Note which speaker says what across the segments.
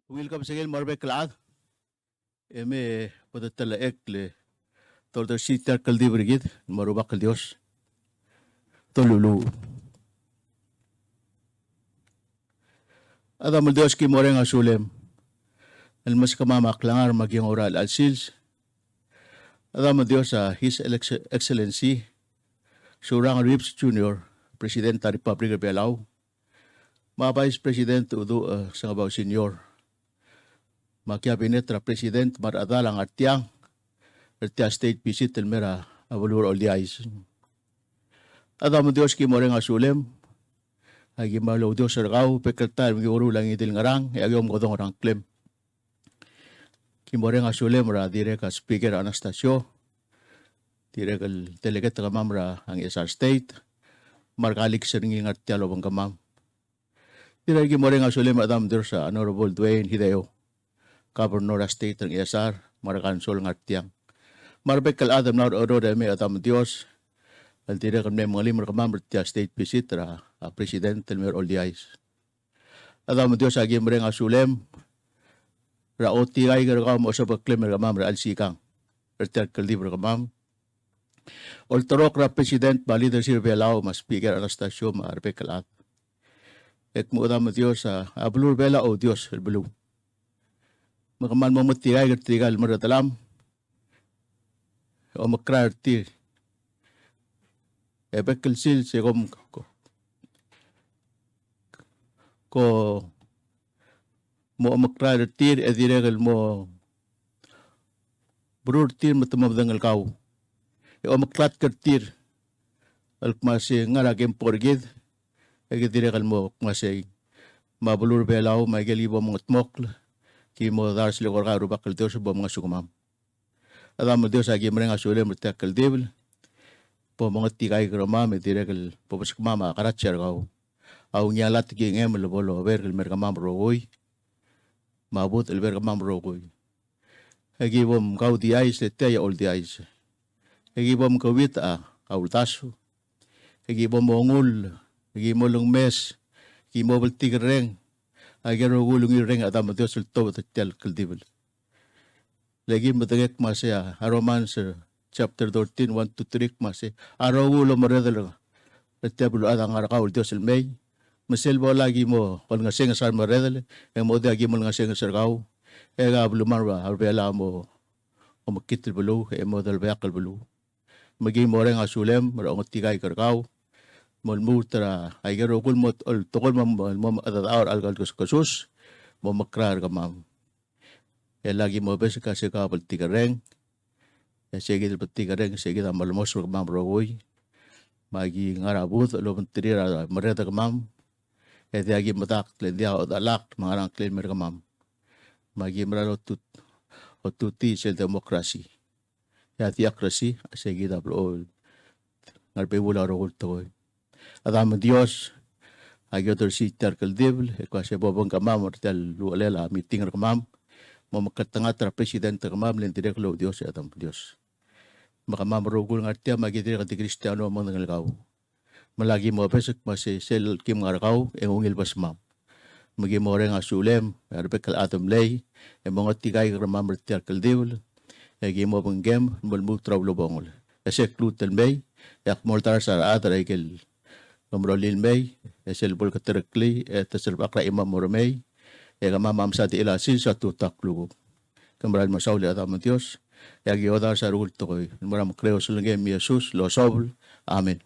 Speaker 1: Welcome sa akin, Marbe Klaad. Eme, padatala ekle. Tordo sitar kaldi brigid, marubak kal Dios. Tolulu. Adam Dios ki moreng asulem. Almas kamamak langar maging oral al sils. Adam Dios His Excellency Surang Rips Jr., President ta Republic of Belau. Ma Vice President Udo Sangabaw Senior. Makiabinet ra President Maradalang Artiang. Artia State Visit Elmera Avalur Oldiais. Adam Dios ki moreng asulem. Agi malo Dios argaw pekerta mi uru lang idil ngarang agom godong orang klem. Ki moreng asulem ra direk Speaker Anastasio. Direk delegate kamam ra ang SR State. Markalik seringi ngartia lobang kamam. Direk ki moreng asulem Adam Dios Honorable Dwayne Hideo. Governor State ng SR Marakansol ngartiang. Marbekal Adam na oro demi Adam Dios. Al direk kami mga limar kamam ra State Visit ra President Elmer Oldiais. Adam Dios agi mereng asulem ra oti ay gargam o sa pagklemer kamam ra alsikang. Erter kalibro kamam. Oltorok ra President ba leadership Belao mas Speaker Anastasio Marbekal Ad. Ek mo Adam Dios ablur bela o Dios elbulu. Makaman mo matiray gertigal maratalam. O makrar tir. Ebekal sil se ko mo makrar tir ediregal mo brur tir matamabdangal kau. O maklat tir alkmasi ngaragem porgid ediregal mo kumasi mabulur belaw magalibo mga tmokl ki mo dar sila korga bakal Dios bo mga sukumam. Adam Dios agi mereng asule mertakal devil po mga tigay krama ediregal po paskmama karatsyar kau. Au nyalat gi ngem lobolo vergal merkamam rogoy mabut el verkamam rogoy agi bom kau di ais lete ya ol di ais agi bom kawit kaultaso agi bom mongul agi molong mes agi mobile tigreng agi rogulung ireng Adam Dios el to tel kaldibel lagi matagek masya Romans chapter 13 1 to 3 masya arogulo maredel Retebulu adang arakaul Dios el may Maselbo lagi mo kung nga singa sar maredel ang mo dagi mo nga singa sar kau ega blumar ba arbela mo o makitil bulu e mo dal bakal bulu magi mo reng asulem ra ang tigay karkau mo mutra ay garo kul mo tokol mo adawar algal kasus mo makrar kamam e lagi mo bes kasi ka pal tigareng e sige pal tigareng sige ta malmos kamam rogoy magi ngarabut lo mentirira mereda kamam e diagi matak le dia o dalak mangarang claim merkamam magi meralo tut o tuti sel demokrasi ya tiakrasi sige da blo ngarpe bula ro to Adam Dios agi otor si tarkal devil e kwase bobong kamam tel lulela meeting kamam mo makatanga tra president kamam len direk lo Dios Adam Dios makamam rogul ngartia magi direk di Kristiano mo nangalgaw malagi mo besok masih sel kim ngarkaw e ungil basmam magi mo reng asulem arbekal atom lay e mga tigay ramam retiar kaldewul e gimo penggem mulmu trawlo bongol e sek lutel may yak moltar sar atra ikel nomrolil may e sel bol katerekli e tasel bakra imam mormay e gamamam sa ti ilasin sa tutaklugo kamral masauli atam Dios e agi odar sa rul tokoy maram kreo sulengem Jesus lo sobl amen.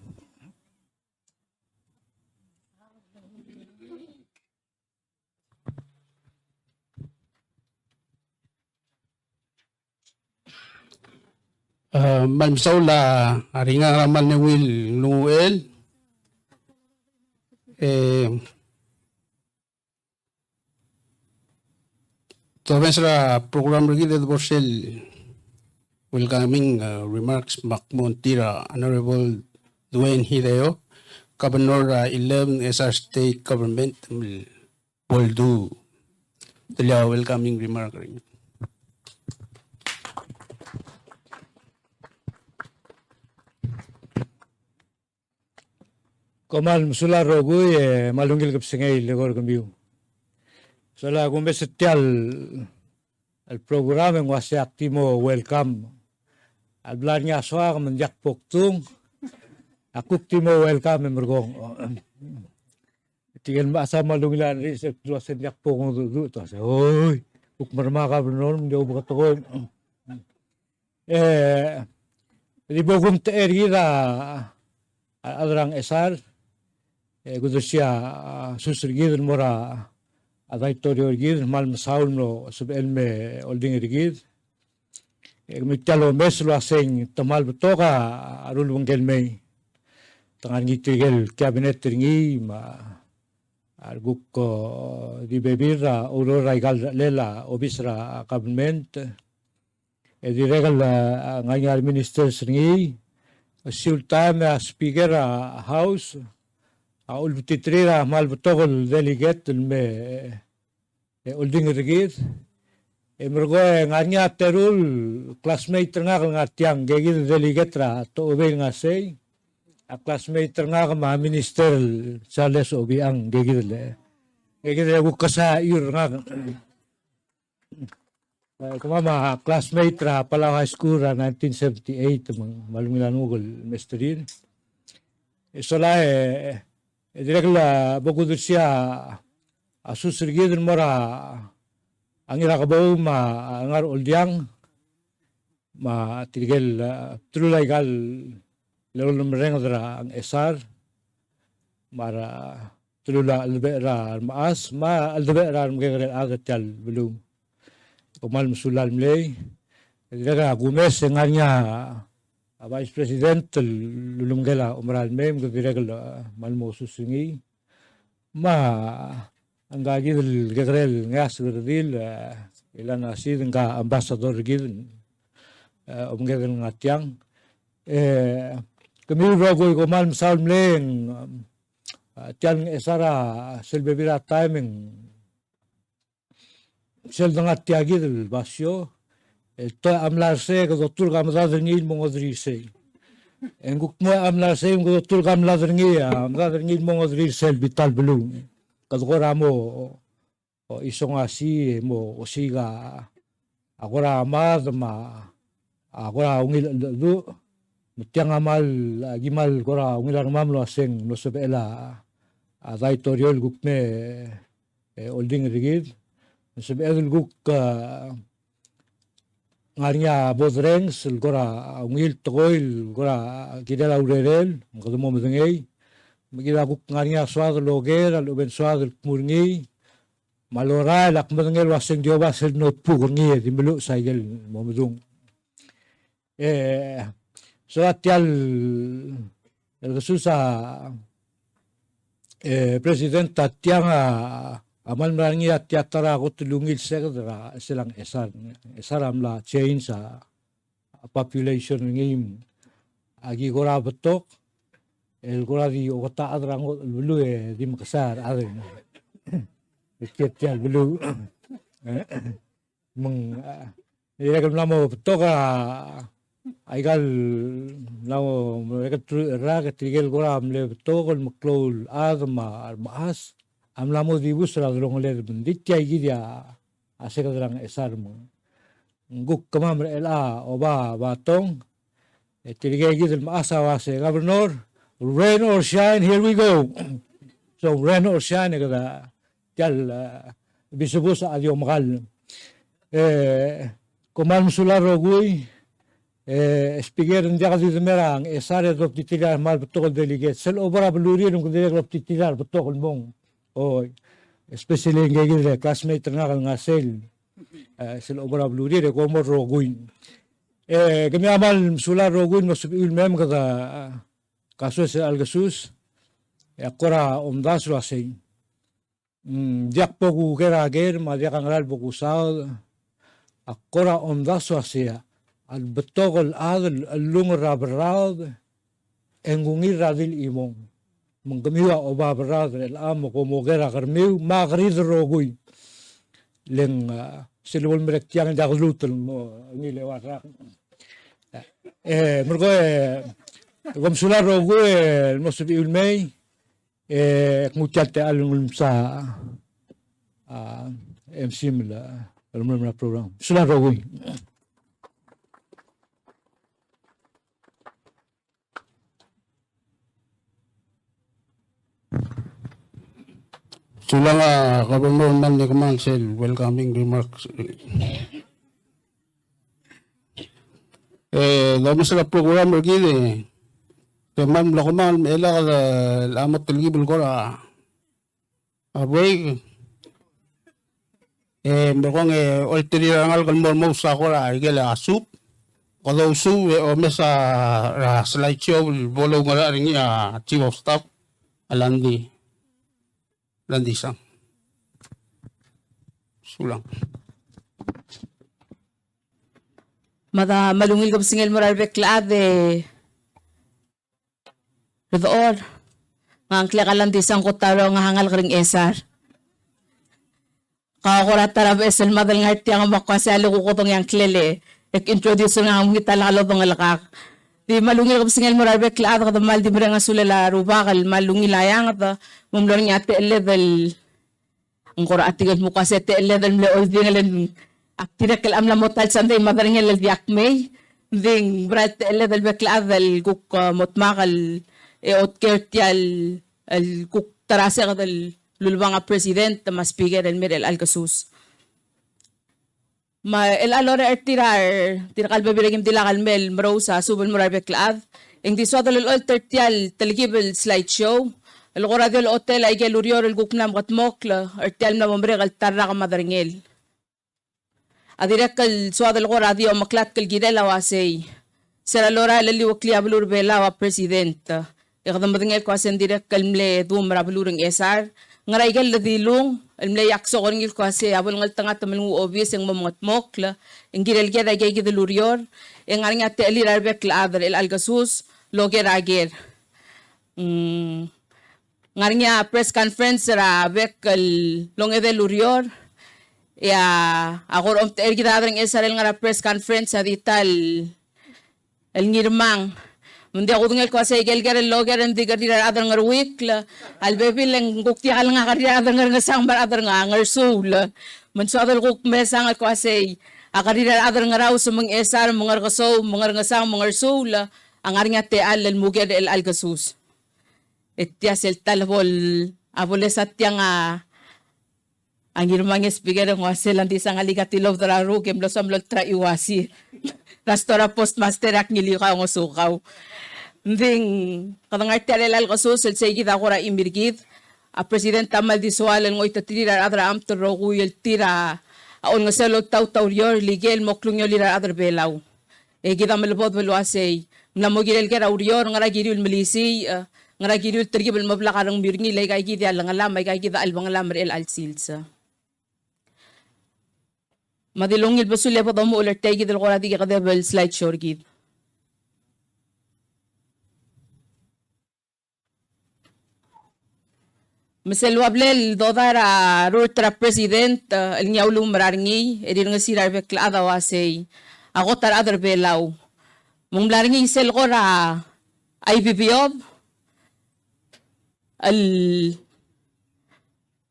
Speaker 2: Malmsaula aringa ramal ni Will Noel Tobensra program regulated Borsel welcoming remarks Macmontira Honorable Dwayne Hideo Governor 11 SR State Government will do the welcoming remark.
Speaker 3: Komal musula rogoy malunggil kap singay legor kambiyo. Sala gumesetial el programa en wase actimo welcome. Al blan nga soa menjak poktung. Aku timo welcome mergong. Tinggal masa malungilan research dua senjak pokong tu tu. Oi, uk mermaka benar menjauh berkata di bogum teeri ra adrang esar gudusya susrigid mora aday torio gid mal masaul no subel me olding rigid mitalo meslo aseng tamal betoka arul wangel me tangan gitigel cabinet ringi ma arguk ko di bebira aurora igal lela obisra government di regal nganyar minister ringi sultan speaker house aul butitrira mal betogol delegate me olding rigid mergo nganya terul classmate nga ngatiang gegid delegate ra to obey nga say a classmate nga ma minister Charles Obiang gegid le gegid ko kasa yur nga kumama classmate ra Palau High School ra 1978 malungilan ugol mesterin isola direkla bogud siya asusrigid mora ang irakabaw ma ngar oldyang ma tigel trulay gal lolo mereng dra ang esar mara trula albera maas ma albera mgegre agatal belum kumal musulal mlay direkla gumes nganya Vice President lulunggela umaral mem direkla malmo susungi ma ang gagil gagrel ngas gerdil ilan asid nga ambassador gid umgegel ngatiang kami rogoy ko mal masal mleng tiang esara selbebira timing sel dangat tiagid basyo to amlarse ko doktor gamladrngil mongodrise enguk mo amlarse ko doktor gamladrngi amladrngil mongodrise vital belum kadgora mo isong asi mo osiga agora amad ma agora ungil du mutiang amal gimal gora ungil mamlo aseng no sebela adai toriol gukme olding rigid sebel guk ngarinya bodreng sul gora ungil toil gora kidala urerel ngado mo mdengei Magila ko ngarinya swad loger al uben swad murngi malora lak mdengel waseng dioba sel not pu ngi di melu saigel mo mdung so atial el susa president tatianga amal marangi atiatara ko tulungil segdra selang esar amla change sa population ngim agi gora betok el gora di okata adrang bulu di makasar adeng ketial bulu meng iragal namo betok aigal namo mereka ra ketigel gora amle betok maklol adma maas amlamo di busra drong le benditya gidia asekadrang esar mo nguk kamam ela oba batong tigel gidel maasa wase governor rain or shine, here we go. So rain or shine kada kal bisubus adio makal. Kumal musular rogoy speaker ng jaga di merang esare dop titilar mal betokol delegate sel obra beluri ng delegate titilar betokol mong. Oh especially ngegil classmate nga nga sel sel obra beluri re komor rogoy. Kami amal musular rogoy no subil mem kada kasus algasus akora omdas lo asing diak pogu gerager ma diak angral pogu saud akora omdas lo asia al betogol adl lung rabrad engungir radil imong menggemiwa oba brad el amo como gera garmiu magrid roguy leng silwol merek tiang daglutel mo ngile warak mergo Gomsular rogo mosubi ulmei muchalte alung sa MC mla alumni program. Sulan Rowi.
Speaker 2: Sila nga, Governor Manny Council, welcoming remarks. Dami sila program gini. Ma'am lakuman, ela ka lamat tilgibul ko na. Abay, merong ultirirangal kan mo sa ko na, igala soup. Kalau su, o mesa slideshow, bolo nga rin chief of staff, Alandi. Landisang. Sulang.
Speaker 4: Mada malungil ko singil moral beklaad Rodoor. Nga ka lang disang ko taro nga hangal kring esar. Kakakurat tarab esel madal nga iti ang makwasi alo kukutong yang klele. Introduce nga ang kita lalo bang alakak. Di malungil ko singil moral beklaad kada mal di nga sulala rubakal malungil ayang at mumlor nga ati level. Ang kura atigal mo kasi ati level mle old din aktirakal am la motal sanday madal nga laldiak may. Ding brat level beklaad al kuk motmakal ot kertial al kuk tarase kadal lulubang president ma speaker el Mirel Alcasus. Ma el alora tirakal babiragim dilakal mel mrosa subal morar beklaad. Ing diswa dal ol tertial taligibel slideshow. El qoradel hotel ay gelurior el guknam katmokla ertial na mamre kal tarra ka madaringel. Adirek kal suadal qoradio maklat kal gidela wasay. Sera lora laliwakli ablur bela wa president. Ikadam madingel ko asen direk kal mle du marabulureng esar. Ngaray gal ladilong almle yakso ko ngil ko ase abol ngal tanga tamal ngu obvious ang mamatmok la ingirel gera gay gidulurior ang aring ate ali rarbek la adar el Alcasus loger ager ngaring ya press conference ra bek el long edelurior ya akor om ter gida adar esarel ngara press conference adital el ngirmang Mundi ako tungel ko sa igel el loger and di garira adar ngar week la albebi lang gukti kal nga karira adar ngar sang bar adar nga ngar soul man so adar kuk mesang ko sa akarira adar nga raw sa mga esar mga kaso mga nga sang mga soul ang arnya te al muger el Alcasus etya sel talbol abole satya nga ang irmang speaker ng wasel ang disang aligatilov dararu kem losam lo tra iwasi Rastora postmaster ak ngili ka ng sukaw. Nding kadang artial el Alcasus el say kita kora imirgid a president tamal disual ng itatira adra am tro kuyel tira aon nga selo taw yor ligel moklung yo lira adra belaw. Kita malbod velo asay namogirel kera urior nga ragirul milisi nga ragirul trigibel mablaka ng mirngi lay kay kita lang alam may kay kita albang alam el alsilsa. Madilongil basul lepo daw mo ulit tayo gidil ko na di kadebel slideshow gid. Maselwablel dodara rutra president el nyawlum mararingi edin nga sirar beklada wasay ako tar other belaw. Mong laringi sel ko ra IBBOB al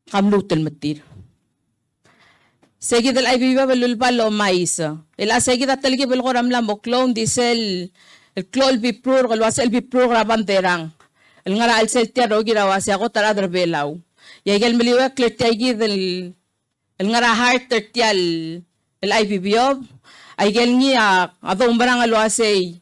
Speaker 4: kamlutel matir. Segid al IBBOB lulbalo mais. Ila segid at taligi belkoram lam boklon diesel el klol bi pro kalwas el bi pro rabanderang. El ngara al sel tiaro girawa si ako tara belaw. Yagel meliwa kletay del el ngara heart tertial el IBBOB ay gel niya adong barang alwasay.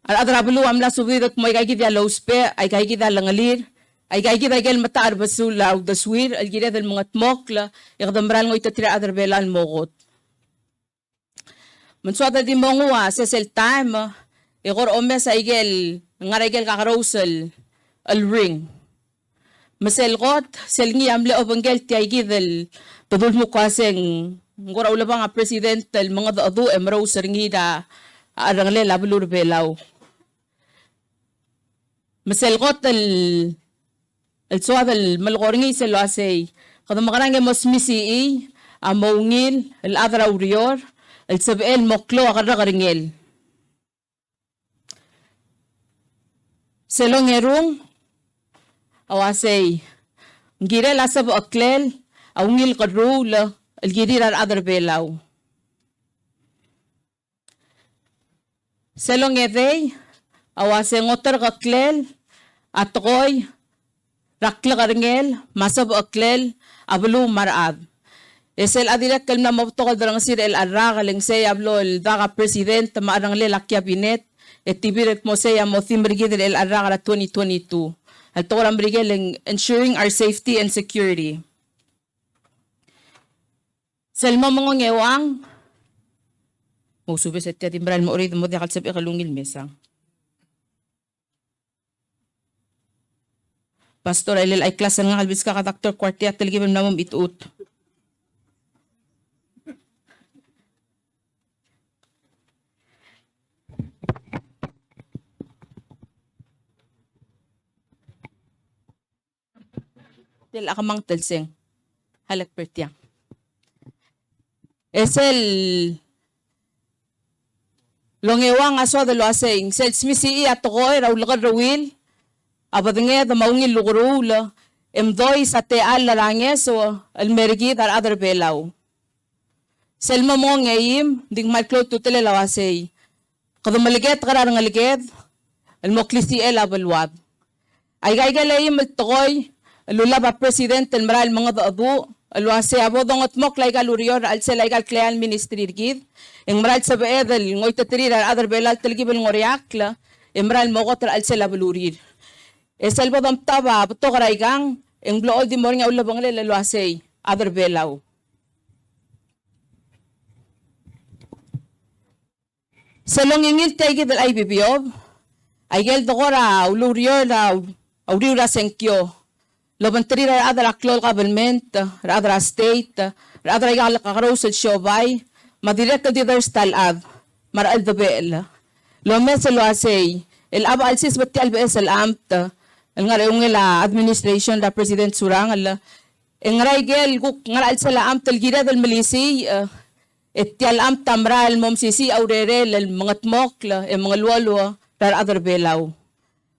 Speaker 4: Al adrablu amla subidot mo ay gid ya lospe ay gid langalir. Ay kay kita gel matar basula og daswir al gida del mga tmokla ikdambral ngo itatira adar belal mogot mansuada di mongwa sa sel time ikor omes ay gel ngaregel kakarosel al ring masel got sel ngi amle obangel ti ay gidel tudul mo kaseng ngora ulaba nga president el mga adu emro seringi arangle labulur belaw masel got el suad el malgoringi se lo hace kada makarang mos misi amongil el adra urior el sabel moklo akara karingel selong erung awasay ngire la sab aklel awngil kadrula el girir adar belaw. Selong edey, awase ngotor kaklel, atkoy, rakla karngel, masab aklel, ablu marad. Esel adilek kalna mabtokal dalang sir el arra kaling say ablo el daga president maarang le la cabinet et tibiret mo say mo thimbrigid el arra kala 2022. Al toram brigel ensuring our safety and security. Selma mong ngewang mo subes et timbral mo orid mo dekal sab ikalungil mesang. Pastor el ay klase nga albis ka Dr. Quartiat teligibem namom itut. Del akamang telseng halak pertiang. Esel longewang aso de lo aseng sel smisi atokoy raw lakad rawil abadnge da maungil lugurula emdoy sa te al laranges o almergi dar other belaw. Sel mo ngayim ding malklo tutele lawasay kadumaliget karar ngaliged almoklisi el abalwad. Ay gaygalayim altokoy Lula ba president el maral mga daadu alwase abo dongot mok laigal urior al se laigal klean ministry gid eng maral sa beedel ngoy tatrir al other belal telgibel ngoriakla emral mogot al se labulir esel bodam taba to karaigang eng blool di morning ulla bangle lalwase other belaw selong ingil tegi del IBBO ay gel dogora ulurior la auriura senkyo Lobantri ra adra klol government, ra adra state, ra adra igal kakarosel shobay, madirek ka didar stalad, maral dabel. Lomes lo asay, el aba alsis bati albes al amt, el nga yung la administration la president surang al ngray gel guk ngaral sa la amt el gira del milisi, et tial amt tamral mom sisi aurere el mga tmok el mga lualo ra adra belaw.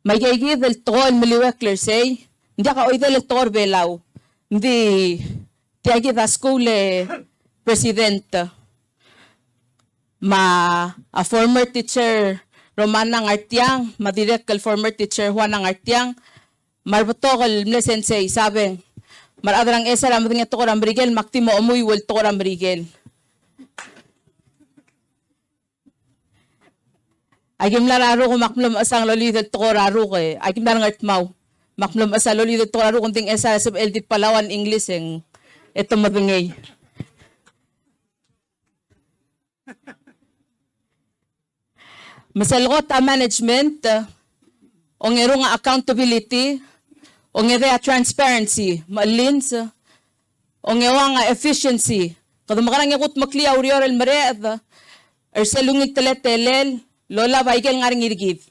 Speaker 4: May gay del tol miliwekler say, hindi ka oidel el tor belaw. Hindi tiagi da school president. A former teacher Romana Ngartiang, madirek kal former teacher Juana Ngartiang, marbato kal mle sensei sabi, maradrang esa ram nga to koram brigel maktimo amuy wel to koram brigel. Agim lararo ko makmlom asang loli del to koraro ko agim larang artmaw. Maklum asa loli dito klaro kunting esa sa LD Palawan English eng eto madungay. Masalgot a management ongero nga accountability ongero nga transparency malins ongewa nga efficiency kada makarang yakut makliya urior el mareed erselungit teletelel lola baigel ngaring irgid.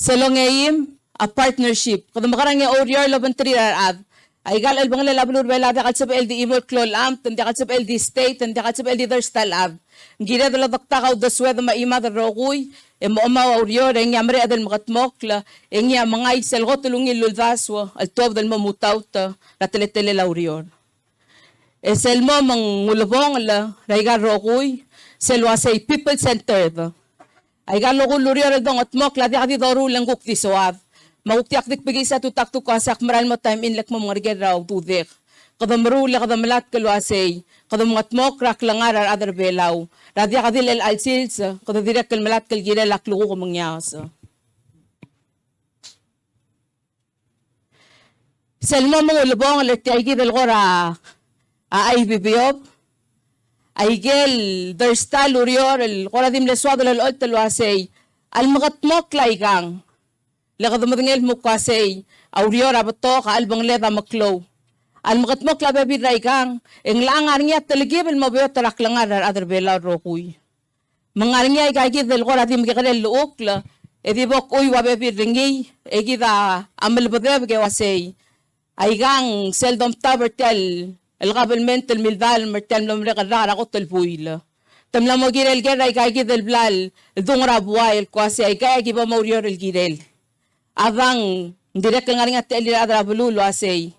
Speaker 4: Selongeyim a partnership. Kada makarang yung orior labantri rarad. Ay gal albang lalabulur belada kat sa LD Imol Klol Amt, hindi kat sa LD State, hindi kat sa LD Darstal Ab. Gira dala daktakaw daswed maima darokuy, mo ama orior, ang yamre adal makatmokla, ang ya mga iselgo tulungin lulvaswa, al tuwab dal mamutaw ta, rateletele la orior. Selmo mang mulabong la, raiga rokuy, selwa say people-centered. Ay galo ko lurior dong at mok ladi adi doru lang kuk diswad maukti akdik pigi sa tutak tu kasak maral mo time in lek mo mga raw tudik kada marula kada malat kalwasay kada mga mok rak langar ar other belaw ladi adi el alsils kada direk kal malat kal gira laklu ko mangyas selmo mo ulbong leti ay gidel gora ay bibiyop Aigel, Darstal, Urior, el Coradim Leswado, el Olteluasey, al Magatmok Laikang, Lakadumadingel Mukasey, Aurior Abato, Albang Leda Maklo, al Magatmok Labebi Raikang, en langar niya taligib el Mabio Taraklangar, other Bela Rokuy. Mangar niya igagid el Coradim Gagel Luokla, edibok uy wabebi ringi, egida Amelbadeb Gewasey, Aigang Seldom Tabertel, القابلمنت الملدال مرتل لمرق الرارة قط البويلة تملا موجير الجرة يكايكي ذا البلال الدنغرة بواي الكواسي يكايكي بموريور الجيريل أذان ديرك الغارين التقلي الأدرى بلولو أسي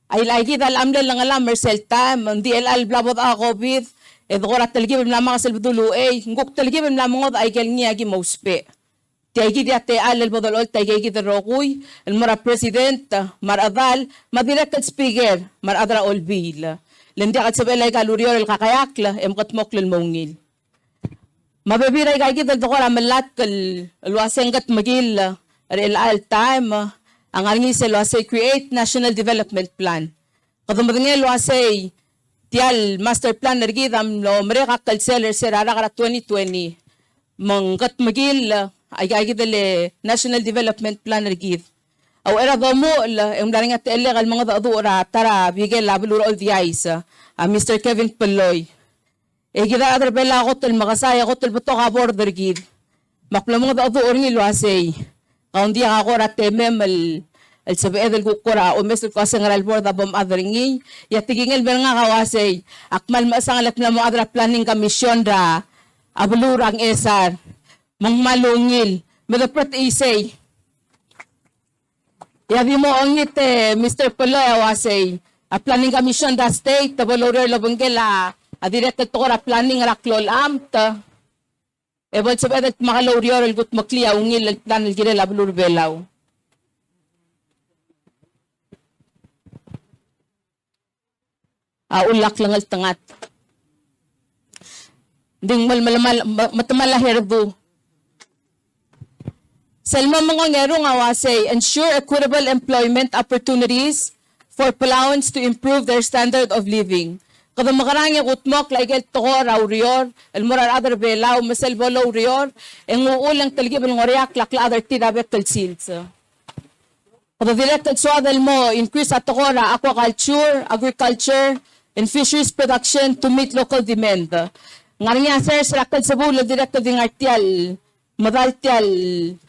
Speaker 4: ay lagi dal amle lang alam Marcel Tam, di el blabot a COVID, gora talgib na mga selbdulu nguk talgib na mga ay gel niya gi mauspe. Tiagi di ate al bodol tiagi gi rokuy, el mara president, mar adal, madirect speaker, mar adra olbil. Lendi kat sabelay kalurior el kakayakla, katmok lil mongil. Mabibiray kay kita dokora malat kal luasengat magil el al time ang arngi se luasay create national development plan. Kadumdenge luasay tial master plan nergi dam lo mereka kal seller serara kara 2020 mangkat magil ay kita le national development plan nergi. Aw era domo ang daring at ele kal mga daura tara bigel labulur all the eyes Mr. Kevin Peloy. Kita adar bela kotel makasaya kotel beto ka border gid. Maklamong da do orngi luasay. Kaun dia ako ratemem el sabi edel kukura o mesel ko sa ngaral board abom adringi. Ya tigingel bel nga kawasay. Akmal masangalak na mo adra planning commission da abulurang esar. Mang malungil. Medapret isay. Ya di mo ongit Mr. Peloy awasay. A planning commission da state tabulur labunggela. Direct to ra planning ra klol amt. Ebol sa bedet makalorior el gut makliya ungil el plan el gire lablur belaw. Ulak lang al tangat. Ding matamala herbu. Selma mga ngero nga wasay ensure equitable employment opportunities for Palauans to improve their standard of living. Kada makarangya utmok like toko raurior el morar other belaw masel bolo rior en uulang talgib ng oriak lakla other tirabe kalsils. Kada directed suadel mo increase at toko ra aquaculture, agriculture, and fisheries production to meet local demand. Ngarinya sir sakal sa bulo directed ng artial madaltial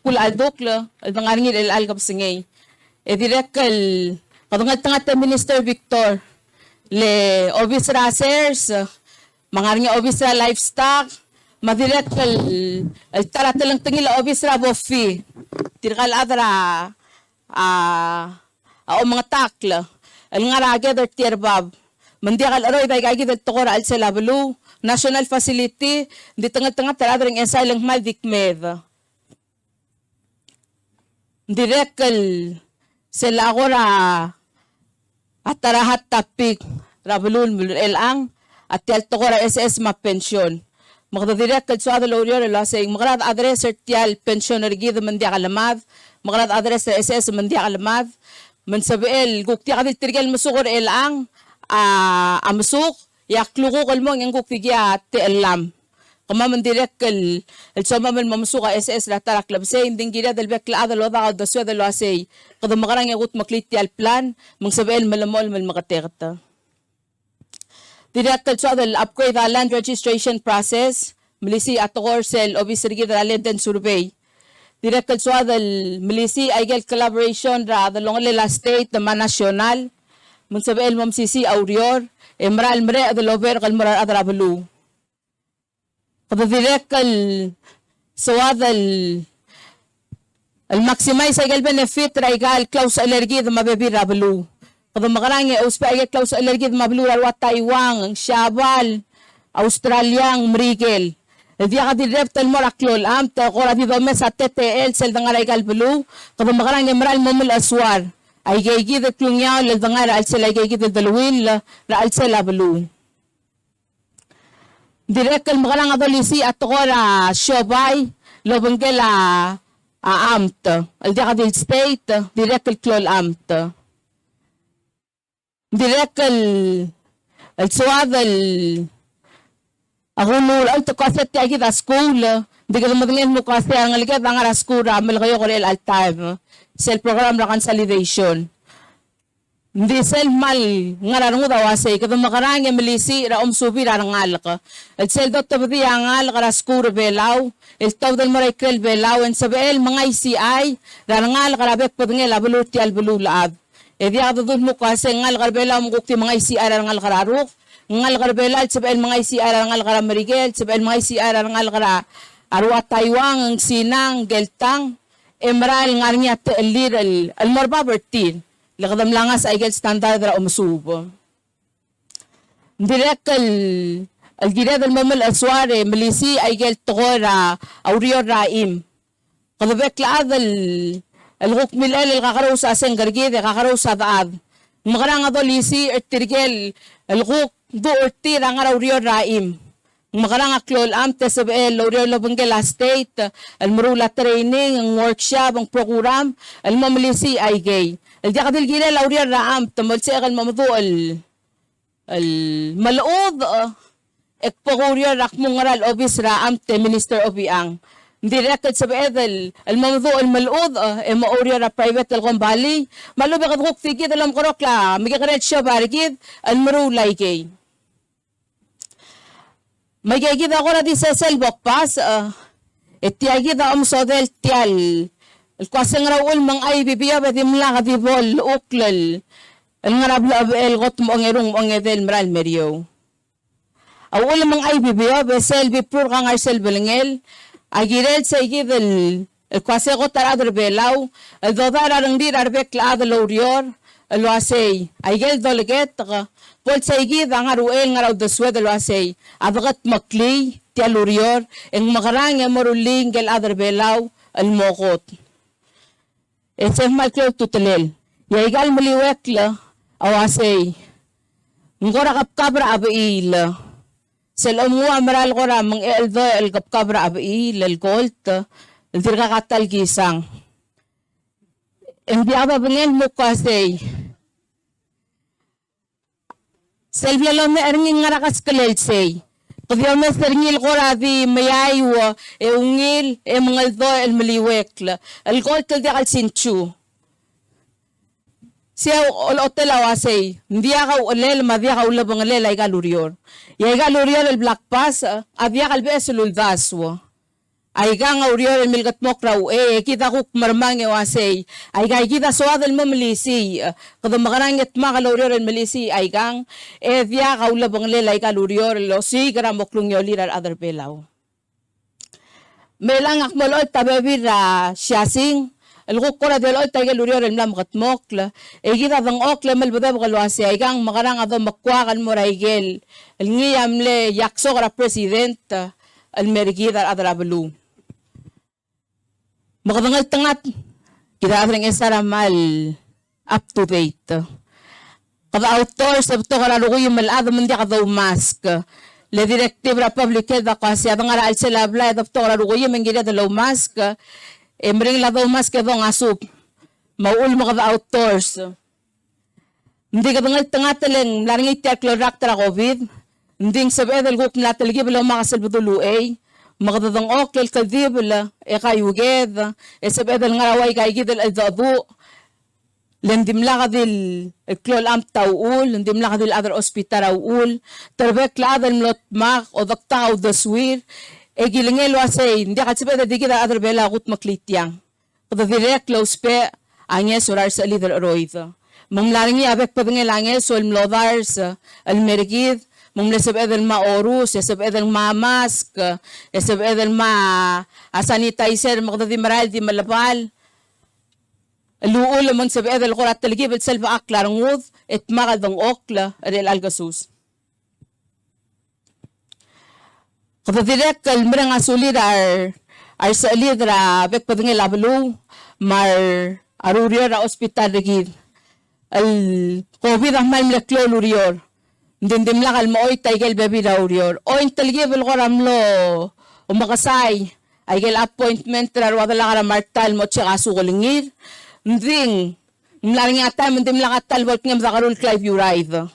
Speaker 4: puladok la el ngarinya el algab singay. Directed kadungat tangat Minister Victor le obis racers, mga nga obis ra livestock, madirect el taratalang tangil obis ra bofi, tirkal adra o mga takla, el nga ragad or tierbab, mandiakal aroy day kagid el tokora al selabulu, national facility, di tanga-tanga taradring ensay lang maldikmed. Direct el selakora at tarahat tapik rabulul elang at tial tokora SS ma pensyon. Makadadirek kad suada lorior la saying makarad address tial pensyon ergid mandia kalamad, makarad address SS mandia kalamad, man sabel gukti kadil tirgal masukor elang amasuk yakluko kalmo ng gukti gya te elam. Kamaman direk el soma man mamsuka SS la tarak labse inding gila del bekla adal wada kad daswa del wasay kada makarang yagut makliti al plan mang sabel malamol mal makatekta. Direk el del upgrade the land registration process milisi atokor sel obisirgi the land and survey. Direk el del milisi aigel collaboration ra the longlela state the national mang sabel mamsisi aurior emral mre the lover kal morar adrabulu. Kada direct suwad maximize ay benefit raigal close allergy the mabebi rablu. Kada makarangi uspa ay close allergy the mablu rawat Taiwan, Shabal, Australiang Mrigel. Dia ka direct el moraklol am ta kora di dome sa TTL sel dangar raigal blu. Kada makarangi maral momul aswar. Ay gigi the klungyaw le dangar al sel ay gigi the dalwin la al sel ablu. Direct makalang adolisi at tokora shobay lobanggela amt al diakadil state direct klol amt direct al suwad al agunul al tokaset tiagi da school digal madingin mo kasi ang aligat ang araskura malakayo ko al time self program ra consolidation. Hindi sel mal ngararungo daw asay kada makarang milisi ra subi ra ngal ka el sel dot tabdi ngal kara skur belaw el taw dal maray krel belaw en sabel mga ICI ra ngal kara bek padngel abuluti al bululab e dia dudul mo kasi ngal kara belaw mo kukti mga ICI ra ngal kara ruk ngal kara belaw sabel mga ICI ra ngal kara marigel sabel mga ICI ra ngal kara arwa Taiwan ang sinang geltang emral ngarnya te elir al morba bertin Lakadam langas ay gel standard ra umsubo. Direk al gired al mamal asware malisi ay gel tokora aurior raim. Kadabek laad al hukmil el kakaraw sa aseng gargid kakaraw sa daad. Makarang ato lisi ertirgel al huk do ertir ang aurior raim. Makarang aklol amte sa aurior labanggela state al marula training ang workshop ang program al mamalisi ay gay. Al jakadil gila aurior raam tamal sa akal mamadu al malod ekpagurior rakmong ngaral office raam te minister obiang. Directed sa beedel al mamadu al malod maurior ra private al kumbali malubi kadukok tigid alam korok la magikaret siya barigid al marulay gay. Magigid ako na di sa selbok pas etiyagid am sodel tial الكواسن راول من أي بيبيا بدي ملاك دي بول أكلل الغراب لأبل غط مؤنيرون مؤنيدل مرال مريو أول من أي بيبيا بسال بيبور غان أرسل بلنجل أجيرل سيجيد الكواسن غط أدر بلاو الضوضار رنجير أربك لأد لوريور الواسي أيجل دولجت بول سيجيد عن رويل غراو دسواد الواسي أضغط مكلي تيالوريور إن مغران يمرولين جل أدر بلاو الموقوت Esef malklo tutelel. Yaigal maliwek la awasay. Ngora kapkabra abail. Sel umwa maral gora mang eldo el kapkabra abail el gold. El dirga katal gisang. Enviaba bengel mo kasay. Sel blalom na ernging ngarakas kalel say. Kaya mas teringil ko rabi mayaywa ungil mga do el maliwek la el gold tel dia kal sinchu siya hotel awasay dia ka ulel madia ka ulabang lel ay galurior ya galurior el black pass adia kal besulul daswo ay gang urior el milgat mokraw kita ko marmang awasay ay gay kita soad el mamlisi kada makarangit makalurior el malisi ay gang dia ka ulabang lel ay galurior lo si gram moklung yolir other pelaw melang akmolol tabebir syasing el gukora del ol tay galurior el mlam katmokla kita dang okla malbadab galwasi ay gang makarang ado makwakan mo raigel el ngiyamle yakso kara president el mergida other ablu Makabangal tangat, kita abring esara mal up to date. Kada outdoors, sabto karalo ko yung malado mandi kada mask. Le directive ra public health ako siya nga ra alsela blay sabto karalo ko yung manggira da low mask. Emring la daw mask do nga sup. Maul mo kada outdoors. Hindi ka bangal tangat lang laring itiar cloract ra COVID. Hindi sabi dal guk nataligi bilo makasalbudulu Makadadang okil kadibla kayuged sabed al ngaraway kaygid al adadu lendim lakadil klol am tawul lendim lakadil other hospital awul terbek la adal mlot mak o dakta o daswir gilingel wasay hindi katsibed digid other bela gut maklitiang kada direct close pe anya surar sa lider roid mamlaring abek padngel angel sol mlodars al mergid Mumlesab edel ma orus, esab edel ma mask, esab edel ma sanitizer, makadadi maral di malapal. Luul lamang sab edel korat taligib at selva aklar ngud, et makadang okla, adel algasus. Katadirek kalmirang asulir ar sa alidra, bek padangil abalu, mar arurior ra hospital rigid. Al COVID ang mal mlaklo lurior. Dindim lakal mo oy taygel baby raurior. Oy taligibel ko ramlo umakasay. Ay gel appointment rar wadala kara martal mo tsaka sukulingir. Nding mlaring ata mindim lakatal work ngam zakarul Clive Uribe.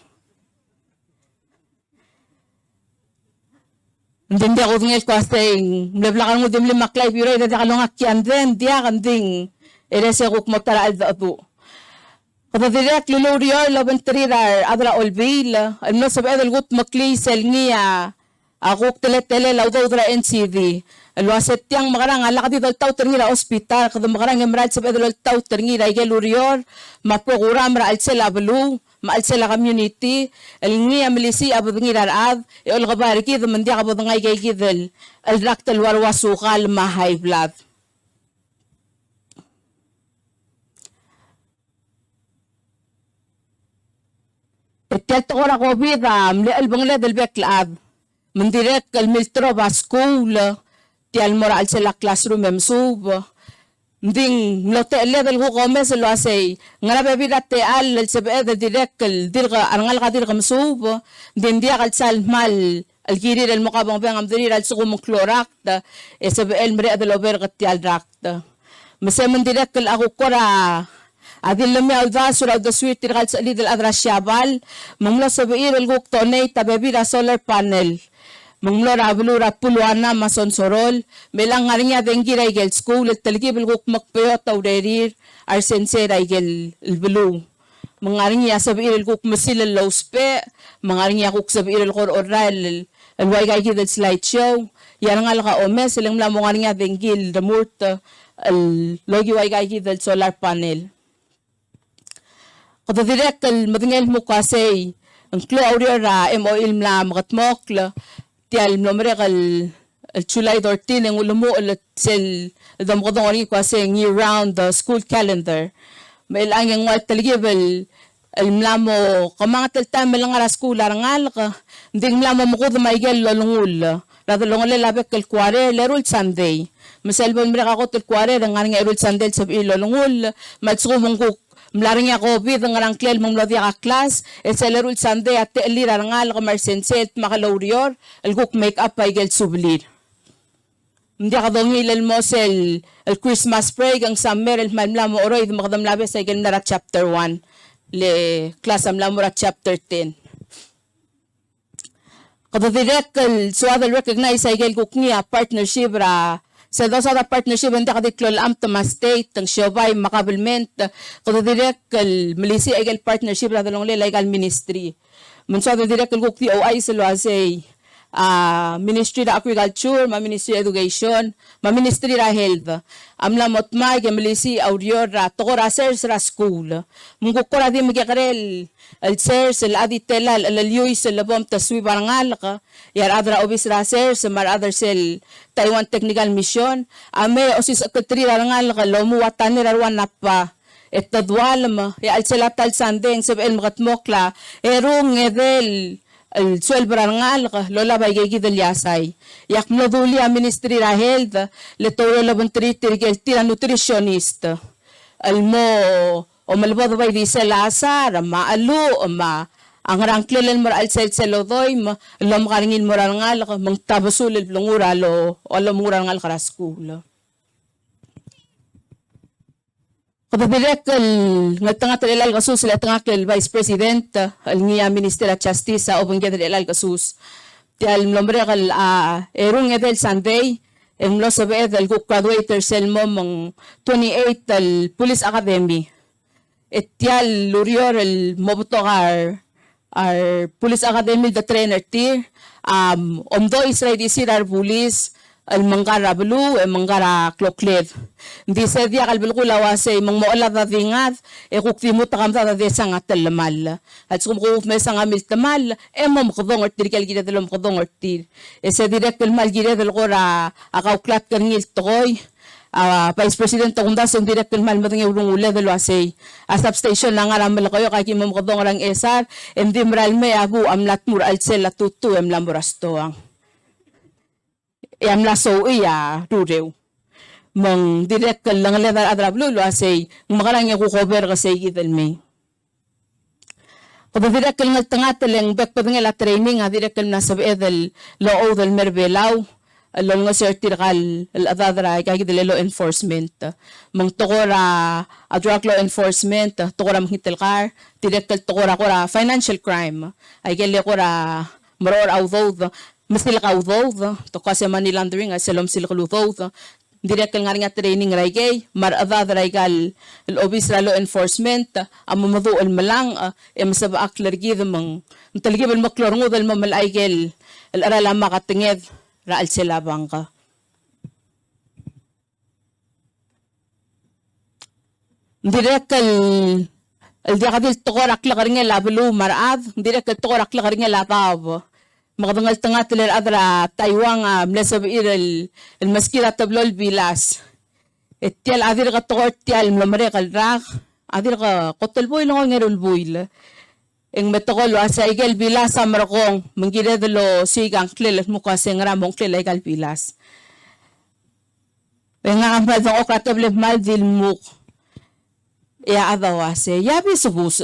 Speaker 4: Ndindi ako ngel ko asing mleblakan mo dim lima Clive Uribe da kalong akyan den dia kan ding erese kuk mo tara aldu. Kada direct lulurior laban trirar adra olbil no sabi adal gut makli sel niya ako tele lawdaw dra NCV alwaset yang makarang alakadi dal taw terngira hospital kada makarang emrad sabi adal taw terngira igelurior maprogram ra alsela blu ma alsela community alniya milisi abudngira ad ol gabariki mandi abudngay gigidel alraktal warwasukal ma high blood Tial tokora COVID le albang del beklad. Mendirek kal miltro ba school. Tial mora al sila classroom sub. Ding lote del ko komen se lo asay. Ngara bebida te al sebe direk kal dirga arangal ka dirga msub. Din dia kal sal mal الكيرير المقابل بين عمدرير السقوم كلوراكت سبب المرأة الأوبر قتيال راكت مثلا من ديرك الأخو كرة هذه اللي أوضاس ولا دسويت ترغل سأليد الأدرى الشابال مملا سبئير الغوك توني تبابيرا سولار بانل مملا رابلورا بلوانا ما سونسورول ميلان غارنيا دنجي رايجل سكول التلقيب الغوك مقبيو توريرير أرسنسي رايجل البلو منغارنيا سبئير الغوك مسيل اللوسبي منغارنيا غوك سبئير الغور أورال الوايغاي كده السلايد شو يارنغال غا أومس اللي ملا منغارنيا دنجي الرمورت اللوغي وايغاي كده السولار بانل قد ذلك المدنيل مقاسي انكلو أوريرا ام او إلملا مغتموكل تيال ملومريغ الجولاي دورتين ولمو التسل دمغضوني قاسي year round school calendar ما الآن وال تلقيب الملامو قمانة التام لنغرا سكول أرنغالق دي الملامو مغوض ما يجل لنغول راضي لنغول لابك الكواري لرول ساندي مثال بمريغا غوت الكواري رنغاني رول ساندي سبئي لنغول ما تسغو منغوك ملارنيا غوبي دنغران كليل مملوديا كلاس السلرول ساندي اتقلي رنغال غمر سنسيت مغلوريور الغوك ميك اب بايجل سوبلير مدي غضوني للموسل الكريسماس بريك ان سامر المملام اورويد مقدم لابس ايجل نرا chapter 1 لكلاس املامورا chapter 10 قد ذلك السؤال الريكوغنايز ايجل غوكنيا بارتنرشيب را sa daw sa partnership hindi kadiklo am tama state tang siobay makabilment kudo direk kal Malaysia egal partnership ra dalong legal ministry munso direk kal gukti OI sa loasay Ministry of Agriculture, Ministry of Education, Ministry of Health. Amla motmay ke Malaysia audio ra tokora sers ra school. Mungkukora di magikarel el sers el aditela el liuis el bom taswi barangal ka yar adra obis ra sers mar other sel Taiwan Technical Mission ame osis sekretary barangal ka lomu watan rawan napa etadwal ma ya al selatal sandeng sab el mokla erung ngedel el suel barangal ka lola bagay gidel yasay yak mloduli a Ministry of Health le tolo labantri tirgel tira nutritionist el mo o malbado bay di selasar maalu ma ang rangklelen mo al sel selodoy mo lam karingin mo rangal mang tabasul el blungura lo o lam rangal kara school Kapabilek ngatanga telal kasus la tanga kel Vice President al ngia Minister of Justice o bangga telal kasus tial nombre kal erung edel Sunday emlo sabe del graduator selmo mang 28 al Police Academy etial lurior el mobotogar ar Police Academy the trainer tier omdo Israel disir ar police al mangara blu e mangara kloklev di se dia kal bilku lawase mang moala da dingat e kukti mo takam da de sangat telmal at sum ko me sangamil temal e mom khodong ortir kel gida delom khodong ortir e se direct el mal gida del gora akaw klat kernil toy Vice President tunda son direct el mal madang ulung ule del wasay a substation lang aram kayo kay mom khodong rang esar emdim ralme abu amlat mur al sel tutu em lamborastoang em la so iya rurew mang direct lang level adrablo lo asay makarang ko cover kasi gidel me Pag direct lang tangat lang back padang la training direct na sabi del law del merbelaw along nga certical al adadra kay gidel law enforcement mang tokora drug law enforcement tokora manghitel car direct tokora financial crime ay gele kora maror awdod Masil ka udod, to kasi money laundering ay selom sila kaludod. Direct nga nga training raygay, maradad raygal, el-obis law enforcement, amamado al-malang, masaba aklargi damang, talagib al-maklorngod al-mamalaygel, al-arala makatinged, raal sila bangka. Direct al-diakadil tokorak lakaringel labalo marad, direct al-tokorak lakaringel latab. Makadungal tanga tilir adra Taiwan mlesabi el maskila tablol bilas etial adir ka tokor tial mlamare kalrak adir ka kotel boy lang ngerul boy eng metokolo asa igel bilas amrakong mengire de lo sigang klel mo kasi ngramong klel igal bilas. Nga ang madong okratable maldil muk. Ya adawase ya bisubus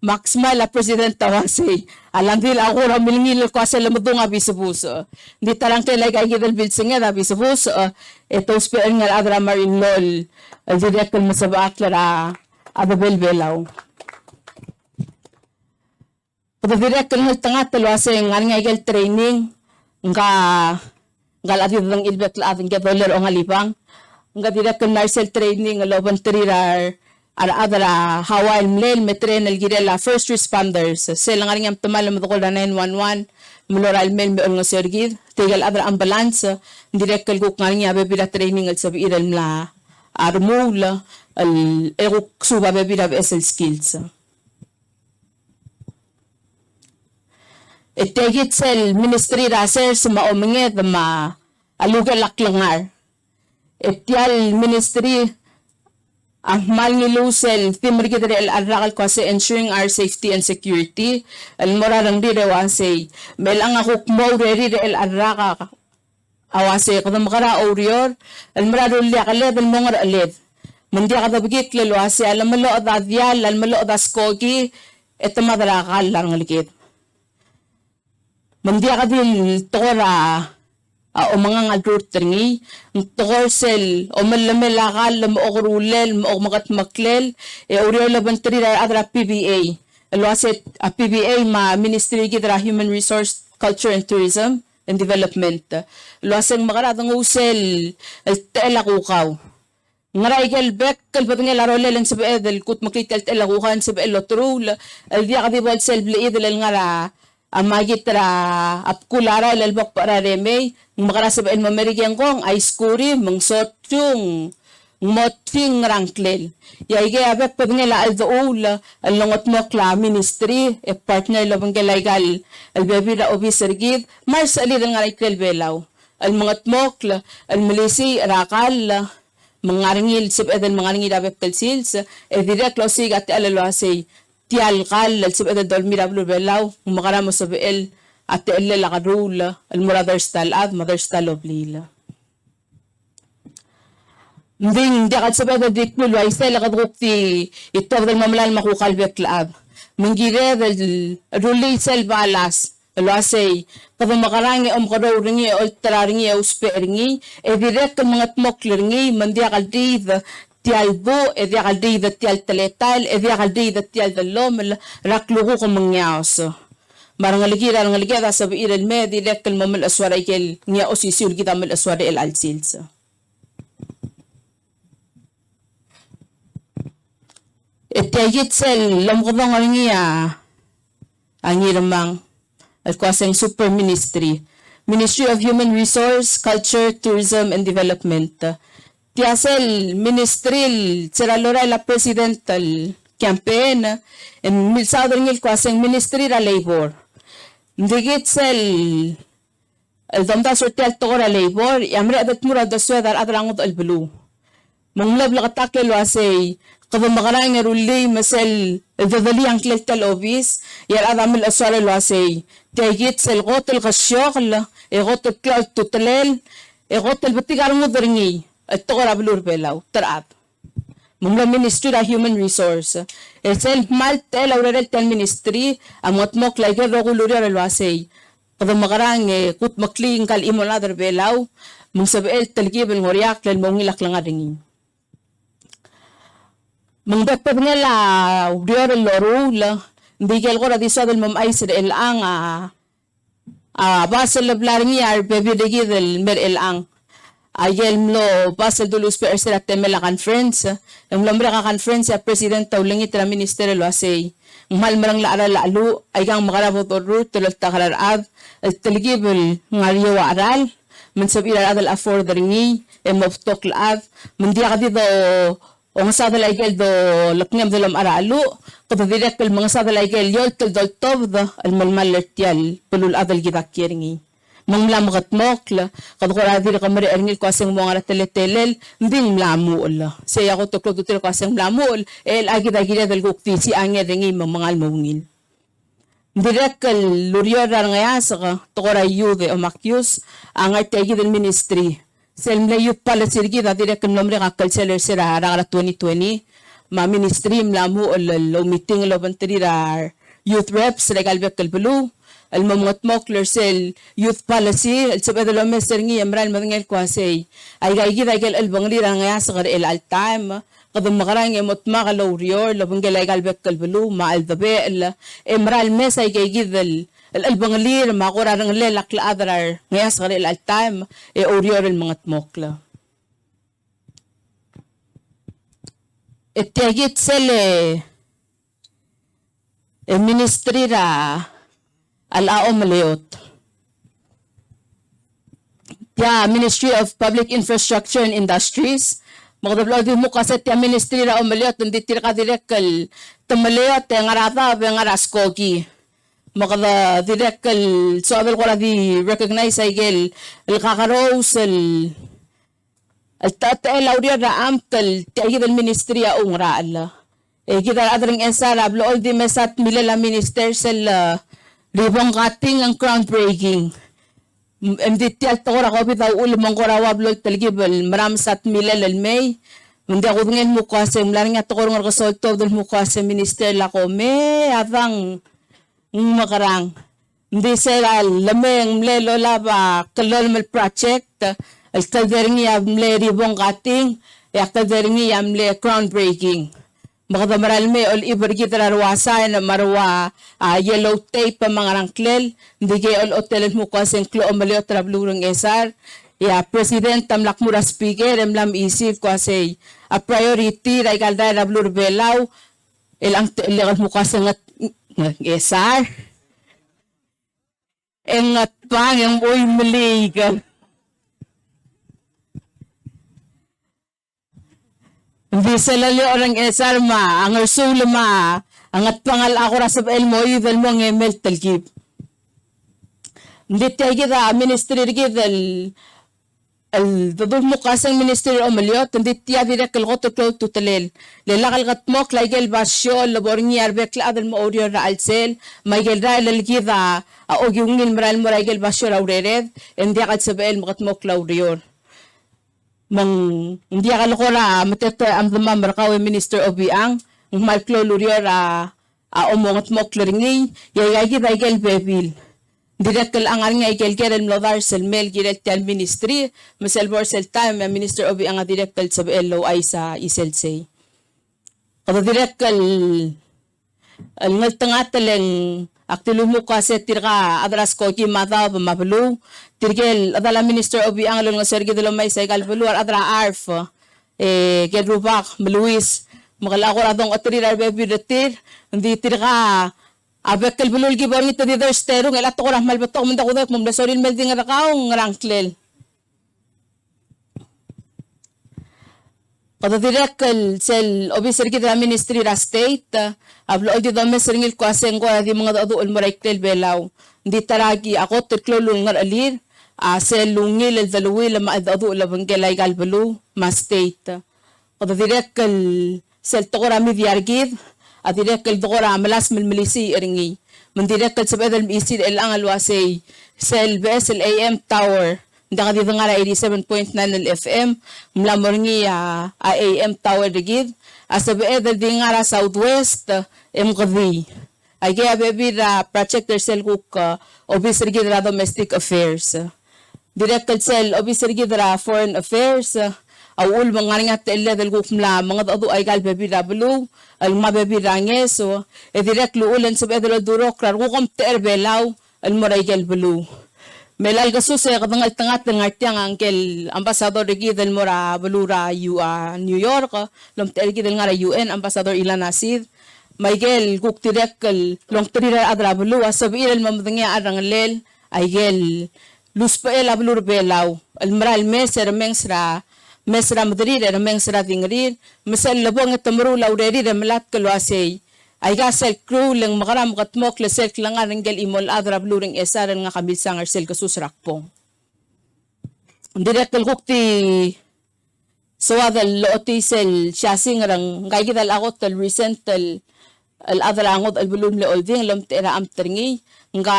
Speaker 4: maximal la president tawase alandil ako ra milngil ko sa lamudong bisubus di tarang klel kay gidel bilsinga da bisubus ito spear nga adra marin lol al direct mo sa bakla adabel belaw. Pada direct kan tanga talwase nga igel training nga adi ng ilbek la ating dollar o nga libang nga direct kan marcel training loban trirar adara hawail mlel metren al girela first responders sila nga ring tumal mo ko 911 muloral mel me nga sergid tigal adara ambulance direct kal guk nga nya bebida training al sabi iral mla armula al ero suba bebida SL skills. Itegit sel ministry raser sa maomingit ma alugal laklangar. Etial ministry ang mal ni Lucel timri kita el arakal ko sa ensuring our safety and security. Al morarang dire wasay melang ako mo re el araka awase ko makara orior al moraro liya kaled al mongar aled. Mandia ka bigit lelo ase alam malo adadial al malo adaskogi et madarakal lang likit. Mandia ka din tora o mga ngadurtringi, tokor sel, o malamelakal, maokrulel, maokmakatmaklel, oriol labantri na adra PBA. Aluaset PBA ma Ministry Gidra Human Resource, Culture and Tourism and Development. Aluasen makaradang usel, telakukaw. Ngaraigel bek, kalpatang larolel ang sabi edel, kut maklitel telakukan sabi elotrul, aldiya kadibol sel bliidel ang ngara, amagitra apkulara lalbok para remay makarasabin mamerigyan kong ice cream mang sotyong moting rangklel yaige abek pabngela aldoul alngot mo kla ministry e partner lo banggelaigal albebira officer gid mars ali dal nga iklel belaw al mangat mokla al milisi rakal mangaringil sib edel mangaringil abek sils e direct lo sig at alalwasay tial kal al sib edel dol mirablo belaw makaramo sa bel at elle la kadula al mother style ad mother style of lila nding dakat sa beda dikul wa isel kadruk ti ito dal mamlal makukal bek laab mangire dal ruli sel balas alasay kada makarangi kadaw ringi ultra ringi usperingi e direct mga tmoklingi mandia kaldid tial bo e dia kaldid tial teletal e dia kaldid tial dalom raklugo ko mangyaos marang ngaligira sa biiral me direct kal mamal aswara ikel nya osisul kita mal aswara el alsils etayit sel lamkodong ngiya ang iramang at kwaseng super Ministry of Human Resource, Culture, Tourism and Development. Tiasel ministril seralora la presidential campaign en milsador ngil kwaseng Ministry ra Labor. Ndigit sel el domda sortial tora labor yamre adat murad da swedar adrangot al blue. Manglab lakatakle lo asay kada makarang ngaruli masel dadali ang klektal office yar adamil aswara lo asay tayit sel hotel kasyokl e hotel cloud tutelel e hotel batigar mo dringi at tora blur belaw tarap mungla Ministry of Human Resource sel maltel aurel tel ministry amot mok laiger regular lo asay kada makarang kut makling kal imoladar belaw mung sabel talgibel ngoriak len mongilak lang adingi mangdakpag nga la diyor lorula bigel ko radisa del mam ay sir el ang basel lablar niya bebe degi del mer el ang ayel mlo basel dulus per sir at temela conference ang lamra ka conference sa president tawlingit ra minister lo asay mal marang la aral alu ay gang makarabot root tulot takararab at taligibel ngariyo aral man sabira adal afford ringi moftok laab mandiya ka dito o nga sa dalaygel do lakngam dalam aralu kapabilit kal mga sa dalaygel yol tel dol tobda al malmalertial pulul adal gidakiringi mangla makatmokla kadukura dir kamari erngil ko aseng mga teletelel nding mlamul saya ko toklo dutir ko aseng mlamul el agida gida dal gukti si angya ringi mga almongil direct lurior ngaya sa tokora youth o makyus ang artegi del ministry. Selmle youth policy gida direct nomre kakal seller sira ara 2020 ma ministry mlamu lo meeting lo bantri ra youth reps regal bekal bulu al mamotmok lersel youth policy al sabada lo meser ngi amral madngel kwasay ay gida gel al bangli ra ngaya sa el al time قدم مغران يموت مغلو ريور لو بنجل قال بك البلو مع الذبائل امرال مسا يجي البنغلير ما قرا رنجل لك الأذرار نياس غير التايم اوريور المغت موكلا التاجيت سل المينستري را الأم ليوت يا Ministry of Public Infrastructure and Industries magdablo di mo kasi ti ministry ra umaliot hindi tira direk kal tumaliot ang arata ang araskogi magda direk kal so abel ko di recognize ay gel el kakaros el tata el audio ra amtal ti ay del ministry a ungra ala kita adring ensara blo all di mesat milala minister sel ribong cutting ang groundbreaking MDT altora ko bitaw ulimong korawa blog talgibel maram sat milal almay hindi ako ngel mo kasi mlaring at ko ng resulto dul mo kasi minister la ko me avang makarang hindi sila lameng mlelo laba kalormal project al tadering ya mle ribong cutting ya tadering ya mle groundbreaking Makada maral me ol ibergi tararwasa na marwa yellow tape pa mga rangklel hindi kay ol hotel mo kasi klo omalio trablurong esar ya president tamlak mura speaker emlam isip kasi a priority ray kalda rablur belaw ilang legal mo kasi ngat esar engat pang yung boy maliga Hindi sila orang esar ma, ang ursul ma, ang at pangal ako rasab el mo, yudal mo ng email talgib. Hindi tayo kita, ministry kita, dadul mo kasang ministry o maliot, hindi tiya direk kalkoto klo tutalel. Lelakal katmok, laigel basyo, labor niya, arbek laadal mo audio ra alsel, maigel ra ilalgida, o yung maral mo raigel basyo laurered, hindi akat sabel mo katmok laurior. Hindi akala ko na matete ang markaw Minister Obiang ang malklo lurior umongot mo klaringi yay gil bebil direct kal angar nga igel gel mlodar sel mel direct al ministry masel bor sel time Minister Obiang direct kal sabel lo ay sa iselsay kada direct kal al ngaltangat lang aktilumo kasi tirka adras ko ki mata mablu tirgel adala Minister Obiang lo nga sergi de lo may sa galbulu adra arf gedrubak Luis makala ko adong otri ra bebi retir hindi tirka abek kalbulul gi bari to der stero ngela to ra mal beto munda ko dak mum soril mel ding ra kaong rangklel kada direct sel officer kita ministry ra state ablo di dame seringil kwaseng ko di mga dool mo raiklel belaw hindi taragi ako tiklolung ngar alir sel lungil el dalwi la maadado la bangelay galbalo ma state kada direct sel tokora mi diargid at direct tokora malas mil milisi eringi man direct sa bedel isid el ang alwasay sel bsl am tower Daka dito nga 87.9 ng FM, mlamor ngi AM Tower digid. Asabi di nga Southwest, MKV. Ay kaya bebi project sel kuk officer gid domestic affairs. Directed sel officer gid foreign affairs. Awul mga nga tele del kuk mla mga adu ay gal bebi bulu, al mabebi ranges so direct luulan sa bedelo duro krar kukom terbelaw al moray gel bulu. Melal gasus kadang altangat ng artiang angkel ambassador gidel mora balura New York lom tel gidel nga UN ambassador Ilan Nasid Michael kuk tirekkel long trira adra bulu asabi ilal mamdangya arang lel aigel luspa el ablur belaw almaral meser mengsra madrid mengsra dingrir mesel labong tamru laureri melat kalwasay ay gasel crew lang makaram katmok la sel klangan ngel imol adra bluring esaran nga kabilsang arsel kasusrakpong. Direct kukti sawadal looti sel shasing rang kay gidal ako tal recent tal al-adrangod al-bulum le olding lom tera am terngi nga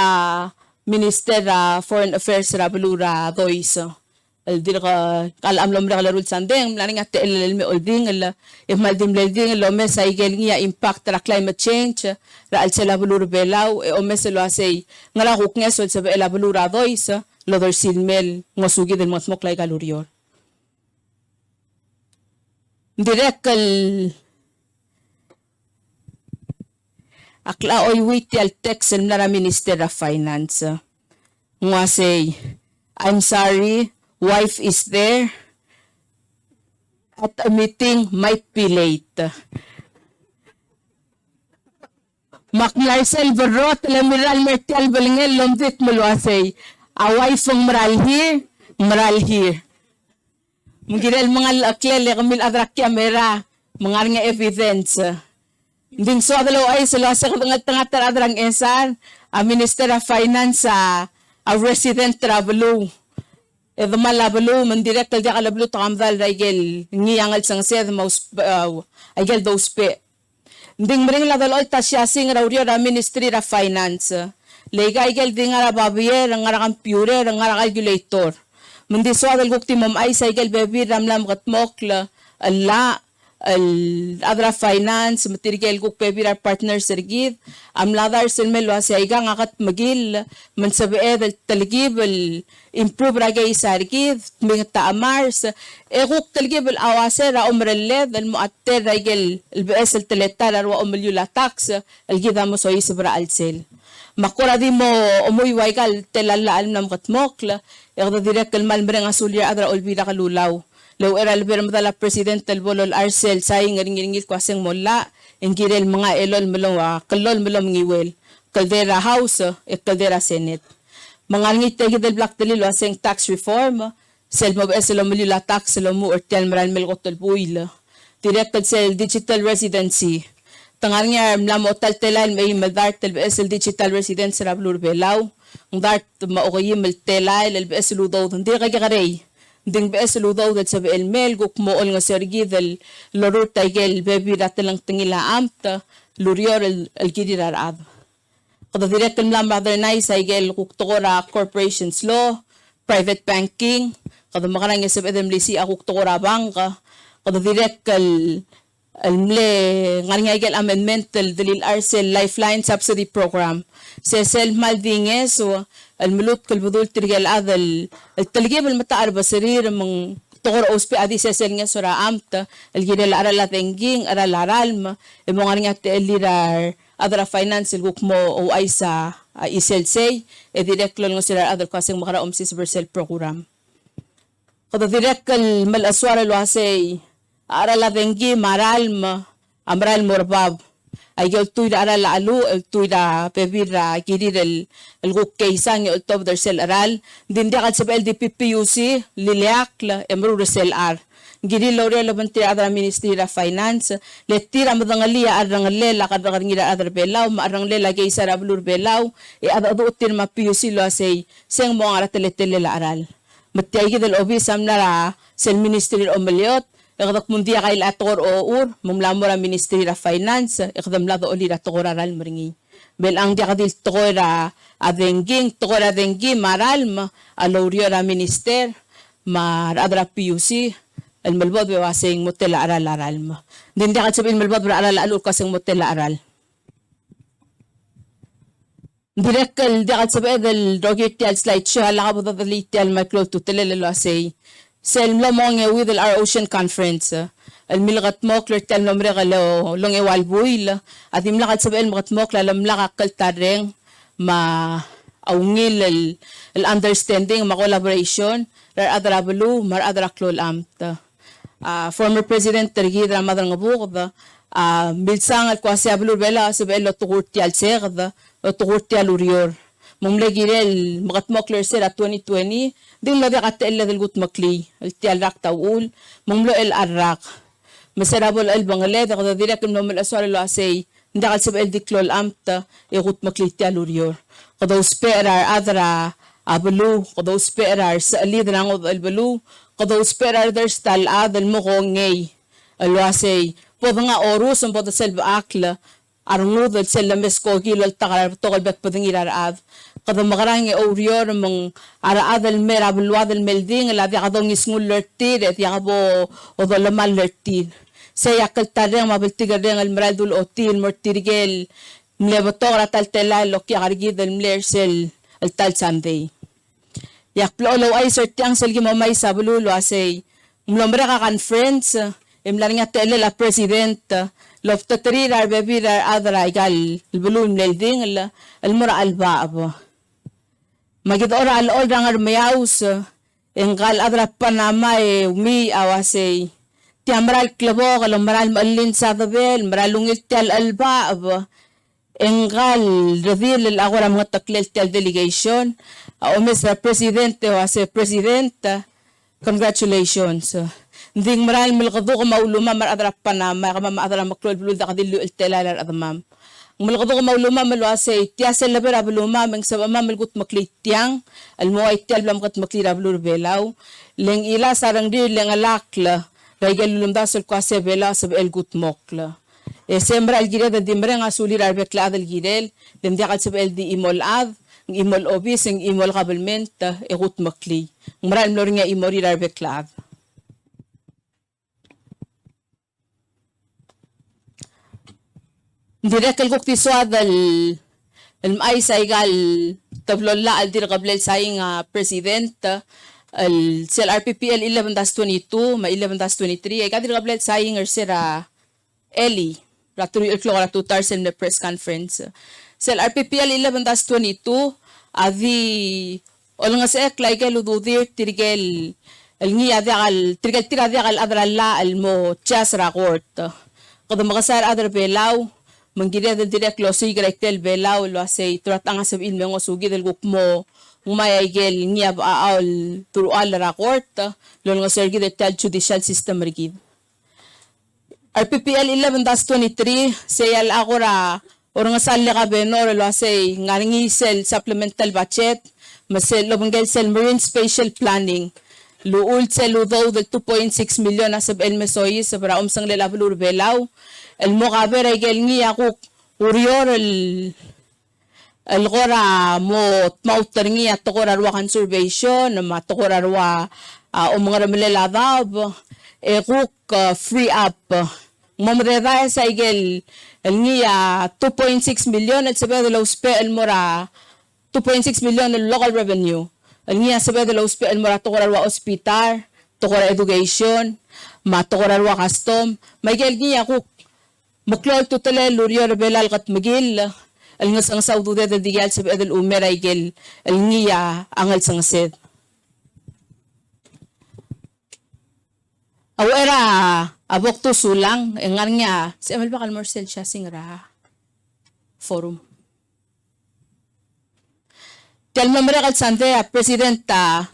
Speaker 4: Minister Foreign Affairs ra bulura dois al dir ka kal am lom ra larul sandeng mlani nga te me olding al maldim lelding lo me sa igel ngia impact ra climate change ra al sela bulur belaw e o me se lo asay nga la huknges sa ela bulura dois lo dor silmel ngosugi del mot moklay galurior direk kal akla oy witi al text ng Minister of Finance. Nga say, I'm sorry, wife is there. At a meeting might be late. Maclarsel Barrot, Lamiral Mertial Balingel, Lomdit Mulwasay. A wife ng maral here. Mungirel mga aklele, kamil adrak kamera, mga nga evidence. Ding so adalo ay sila sa tanga taradrang ensan a Minister of Finance a resident travel e the malabalo man direct dia kalablo tamdal raigel ngiangal sang sed maus aigel dospe ding mring la dalo ta siya sing rawrio ra Ministry of Finance lega aigel ding ara babier ngara computer ngara calculator mundi so adal gukti mom ay sa aigel bebi ramlam gatmokla alla al-adra finance, material kuk pebira partner sergid, amladar silmelo asya igang akat magil, mansabied al-talgib al-improve ragay sargid, mga taamars, kuk talgib al-awasera umreled, al-muatter ragay al-BS al-teletar arwa umilyula tax, al-gida mo soy sabra al-sel. Makura di mo umuyway ka telala alam katmokla, ekda direk kalmalmere nga sulya adra olbira kalulaw. Law era albero madala president del bolol Arcel sayang ringingil kwaseng mola ingirel mga elol melong kalol melong ngiwel Caldera House at Caldera Senate mga ngite del black delil waseng tax reform sel mo eselo melila tax selo mo ortial maral melgotol buil directed sel digital residency tangar nga mlamo tal telan may madart tel esel digital residence ra blur belaw ng dart maokoyim el telay el eselo do hindi kagaray ding BS ludaw dat sa BL guk mool nga sergi del lorur taigel bebi ratelang tingila amta lurior el gidirar ad kada direct lam modernize aigel kuk tokora corporations law private banking kada makarang sa BMLC akuk tokora bangka kada direct al mle ngang aigel amendment del dalil Arcel lifeline subsidy program sesel maldinges so الملوك كالبذول ترجع هذا التلقيب المتعر بسرير من تقر أوسبي أدي سيسلني سورة أمتا الجيل الأرلا تنجين أرلا العالم المغارنة اللي را أدرا فاينانس الجوك مو أو أيسا إسل سي إديرك لون سير أدر كاسين مغارا أمسيس برسل program قد ديرك المل أسوار الواسي أرلا تنجي مرالم أمرال مرباب aigel tuida aral alu el tuida pebira kirir el gukkeisang el top der sel aral dindia kat sa LDPPUC liliak la emru sel ar giri lore la bantri adra Ministry of Finance letira madangalia arang lela kadang ngira adra belaw marang lela kay sara blur belaw e adu utir ma PUC lo say seng mo ara teletele la aral matay del obis amnara sel Ministry o meliot Ikadak mundia kay lator o ur, mumlamura Ministry of Finance, ikadam lado uli na tokora ral maringi. Bel ang dia kadil tokora adenging, maral ma, alaurio ra minister, maradra PUC, al malbod bewasing mutela aral ma. Din dia kad sabihin malbod aral alur kasing mutela aral. Direkal dia kad sabihin del dogitial slide show, halaka po dadalitial micro tutelelo asay, Sel mlamong with our ocean conference. Al milgat mokler tel nomre galo long ewal buil. At imlakat sabel makat mokla lamlaka kaltareng ma aungil el understanding ma collaboration rar adra belu mar adra klol amta. Former President Tergida Madang Abugda milsang al kwasi ablu bela sabel lo tukurti al segda lo tukurti al urior. Mumlegirel makat mokler sera 2020 din la dakat ella del gut makli el tial rak taul mumlo el arrak masarabol el bangale da kada direk no mel aswal lo asay ndakal sab el diklol amta e gut makli tial urior kada usperar adra ablu kada usperar sa alid nangod el belu kada usperar der stal adal mo ngey el asay pod nga orus on pod selb akla arngudol sel lames ko gilol takar tokol bet pading iraraad kada makarang orior mong araad al mer abulwad al melding la dia kadong isngul lertir et ya bo odol mal lertir se yakal tareng mabaltigar deng al meradul otil mortirgel mlebotor atal tela lo ki argid al mler sel al tal sunday yak plolo ay sertiang sel gimamay sa bululo asay mlombre ka conference imlaringa tele la president lofta trirar bebirar adra igal bulun melding al mura al baab magid ora al ol rangar mayaus enggal adra panama umi awasay tiamral klabo kalomral malin sa tabel maralungil tial al baab enggal reveal al agora mga taklel tial delegation o Mr. Presidente o ase Presidenta congratulations Ding maral malqadu ko mauluma mar adra panama kama adra maklol bulud kadillu iltelalar admam malqadu ko mauluma malwasay tiasel labera buluma meng sabama malgut maklitiang almoay tial blam kat maklira bulur belaw leng ila sarang di leng alakla raigal lumdasol kwase bela sab el gut mokla sembra al gire da dimre nga sulir arbekla adal girel lem diakal sab el di imol ad imol obis ng imol kabelment gut makli maral mlor nga imori arbekla ad Direkal ko tiswad ay sa igal tablola al dir qablel saying president al sel RPPL 11-22 ma 11-23 ay kadir qablel saying sira Eli raturi klora to tarsen na press conference sel RPPL 11-22 adi olnga sa eklay kay lududir tirgel al ngi adal tirgel tiradi al adralla al mo chas record kada makasar adar belaw manggida del direct lo si grektel belaw lo say turatang sa ilmengo sugi del gukmo umayagel niya aal turual rakort lo nga sergi del judicial system rigid RPPL 11-23 sayal akora or nga sal ka benor lo say ngaringi sel supplemental budget masel lo bangel sel marine spatial planning luul sel udo del 2.6 million asab el mesoy sa para umsang lelabulur belaw el mukaber ay gelngi ako urior el gora mo mauterngi at tokorarwa conservation matokorarwa mga ramilelabab kuk free up mamreda sa igel el ngiya 2.6 million at sabi de los pe el mora 2.6 million el local revenue el ngiya sabi de los pe el mora tokorarwa hospital tokora education matokorarwa custom may gel ngiya kuk Maklol tutale lurio rebelal kat magil al ngasang saudu de digal sab edel umera igel al ngiya angal sangset awera abok to sulang engar nya si amal bakal morsel siya singra forum tel membre kal sante presidenta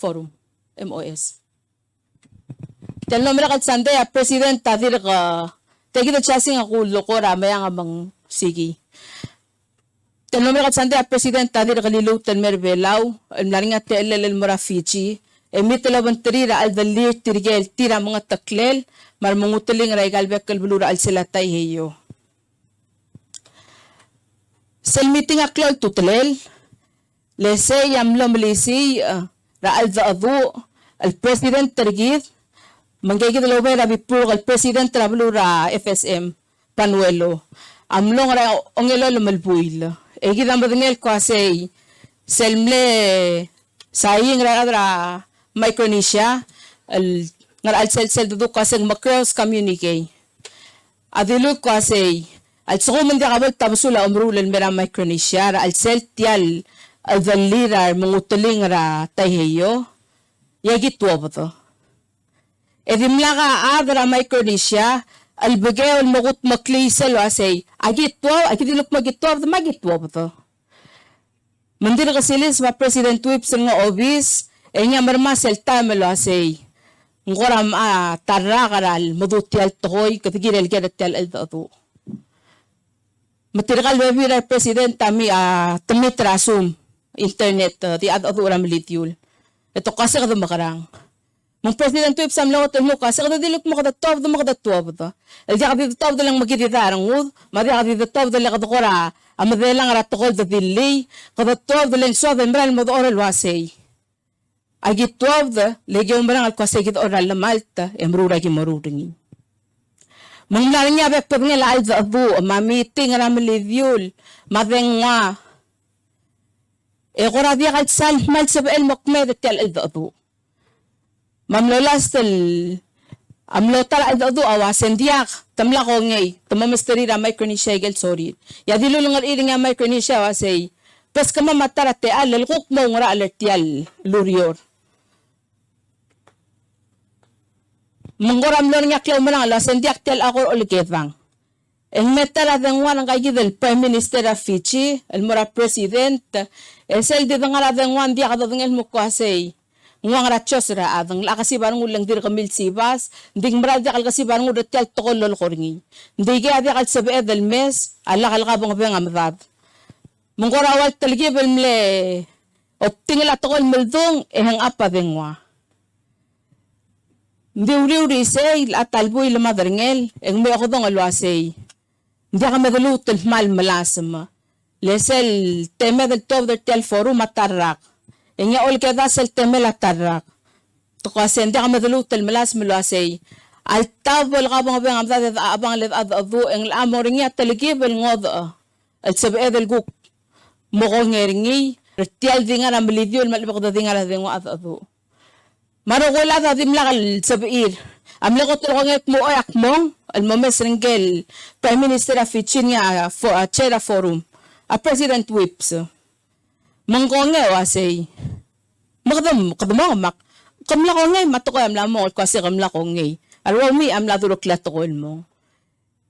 Speaker 4: forum MOS Tel nombre kat sande president tadir ka tegi da chasing ako lokora maya nga bang sige. Tel nombre kat sande president tadir ka lilutan merbelaw laring at telel mora Fiji emitelaban trira al dalir tirgel tira mga taklel mar mangutaling raigal bekal bulura al silatay heyo. Sel meeting aklol tutlel lese yamlo malisi ra al zaadu al president tergid Manggigit lo ba bipur kal president travelura FSM Panuelo. Amlong ra ongelo lumalbuil. Egi dam badngel ko say selmle saying ra adra Micronesia al ngar al sel dudu ko say macros communique. Adilu ko say al suko man kabal tabsula umrulan mera Micronesia ra al sel tial al valira mungutuling ra taheyo. Yagi tuwa ba to? Edimla ka adra Micronesia albagay magut maklisel asay agitwa agidilok magitwa to mandir ka silis ma president whip sel nga obis enya marma sel tamelo asay ngoram tarra karal madutyal toy katigirel kedatel aldo matirgal webira president tami tamitrasum internet di adu ram lityul ito kasi kada makarang Mong President Whip sam lawa tel muka sa kada diluk mo kada top do makada top do. El ja kada top do lang magidita rangud, madi kada top do lang kada kora. Amade lang ara tokol da dilli, kada top do lang so da mral mo do oral wasay. Agi top do legi umbrang al kwasay gid oral la malta emrura gi marudingi. Manglaring niya bek pag nila alza abu, mamiting ara milidyul, madengwa. E kora dia kal sal mal sa el mokmed tel alza abu. Mamlolas tel amlotal alza abu awasen diak, tamla ko ngay, tamamasteri ra Micronesia gel sorry. Ya dilulungar iring nga Micronesia wasay, pas kama matara te alal kuk mo ngara alertial lurior. Menggoram lor nga klaw manang ala sendiak tel akor oligevang. En metara dengwa ng kay del Prime Minister of Fiji, el mora president, esel di ngara dengwa dia kada dengel mukwasay. Ngwang rachos ra adang la kasi barang ulang dir kamil sibas, ding mara dia kal kasi barang udat tel tokol lol korngi. Ndi ga dia kal sabe del mes, ala kal kabang bang amdad. Menggora wal telgibel mle optingla tokol meldong ehang apa dengwa. Hindi uri say at talboy lamadringel ang may ako dong alwasay. Hindi ka magalutan mal malasam. Lesel teme del top del tel forum matarak. Nga ol kada sel teme la tarak. To kasi hindi ka magalutan malas malwasay. Al tabol ka bang abang abang let adu ang amor niya taligibel ngod. Al sabi del guk mo ko ngeringi. Tial dinga na milidyol malibak da dinga na dingo adu. Marugula ta dimla kal sabir. Amla ko tulong ngek mo ay akmong almomes ringgel Prime Minister of Fiji nga for a chair forum. A President Whips. Mangkonge wasay. Kadam mak. Kamla ko ngay matukoy amla mo kasi kamla ko ngay. Arwa mi amla durok latokol mo.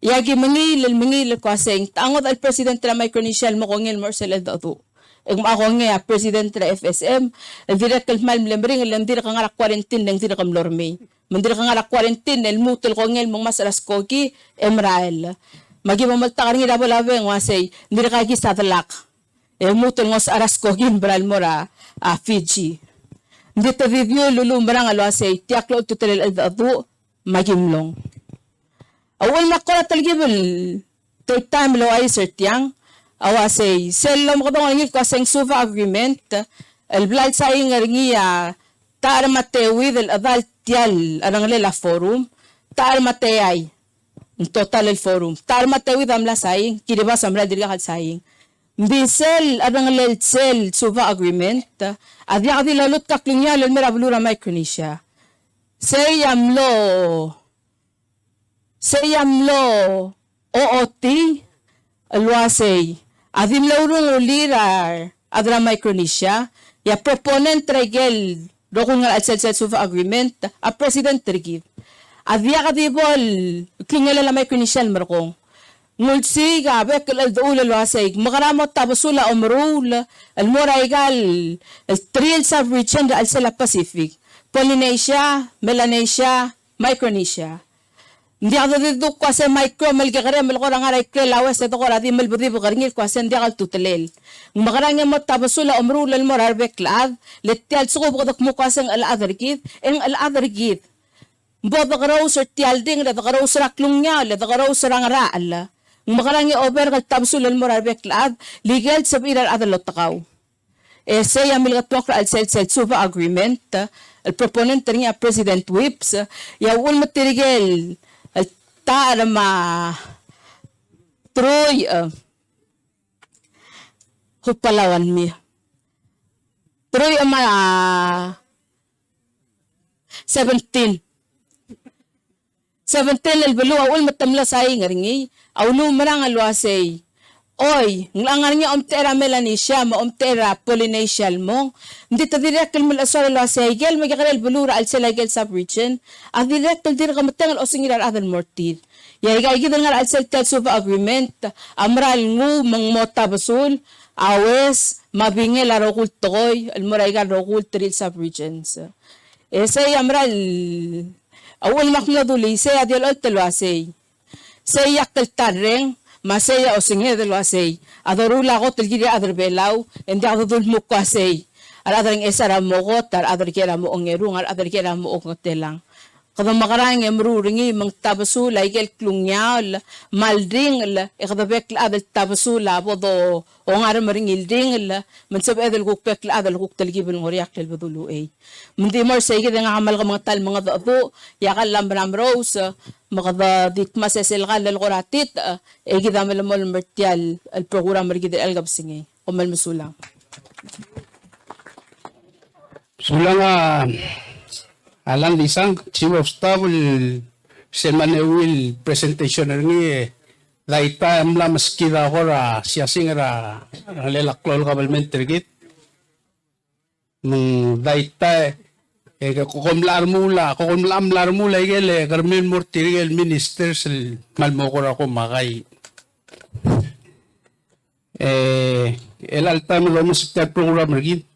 Speaker 4: Yagi mangil kasi tangot al President na Micronesia mo ko ngel Marcel Datu. Eg ako nga president ra FSM direct mal mlembring landir ka nga quarantine lang dir kam lorme mandir ka nga quarantine el mutel ko ngel mong masalas kogi emrael magi mamalta ka nga labe wasay dir ka gi sadlak el mutel ngos aras kogi bral mora a Fiji ndito review lulu marang alwasay tiaklo tutel adu magimlong awal makora talgibel third time lo ay sertiang awasay selom ko dong ngil ko sing suva agreement el blight sa ingarngiya tar matewi del adal tial arang lela forum tar mateyay in total el forum tar matewi damla saying kiriba samra dirga kal saying bisel arang lel sel suva agreement adya adi lalut kaklinya lel merablura Micronesia sayamlo OOT alwasay adim laurong ulirar adra Micronesia ya proponent regel dokong nga at set suva agreement a president trigid adya kadibol kingala la Micronesia markong ngulsi gabe kal dul alwasay makaramot tabusula umrul almora igal trial sub-region al sala Pacific Polynesia Melanesia Micronesia. Hindi ako dito kasi micro malgakare malkora nga ray lawas ito ko rati malbudi po karingil kasi hindi ako tutelel. Makarangya mo tabasula umrulal mo rarbek laad letial suko bukadak mo kasi ang aladarigid ang aladarigid. Bodo ka raw sa tialding leto ka raw sa raklong niya leto ka raw sa rangaraal. Makarangya over kal tabasulan mo rarbek laad legal sa biral adalot takaw. Say amil katwak al sel suva agreement al proponent niya President Whips yawul matirigel tarma Troy hupalawan mi Troy 17 el belu awul matamla saying ringi awlu marang alwasay oy nglangar niya omtera Melanesia mo omtera Polynesia mo hindi ta direct mo asal alwasay gel magakal belura al selagel sub-region ang direct dir ka matangal o singirar adal mortir ya igay gidan nga al sel suva agreement amral ngu mangmota basul awes mabingel arokul tokoy almoray ga rokul tril sub-regions say amral awul makladuli say adil al talwasay say yakal tareng masaya o singhe del wasay adorula ko tilgiri aderbelaw hindi ako dul mukwasay Al adring esara mo got, al adring kera mo ongerung, al adring kera mo ongotelang. Kada makarang emruringi mang tabasula igel klungnya malding kada bek adal tabasula bodo ongar maring ilding man sab adal kuk bek adal kuk talgibul ngoriak tel bodulu ay mundi mar say gid nga amal ka mga tal mga dado yakal lambram rose makada dik masesel gal al qoratit ay gid amal mo mertial al program margid al gabsingi kumal musulang
Speaker 2: Sulang alam disang Chief of Staff seman will presentation ni daita amla maskida hora siya singra lelaklol kabalment tergit daita kukumlar mula igele karmin murtirigel ministers malmokora ko makay el alta mo musical program regit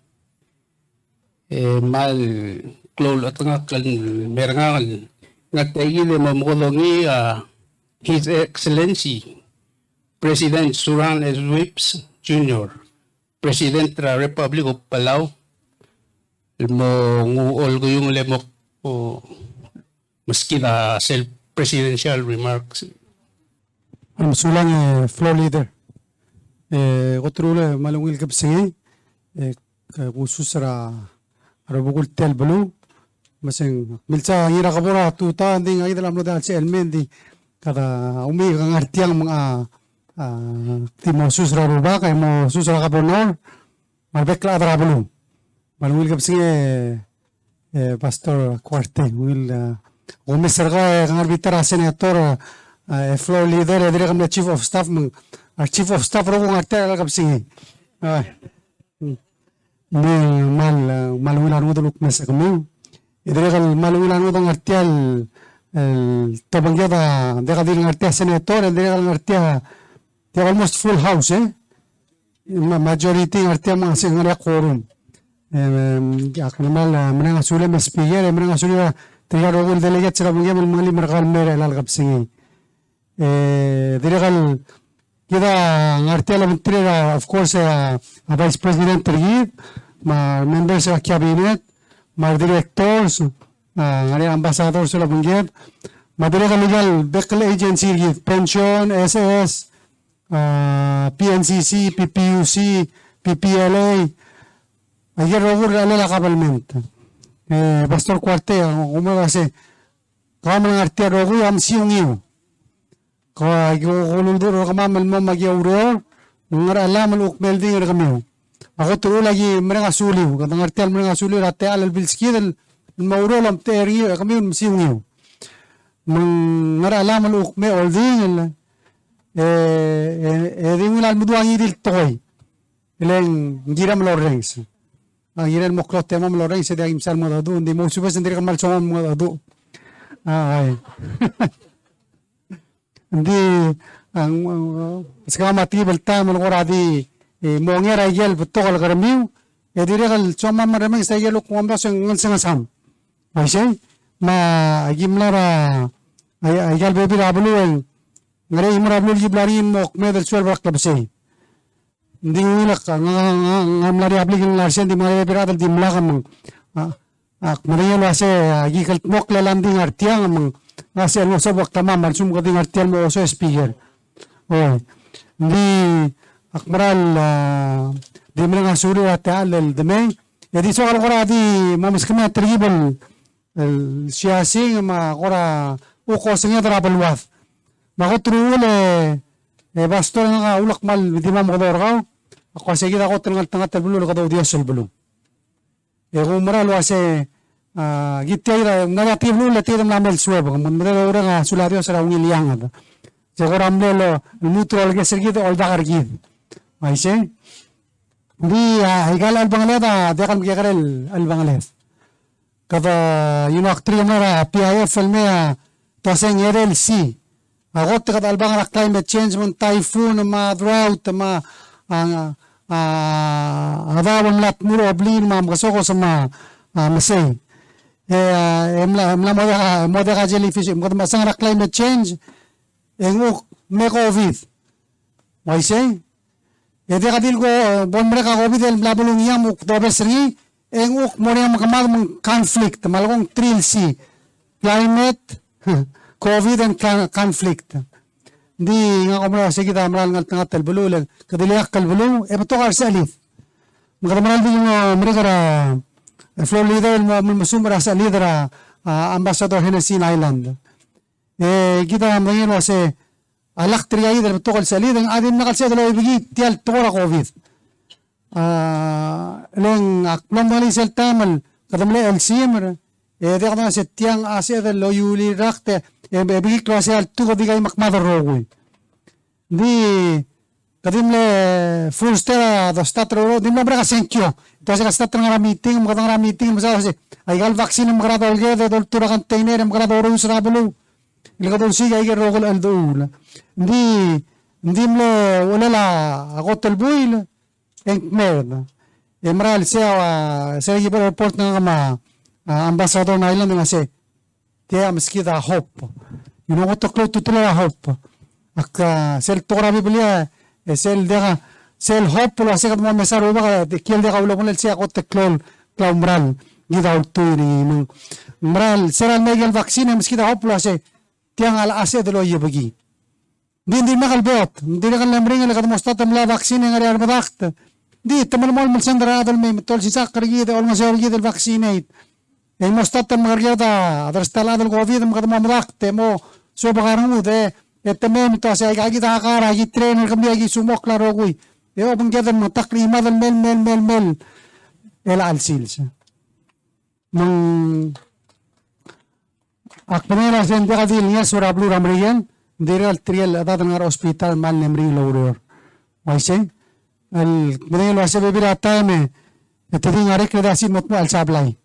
Speaker 2: mal klol at nga merangal nagtaigil mo mukudongi His Excellency President Suran S. Whips Jr. President ng Republic of Palau mo nguol ko yung lemok o maski na self-presidential remarks.
Speaker 5: Ang sulang floor leader. Kotrula malungil kapsingi. Kususara arabukul tel bulu. Masing milsa ngira kabura tuta hindi nga idalam lo dahil si Elmendi kada umi kang artiang mga timo susra ruba kay mo susra kabunor marbekla adra bulu malungil kapsingi Pastor Cuarte will umisar ka kang arbitra senator floor leader dire kam chief of staff chief of staff ro kung artiang kapsingi ni malungil anu duluk mesa kami Idre kal malungilan mo tong artial tabangyada deka din artia senator idre kal artia they almost full house majority artia mga singara quorum akmal menang asule mas speaker menang asule tiga rogul delegate sila bangya mga limarkal mere lal kapsingi idre kal kita artia la menteri of course vice president tergid members sa cabinet mga directors, mga ambassadors sila banggit, madali ka legal, Bekel Agency, pension, SS, PNCC, PPUC, PPLA, ayer rogur alala kabalment. Pastor Cuarte, umaga kasi, kama ng artia rogur, am siyong iyo. Kaya kululdur, kamamal mo mag-yauro, nung alam, malukmelding yung kami. Ako tuloy lagi mereka suliw, katang artial mereka suliw rate alal bilski dal mauro lam teri kami msiungiw. Mangara alam luk me olding ring al muduangi dil toy. Ilang giram lorens. Ang giran mo klot tema lorens de imsal mo dadu ndi mo subes ndiri kamal chomam mo dadu. Ay. Ndi ang skama tibel tamal goradi mongera igel betokal karamiu edire kal choma maraming sa igel ko amba sing ngasam ay say ma gimlara ay igel bebi rabulu ngare imrablu jiblari mok medal swel bak labse ndi ngilak ngamlari abligin larsen di mare bebi radal di mlakam ak mariel wase igel mok lalanding artiang mang ngase no sabak tamam marsum kading artiang mo so speaker oh ndi akmaral di mga suri at alal deme yadi so kal qora di mamiskama tribal siyasi ma qora uko singa trabalwath makotrul basto nga ulak mal di ma modor ka ako sige ako tangat bulul ka daw diasol bulul kung maral wase gitay negative bulul lati dam namel sweb kung madalo ora nga sulario sa ungiliang ada Jagora amlelo neutral ke sergito all dakar gid Aise, di higala al-Bangladesh, dekam kiyakarel al-Bangladesh. Kata aktri mara PIF almea taseng RLC. Ako kata al-Bangladesh climate change mon typhoon ma drought ma adawang lat muro oblin ma makasoko sa masay. Emla moda ka jellyfish mo masang climate change engok me COVID. Aise. Ede kadil ko bon mereka COVID el blabulung yang muk dobe seri eng uk moriam kamal mung conflict malgong trill si climate COVID and conflict. Di nga kumara sige ta maral ngal tanga tel bulu le kadiliak kal bulu e beto kar salif. Magamaral di mereka floor leader mo musumra sa leader ambassador Hennessy Island. Kita mangin wase alak triya ider beto kal salif ang adin nakal sa dalo ibigi tial tora COVID. Leng aklom bali sel tamal kadamle LCM de kadang sa tiang ase de lo yuli rakte ibigi klase al tuko digay makmadar rogui. Di kadimle full stera do statro dimle braka senkyo to sa statro nga meeting mo kadang meeting mo sa ay gal vaccine mo grado alge de dol tura container mo grado ro sa bulu ilga dol siga ay rogol al dul di dimle wala la agotel buil en merda emral sea sa gibo report nga ma ambassador na island nga se kaya maskida hope you know what to close to tula hope ak sel tora biblia sel dega sel hope lo ase mo mesar uba kiel dega ulo mo sia ko te klol klaumral gida uturi mral seral megel vaccine maskida hope lo ase tiang ala ase de lo yebagi di makal bot di nakal lamring la kad mostat la vaccine ngari arbadakt di tamal mol mal sandra adal me tol si sakar gida ol masar gida vaccinate el mostat margada adrastala dal covid magad mo madakte mo so bagarang ude eteme to sa agi ta kara agi trainer kami agi sumok laro gui yo bangjadan mo takrima dal mel el alsils mang akmera sen de kadil nya sura blu ramriyan diral trial adan ngar hospital mal nemri lawror waise al medelo ase bebira tame etedin arek redasi motmo al sablay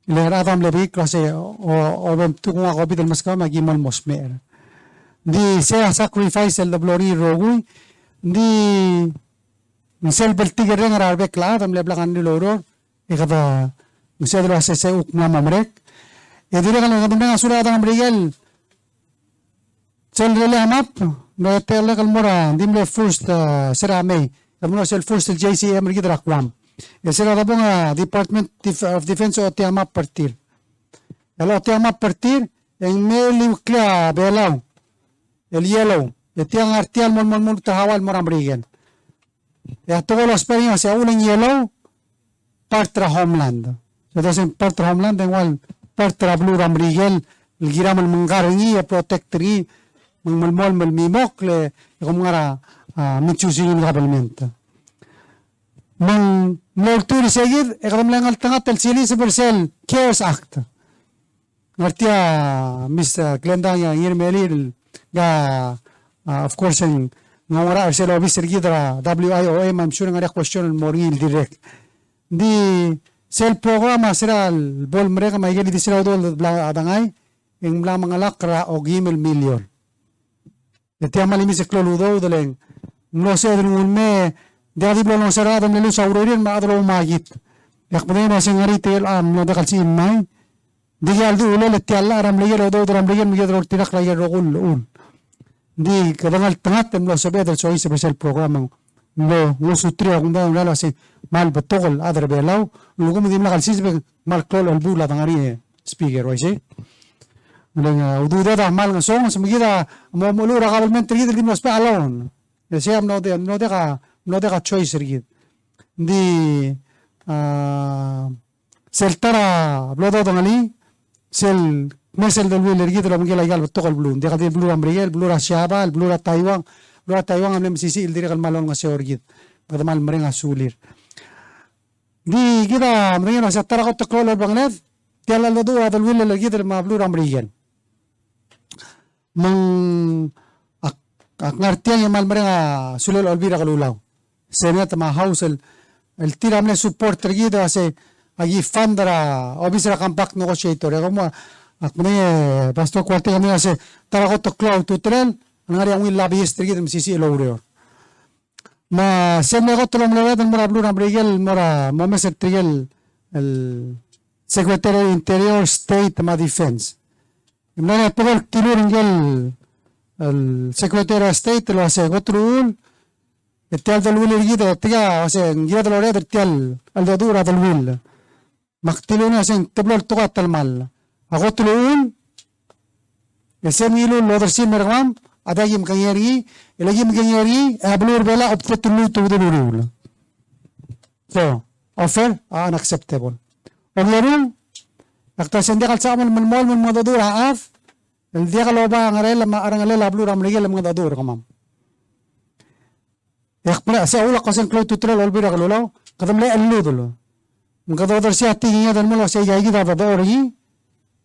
Speaker 5: le radam le bik klase o bem tunga ko bidal maskama gimal mosmer di sea sacrifice el glory rogui di misel beltiger ng arbe kla dam le blakan ni loro e kada misel lo ase se uk na mamrek e dire kan kadam nga sura dam rigel sel rele amap no tele kal mora dimle first serame kamno sel first JCM rigidra kwam e sera da bonga Department of Defense o te amap partir elo te amap partir en meli kla belau el yellow de tiang artial mon tahawal moram rigen ya todo lo experiencia uno en yellow partra homeland entonces partra homeland igual partra blue ram rigel el giram el mungaringi e protectri mol mimok le como era michusin gabelment mang moltur seguir e kadam lang al tangat el silis bersel cares act ngartia Mr. Glenda ya irmelir ga of course en ngawara sel officer gidra WIOM I'm sure nga question moril direct di sel programa sera el bol mereka may geli sila dol adangay en bla mga lakra o gimel million ete malimi se kloludo doleng no se drun me dadi blon sera dom lelu saurorin ma adro magit yak pede no se ngari tel am no dakal sin mai digal du ulo le tialla ram leyero do ram leyen mi dro tirak la yero un di kadangal tangat lo sabe del soy se el programa lo sutria kung daw lalo si mal betokol adre belaw lugo mi dimla kalsis be mal klol al bula tangari speaker oi si nang ududa da mal nga song sumigida mo mulura kabalmente gid di mas pa alone siam no de ka choice rigid di seltara blodo tangali sel mesel del wiler gid la mugila gal betokol blue de ka di blue ambrigel blue rasiaba blue taiwan amle msisi il dire kal malon nga seorgid padamal mrenga sulir di kita mrenga sa tara ko tokol bangnet tiala lo do adal wiler gid ma blue ambrigel mang ngartian yang mal mrenga sulol olbira kalulaw senat ma house el tiramle support gid ase agi fundara obisra compact negotiator como akmene pastor kwarte kami ase tara ko tokol tutren ngari ang labi strigid msisi lowreo ma semne ko tolom lewat mora blue rambrigel mora momes trigel el secretary interior state ma defense mena por tilur ngel el secretary state lo hace gotrul Etial del will gida tiga ase gira del ore etial al dura del will. Maktiluna sen teblol tuqa talmal. Ako tulun ese milu loder sin mergam adagim kanyeri elagim kanyeri ablur bela optetulu tu dulu. So, offer unacceptable. Ogleru akta sen dia kalsa man mol man modadur haaf el dia kaloba ngarel ma arangale ablur amrigel modadur kamam. Yakpra sa ulak kasen klo tutrol olbira kalolo kadam le allu dulu. Ngadodor siya tinginya dan molo siya yagi da dori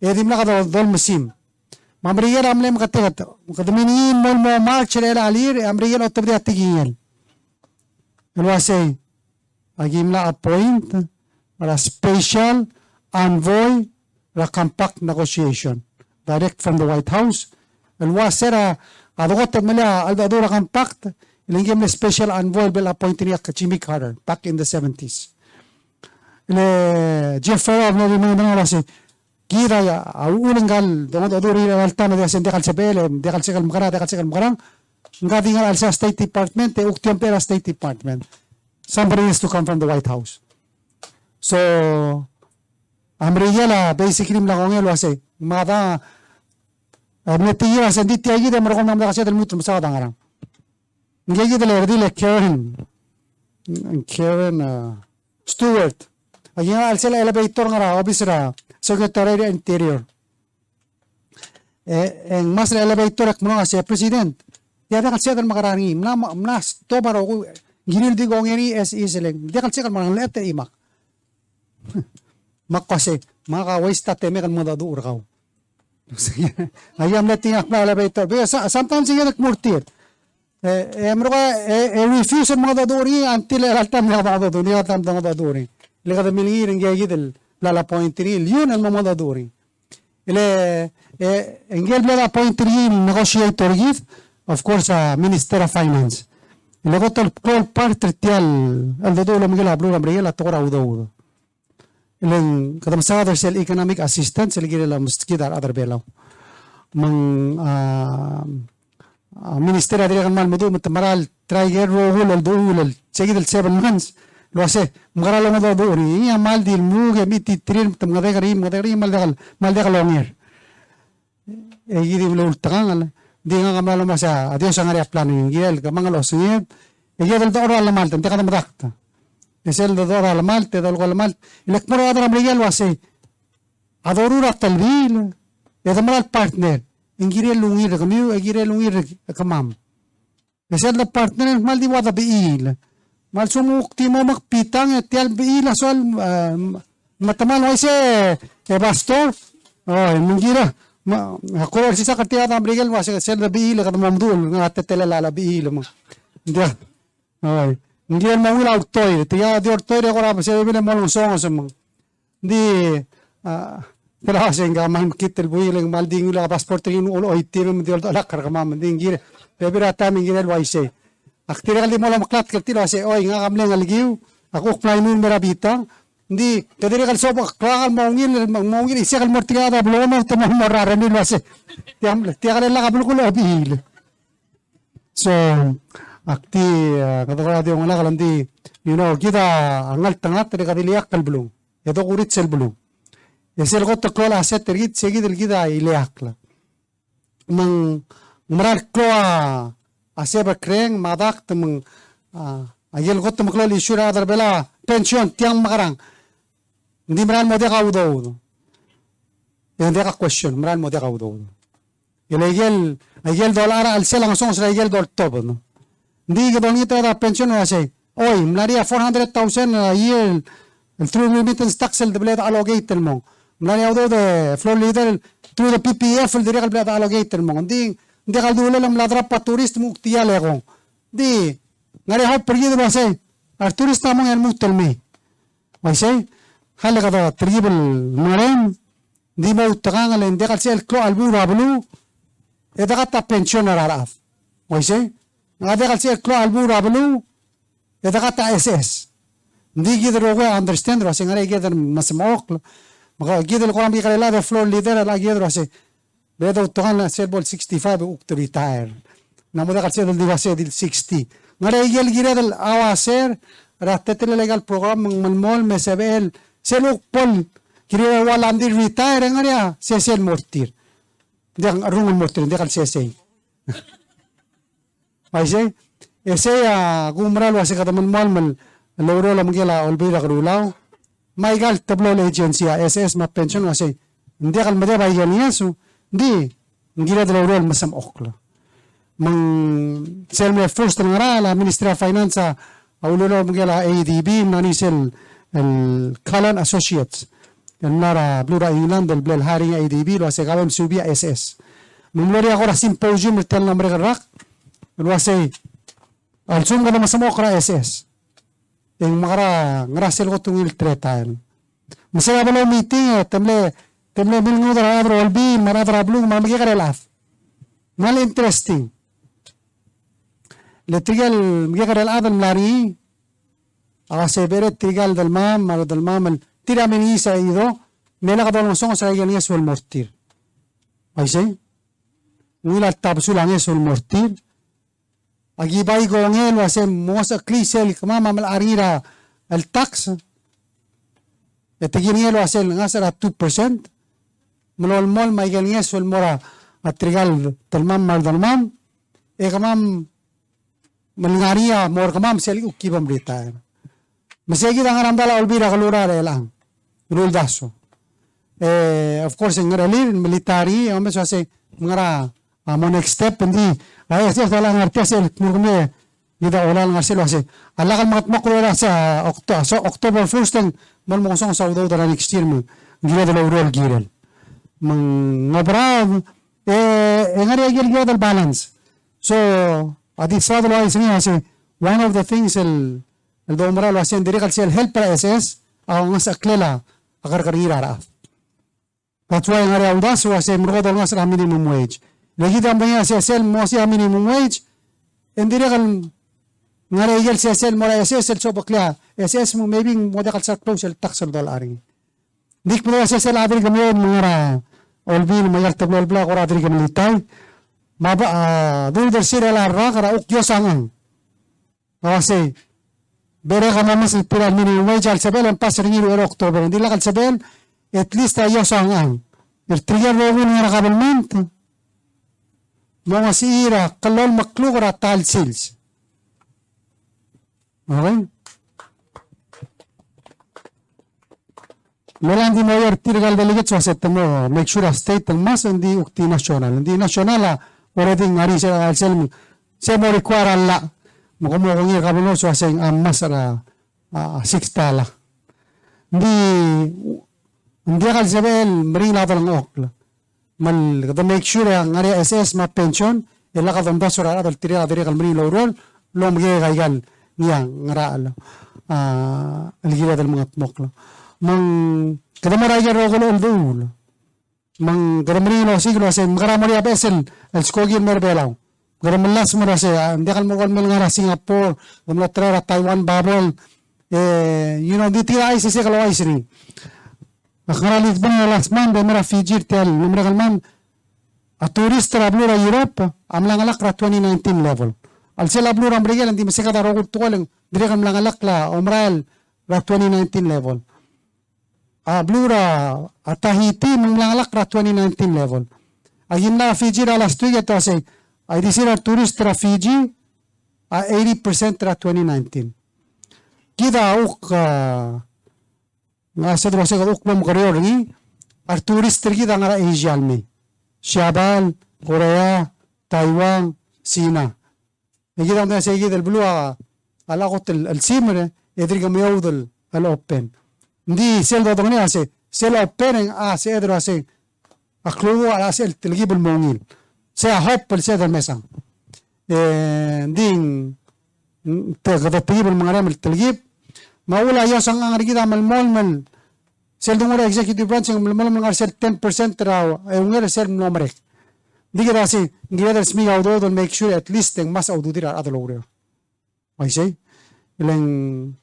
Speaker 5: edim la kadol dol musim. Mamriyer amle makatet kadamini mol mo mark chere alir amriyer otbri atigiyel. Elwase agimla appoint a special envoy la compact negotiation direct from the White House. Elwasera adogot mela aldadura compact ilingim special envoy bel appointed ni Jimmy Carter back in the 70s. Le Jeff Farrar no rimane wase gira ya ulingal dongodori altana de sende kalsebele de kalsekal mukara ngadi ngal alsa State Department e uktiam pera State Department. Somebody needs to come from the White House. So amriyala basically mlakongelo wase mada netiya senditi agi de markom namda kasi del mutum sa dangarang. Ngegi de erdile Karen Stewart. Aging alsela elevator ngara obisra Secretary of Interior. En mas elevator ak mga si President. Yada kasi del makarani mnas to baro ko ginil di gongeri as iseleng. Di kasi kan mga letter imak. Makase maka waste ta teme kan mga dur kaw. Ayam letting ak na elevator. Sometimes you get murtir. Refuse mga daduri until altam na mga daduri, altam na mga daduri. Ila kada milingirin gaya del la pointeri yun ang mga daduri. Ila engel la pointeri negotiator gif of course Minister of Finance. Ila ko tol part tritial al dadula migala blura mriyala tora udo. Ila kada masada sel economic assistance ila gila muskidar other belaw. Minister adri kan mal mudu mutmaral traiger rohul al duul segid el 7 months lo hace mugara lo do ori ya mal dil muge miti trin tamgadegari mal degal longer e gidi lo ultagan di nga kamalo masa adios ang area planning gel kamang lo singit e gidel do ora mal tan kada madakta esel do ora mal te dal gol mal ilek moro adra mrigel lo hace adorura talbil e damal partner ingire lungir kami ingire lungir kamam esel the partner mal di wada biil mal sumuk timo makpitang etial biil asal matamal wase e pastor mingira ako si sa katia ta brigel wase sel the biil kadam mdul nga tetela la biil mo ndia ngia mo wala toy tiya di toy ko ra se bile mo song mo di Kala senga man kitel builing malding la passport rin ulo itim mo diol alak kar kamam ding gire bebira ta mingire waise aktira kali mo la maklat kaltilo ase oy nga kamle ngalgiu ako fly nun merabita ndi tediri kal sobak kal mongil isi kal mortiada blomo to mo morara ni wase tiam kala la kabul ko abil so akti kadara di ngala kalandi kita angal tangat tedi kadiliak kal blum eto kurit sel blum Esel goto klola aset tergit seguid el gida ileakla. Marar kloa aseba kreng madak temeng ayel goto makloli shura adar bela pension tiang makarang. Hindi maran mo deka udo. Yung deka question maran mo deka udo. Ayel dolara al selang song sa ayel dol top no. Hindi gidon ito da pension na say. Oy, mlaria 400,000 a year through remittance tax el de allocate mo. Mlani audo de floor leader through the PPF el direct blada allocator mo hindi kaldulo lang ladra pa tourist mo tiale ko di ngari ha pergi ba say ar tourist mo el mutel me why say hala ka tribal maren di mo utagang al hindi kalsel klo albu rablu eda ka ta pension araf why say ngade kalsel klo albu rablu eda ka ta SS hindi gidro ko understand ro sing ngari gider masmok maka gidel ko ambi kala the floor leader la gidro ase bedo tokan la serbol 65 uk to retire namuda kalse del divase del 60 Ngara igel giredal awaser ratetel legal program malmol mesabel seluk pol kira walandir retire ngara sesel mortir. Diang arungan mortir dia kal sesei. Paisay ese gumral wasi kata malmol mal loro la mgela olbira karulaw. Maigal tablo agency SS ma pension wasi. Dia kal mede baigel yesu. Di ngira de loro masam okla. Mang selme first ngara la Ministry of Finance aulolo mgela ADB nani sel el Kalan Associates el nara blura England el blel haring ADB lo se gawem subia SS mumlori agora symposium tel namre garak lo se al sum gana masamokra SS en mara ngrasel gotungil tretan masaya balo meeting temle milngo dara abro albi mara dara blue mamge garelaf mal interesting le trigal mge garel adam lari se beret trigal del mam el tira menisa ido mela kadal song sa igel yeso el mortir ay say nila tabsulang yeso el mortir agi bay go ngel wase mosa klisel kama mal arira el tax etigin ngelo asel ngasara 2% molol mol may igel yeso el mora at trigal del mam mal del mam e kamam malngaria mor kamam sel ukibam retire masegi dangan andala olbira kalura relang rule daso of course ngaralir military ame so say ngara mo next step hindi ay ito tala ngartes el kurme nida olal ngaselo say ala kal matmakro sa October 1st ang malmosong sa udaw dara next year mo gila de rule giral mang ngabra ngari agil del balance so adi sa dalo ay say one of the things el domra lo hacen direct al help para SS ang sa klela agar karira ra. That's why ngari audas wa se mro dal ngas minimum wage. Lagi dam banya se sel mo si minimum wage en direct al ngari igel se sel mo SS el sobo klela SS mo maybe mo dakal sa close el tax $. Dik mo se sel adri gamyo ngara olbil mayar tablo bla ko adri gamilitay. Maba dul der sira la ra kara ukyo sangan. Kasi bere kama mas pura minimum wage al sabel en pasar ngiro en October hindi lakal sabel at least ayo sangang trigger revenue nga government mga siira kalol maklug ra tal sales okay melan di mayor tirgal delegate sa setmo make sure state ang mas hindi ukti national already ngari sa al sel se mo require la mo ngir kabalo so asing amas ra $6 hindi kal sabel bring la lang okla mal kada make sure ang ngari SS ma pension ila ka damba sura adal tira adiri kal mri lorol lo mge gaigal niya ngara ala algira dal mga tmokla mang kada maray ro ko dul mang kada mri lo siglo asing ngara mari abesel el skogi merbelaw Garamelas mo na siya, hindi ka mo nga Singapore, gamla trera Taiwan bubble, di tira ay siya kalaway siya. Nakaralit ba na last month, mera Fiji tel, numera kalman, a tourist rablo ra Europe, amlang alak ra 2019 level. Al sila rablo ra Ambrigel, hindi masika da rogul tukolang, dire kamlang alak la, Omrael ra 2019 level. Blue ra, Tahiti, mamlang alak ra 2019 level. Agin na Fiji ra last week, ito say, ay di sila tourist ra Fiji 80% ra 2019. Kita nga sa dro sa ukmam karyor ni ar tourist kita nga Asia almi. Siabal, Korea, Taiwan, Sina. Kita na sa del blue ala ko el simre edri gamyo del al open. Hindi sel do ngani ase sel open se edro ase akluwa ala sel tilgibul mongil. Saya hope siya del mesang. Ding tagapagib ang mga ramil talgip. Maula yaw sang ang kita malmol sel dungura executive branch ang malmol mga sel 10% raw ay ungar sel nomrek. Di kita si ngira del smi audo don make sure at least ang mas audo dira adalo ure. Ay say ilang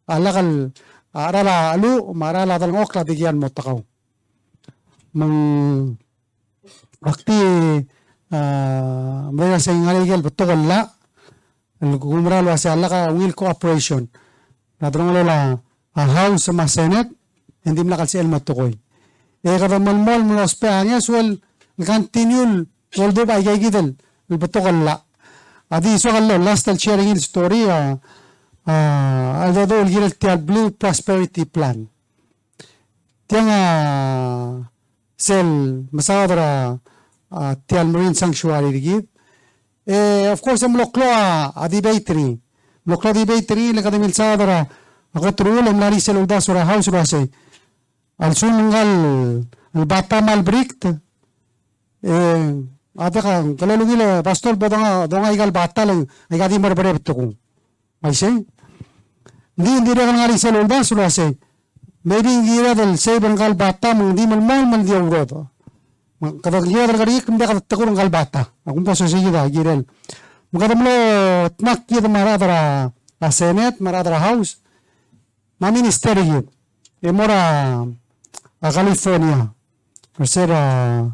Speaker 5: alakal arala alu marala dal okla digyan mo takaw. Mang akti mereka sa ingaligel betul la gumral wasi alaka will cooperation. Nadrong la House sa Senate, hindi mlakal si Elmo Tukoy. Kadamalmol mo ospeanya swal continue although ba igay gidel betukal la. Adi so kallo last sharing in story although gidel tial Blue Prosperity Plan. Tiang sel masadra tial Marine Sanctuary gid. Of course am loklo debateri. Loklo debateri le kadamil sadra ako trul am lari sel uda sura house rase. Al sungal al bata mal brikt ada kan kalau gila pastor bodonga donga igal bata lang igadi marbare betukung. Aise hindi kan ngari sel uda sura se. Maybe gira del se bengal bata mandi mal dia uroto. Kada gira dari kumda kada takurang gal bata. Akong pa sosiyida girel. Makadamlo tnak kita maradara la Senate maradara House. Ma ministeri yun. Mora a California. Persera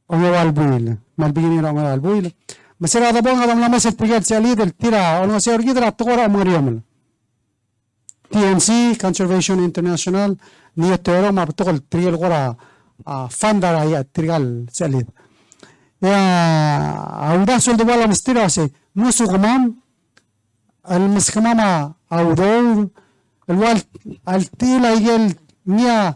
Speaker 5: Ongewal Buil. Malbigin nila Ongewal Buil. Masira da bong abang lama sa pigat sa leader tira o nga sa orgidra tukora ang mga riyaman. TNC Conservation International niya tero mapatukol trial kora fundar ay trial sa leader. Auda soldo wala mistira se musu kumam المسكماما أو دور الوالد التيلا يجل نيا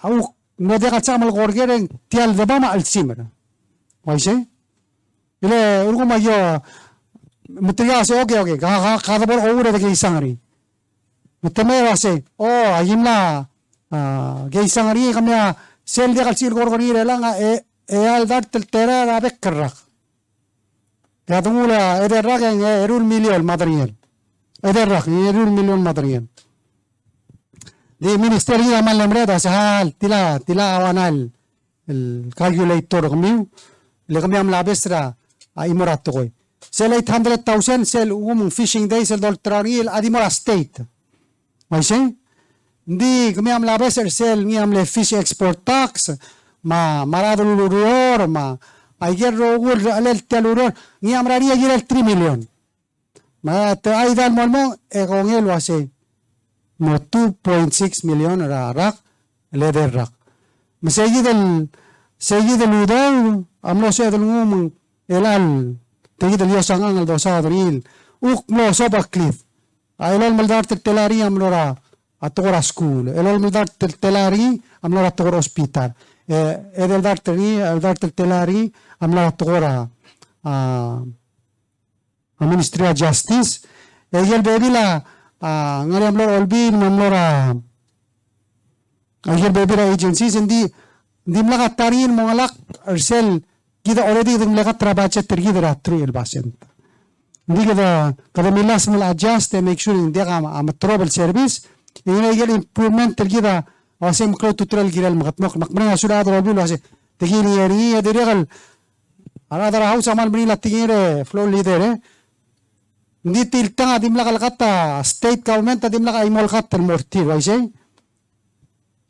Speaker 5: أو نوديك تعمل غورجين تيال دباما السيمر وايشة إلى رقم أيوة مترياس أوكي كذا بقول أورا دكي سانغري متميراسي أو أيملا كي سانغري كميا سيل ديك السيل غورجين لانغا إيال دار تلترا رابك كرق Katungula ederrak yang erul milion material. Ederrak erul milion material. Di ministeri amal lemreda sahal tila awanal el calculator kami le kami am labestra imorat toy. Sel 800,000 sel fishing day sel doltraril adimora state. Maise? Di kami am labestra sel mi am le fish export tax marado lulur ayer rogul alel teluror ni amraria ayer 3 million ma te aidan molmo con el wase mo 2.6 million rak leather rak masayid el udal amno se del ngum elal tegid el yosangan el dosadril uk no sobaklit ailal maldar telari amlora atora school elal maldar telari amlora atora hospital el dar telari amla togora Ministry of Justice egel bebila ngari amlor olbin amlora egel bebila agencies hindi mlaka tarin mongalak arsel kita already mlaka trabacha tergidra trial basent hindi kada milas mla adjust and make sure hindi ka trouble service ini egel improvement tergida awasem klo tutorial giral makmana sudah ada olbin wase tegini yari adiregal Another house amal brinila tingire floor leader hindi tiltang adim la kalkata state government adim la imol kat el mortir waise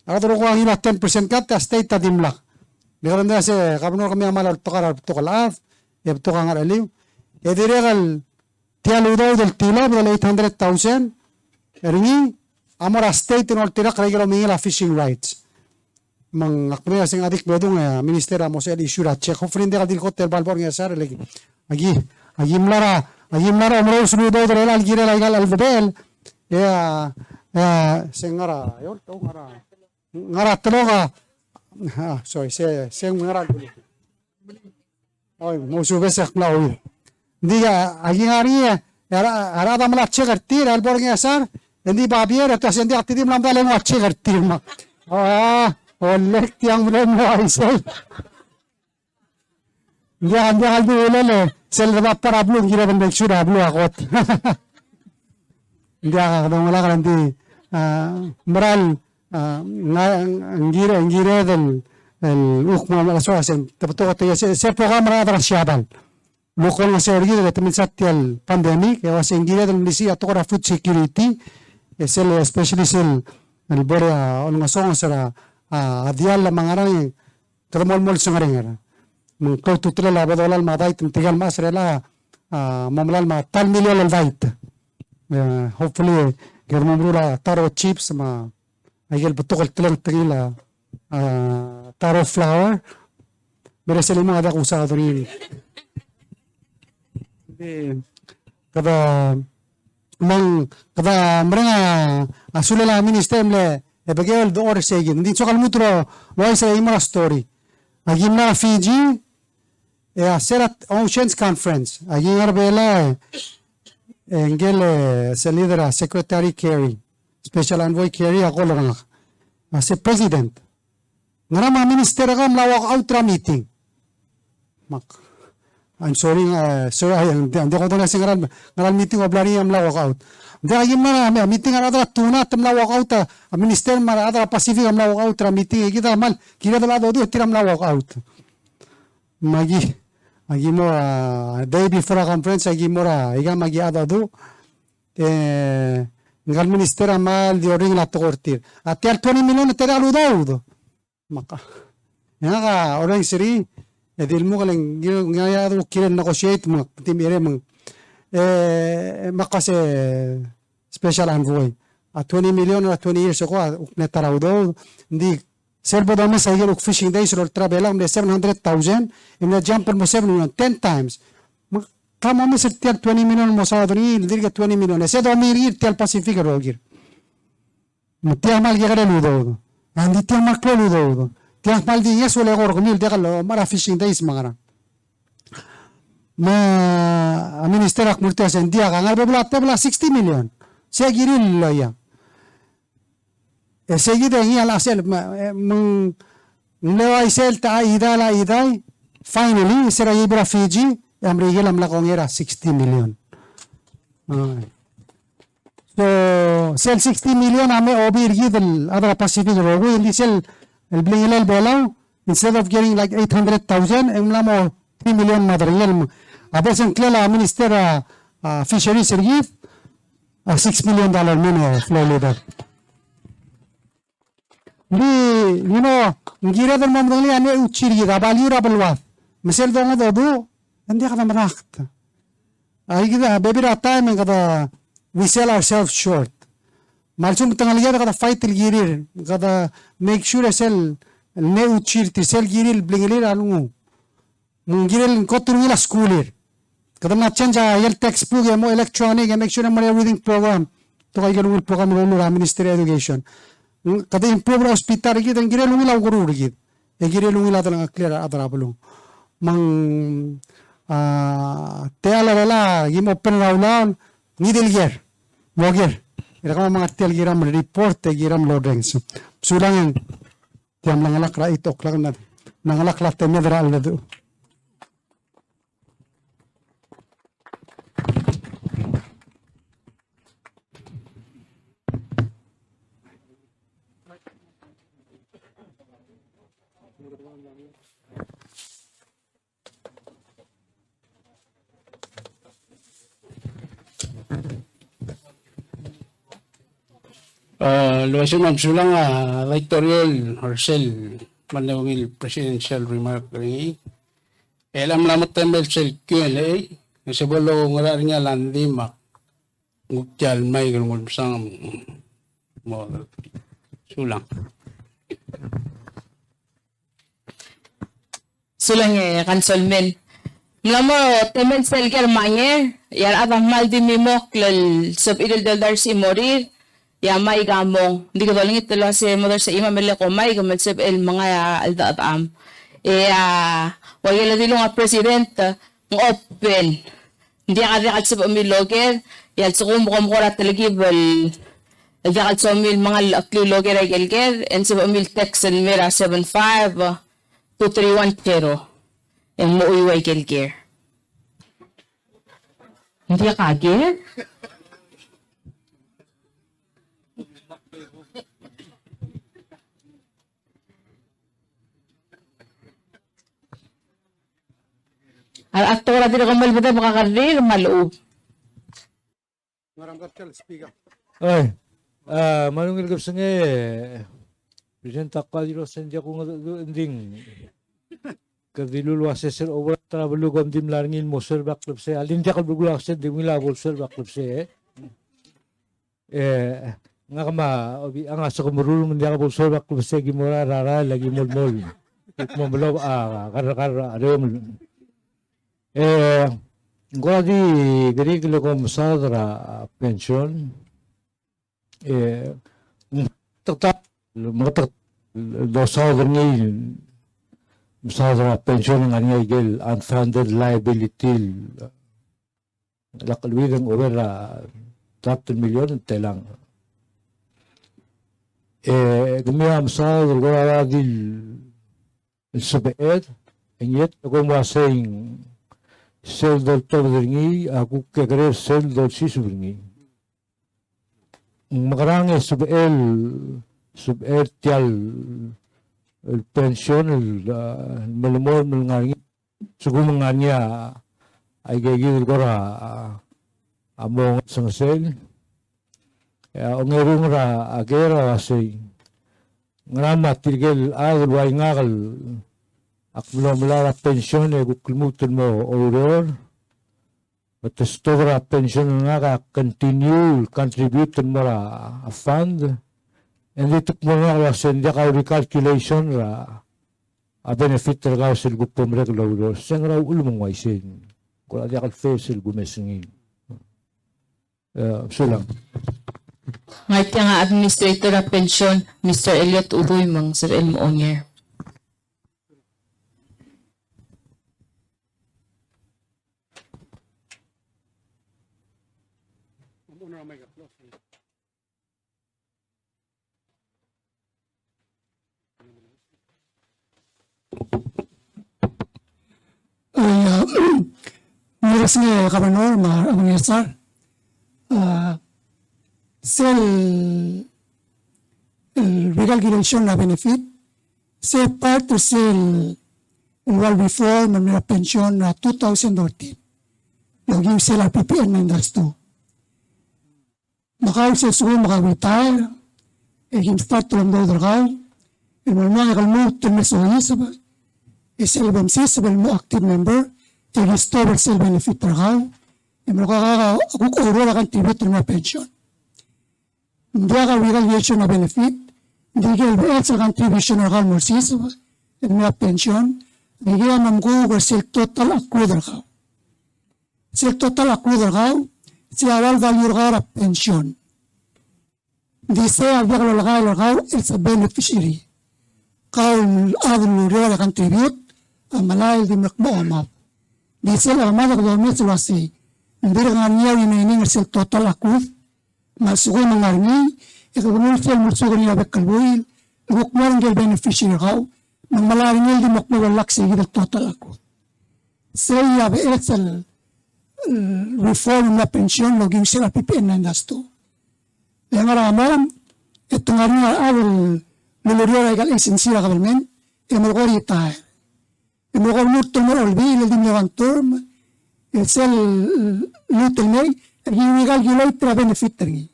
Speaker 5: ato ko ang ila 10% kat state adim la leron da se kabno kami amal tokal af tokang araliw ediregal tialudo del tilab del 800,000 eringi amora state no tira kregelo mingila fishing rights mangakprea sing adik bedung ministera mosel isura check hofrin de adil hotel balbor ngesar lagi agi mlara amro sunudo del al gira legal al bel sengara yor to ngara tloga sorry seng ngara oy mosu besak lawi diga agi ngari ara da mala check artir al bor ngesar endi babier ta sendi atidim lamda lengo check artir ma Olek tiang belum waisel. Dia dulu le. Sel dapat parablu kira benda sudah ablu akot. Dia kadang malah nanti meral ngira del ukma malah soal sen. Tapi tu kata saya program ada siapan. Lokal masih lagi dari teman satial pandemi. Kayak masih ngira del misi atau kora food security. Sel especially sel Albora on ngasong sara adial la mangarang kadamol mol sangareng mung ko tutla la badolal maday tintigal masrela mamlal ma tal million al vait. Hopefully germamrula taro chips ma agel betul telang tengila taro flour. Mereka lima ada usaha turin. Kada mereka asulala minister mle ebagel do or segin. Hindi sokal mutro loy sa imara story. Agimna Fiji Serat Oceans Conference. Aging arbela engel sa leader Secretary Kerry, Special Envoy Kerry ako lang si President. Ngara mga minister ka mlawak outra meeting. I'm sorry, sir, hindi ko ito nasi ngaral meeting o blari ang lawak out. Hindi agim na meeting ang adra tuna tam lawak out. Minister mara adra Pacific ang lawak out meeting. Kita mal kira dala do tiram lawak out. Magi mo day before a conference agi mo iga magi ada do ngal minister amal di oring la tokortir. Atel 20 million tera ludo. Maka. Nga orang siri edil mo kalang ngaya do kiren negotiate mo timire mo makase special envoy a 20 million or 20 years ago netaraw do hindi serbo dame sa yellow fishing days or travel am 700,000 in the jump mo 7 million 10 times kama mo sa 20 million mo sa doni dirga 20 million se do miri tel pacific rogir mutia mal gare ludo andi tia mal ludo tiang mal di yeso le gor gumil de kalo mara fishing days mangara ma minister ak multa sen dia ka ngal bebla 60 million se giril lo ya se gide ngi ala sel mung lewa isel ta idala idai finally sera ibra Fiji amri gelam la kongera 60 million so sel 60 million ame obir gidel adra Pacific rogo indi sel el blingilel belau instead of getting like 800,000 emlamo 3 million material abesen klela minister fisheries sergif $6 million mene flow leader di you know ngira dal mom dali ane uchiri da baliura balwa misel donga dodu andi kada marakta ay gida baby time kada we sell ourselves short malchum tangalia kada fight girir kada make sure sell ne uchir sell giril blingilir alungu mungiril koturila schoolir kada na change yel textbook mo electronic make sure mo everything program to kay galul program lo ministry education kada improve hospital gid ang girel ngila guru gid e girel ngila talang clear adara bulung mang teala wala gim open raula nidil ger moger ira kama mga tel giram report te giram loadings sulangan tiam langalak ra itok lang na nangalak la te medra al do
Speaker 2: Luwas yung magsulang Rectorial Marcel Manawil Presidential Remark ringi. Elam lamot temel sel Q&A. Kasi bolo ngara nga landi mak. Ngukjal may gulmul sang mo sulang.
Speaker 4: Sulang kansolmen. Mlamo temen sel germanye yar abang mal di mimok lal sub idil daldar si morir. Ya may gamong hindi ko dalingit talo si mother sa ima mele ko may gumatsib el mga aldaam wala dilo nga president ng open hindi ka rekat sa umiloger yal sukum ko mo talagi bal rekat sa umil mga atliloger ay gelger and sa umil text and mera 75-2310 ang muuiway gelger hindi ka ger Aktora dito kamal bata makakarir maloob.
Speaker 5: ngaram kapchal speaker
Speaker 3: Ay, manungil kap sange present takwa dito sa India kung ending kadilulwa sir over travelugam dim larngin mo sir baklub se alin dia kalbugula se dimila bol sir baklub se nga kama obi ang asa kumurul mun dia bol sir baklub se gimora rara lagi mol mo belo kar adem ngora di gari kilo ko masadra pension tak matak dosa gani masadra pension ng anya igel unfunded liability lakalwidang over 13 million telang gumiya masadra gora di sabeet ingit ako masing sel dol tobringi aku kegre sel dol sisubringi makarang subel tial el pension el malamor melngangi sugumanganya ay gagil gora among sang sel ongerung ra agera asi ngama tirgel agul way ngagal akmula mula pension gukulmutun mo oror Batas togra pension nga ka continue contribute mo ra a fund and ito mo nga kasi hindi ka recalculation ra a benefit ra sa gupom regular sa nga ulumong waisin kung adi ka face gumesingin so lang
Speaker 4: Ngayon nga administrator ng pension, Mr. Elliot Udoy, mang Sir Elmo Onger.
Speaker 5: Miras nga Kabanor, Minister, sel recalculation na benefit, sa part to sel well before na pension na 2013. Yung sila PPN na industry. Maka sa sumo maka-retire, yung start to lang daw darakaw, yung mga kalmut, yung mesohi sa ba, isilbam sisabal mo active member, i-restore sel benefit darakaw, yung mga kakakuro na contribute ng mga pension. Hindi ka recalculation na benefit, hindi ka LBL sa contribution ng kalmur sisabal, yung mga pension, hindi ka mamgugar sel total accrued darakaw. Sel total accrued darakaw, si awal value ka pension. Di sa abyak lalakay it's a beneficiary. Kau adul lurio contribute, malay di makmo amap. Di sa amad ako damit sa wasi. Hindi nga niya ini ngasel total accrued. Masuko mangarni, ito kung sel masuko niya bekalbuil, lukmar ng beneficiary kau, nang malay niya di makmo walak sa total accrued. Sa iya it's a reform na pension loging sila PPN na indasto. Yang maram ito nga rin awal lulurio ay galing sinsira kabalmen, mo ko retire. Mo ko luto mo olbi, ildim niya term, sel luto mo, i-recalculate na benefit rin.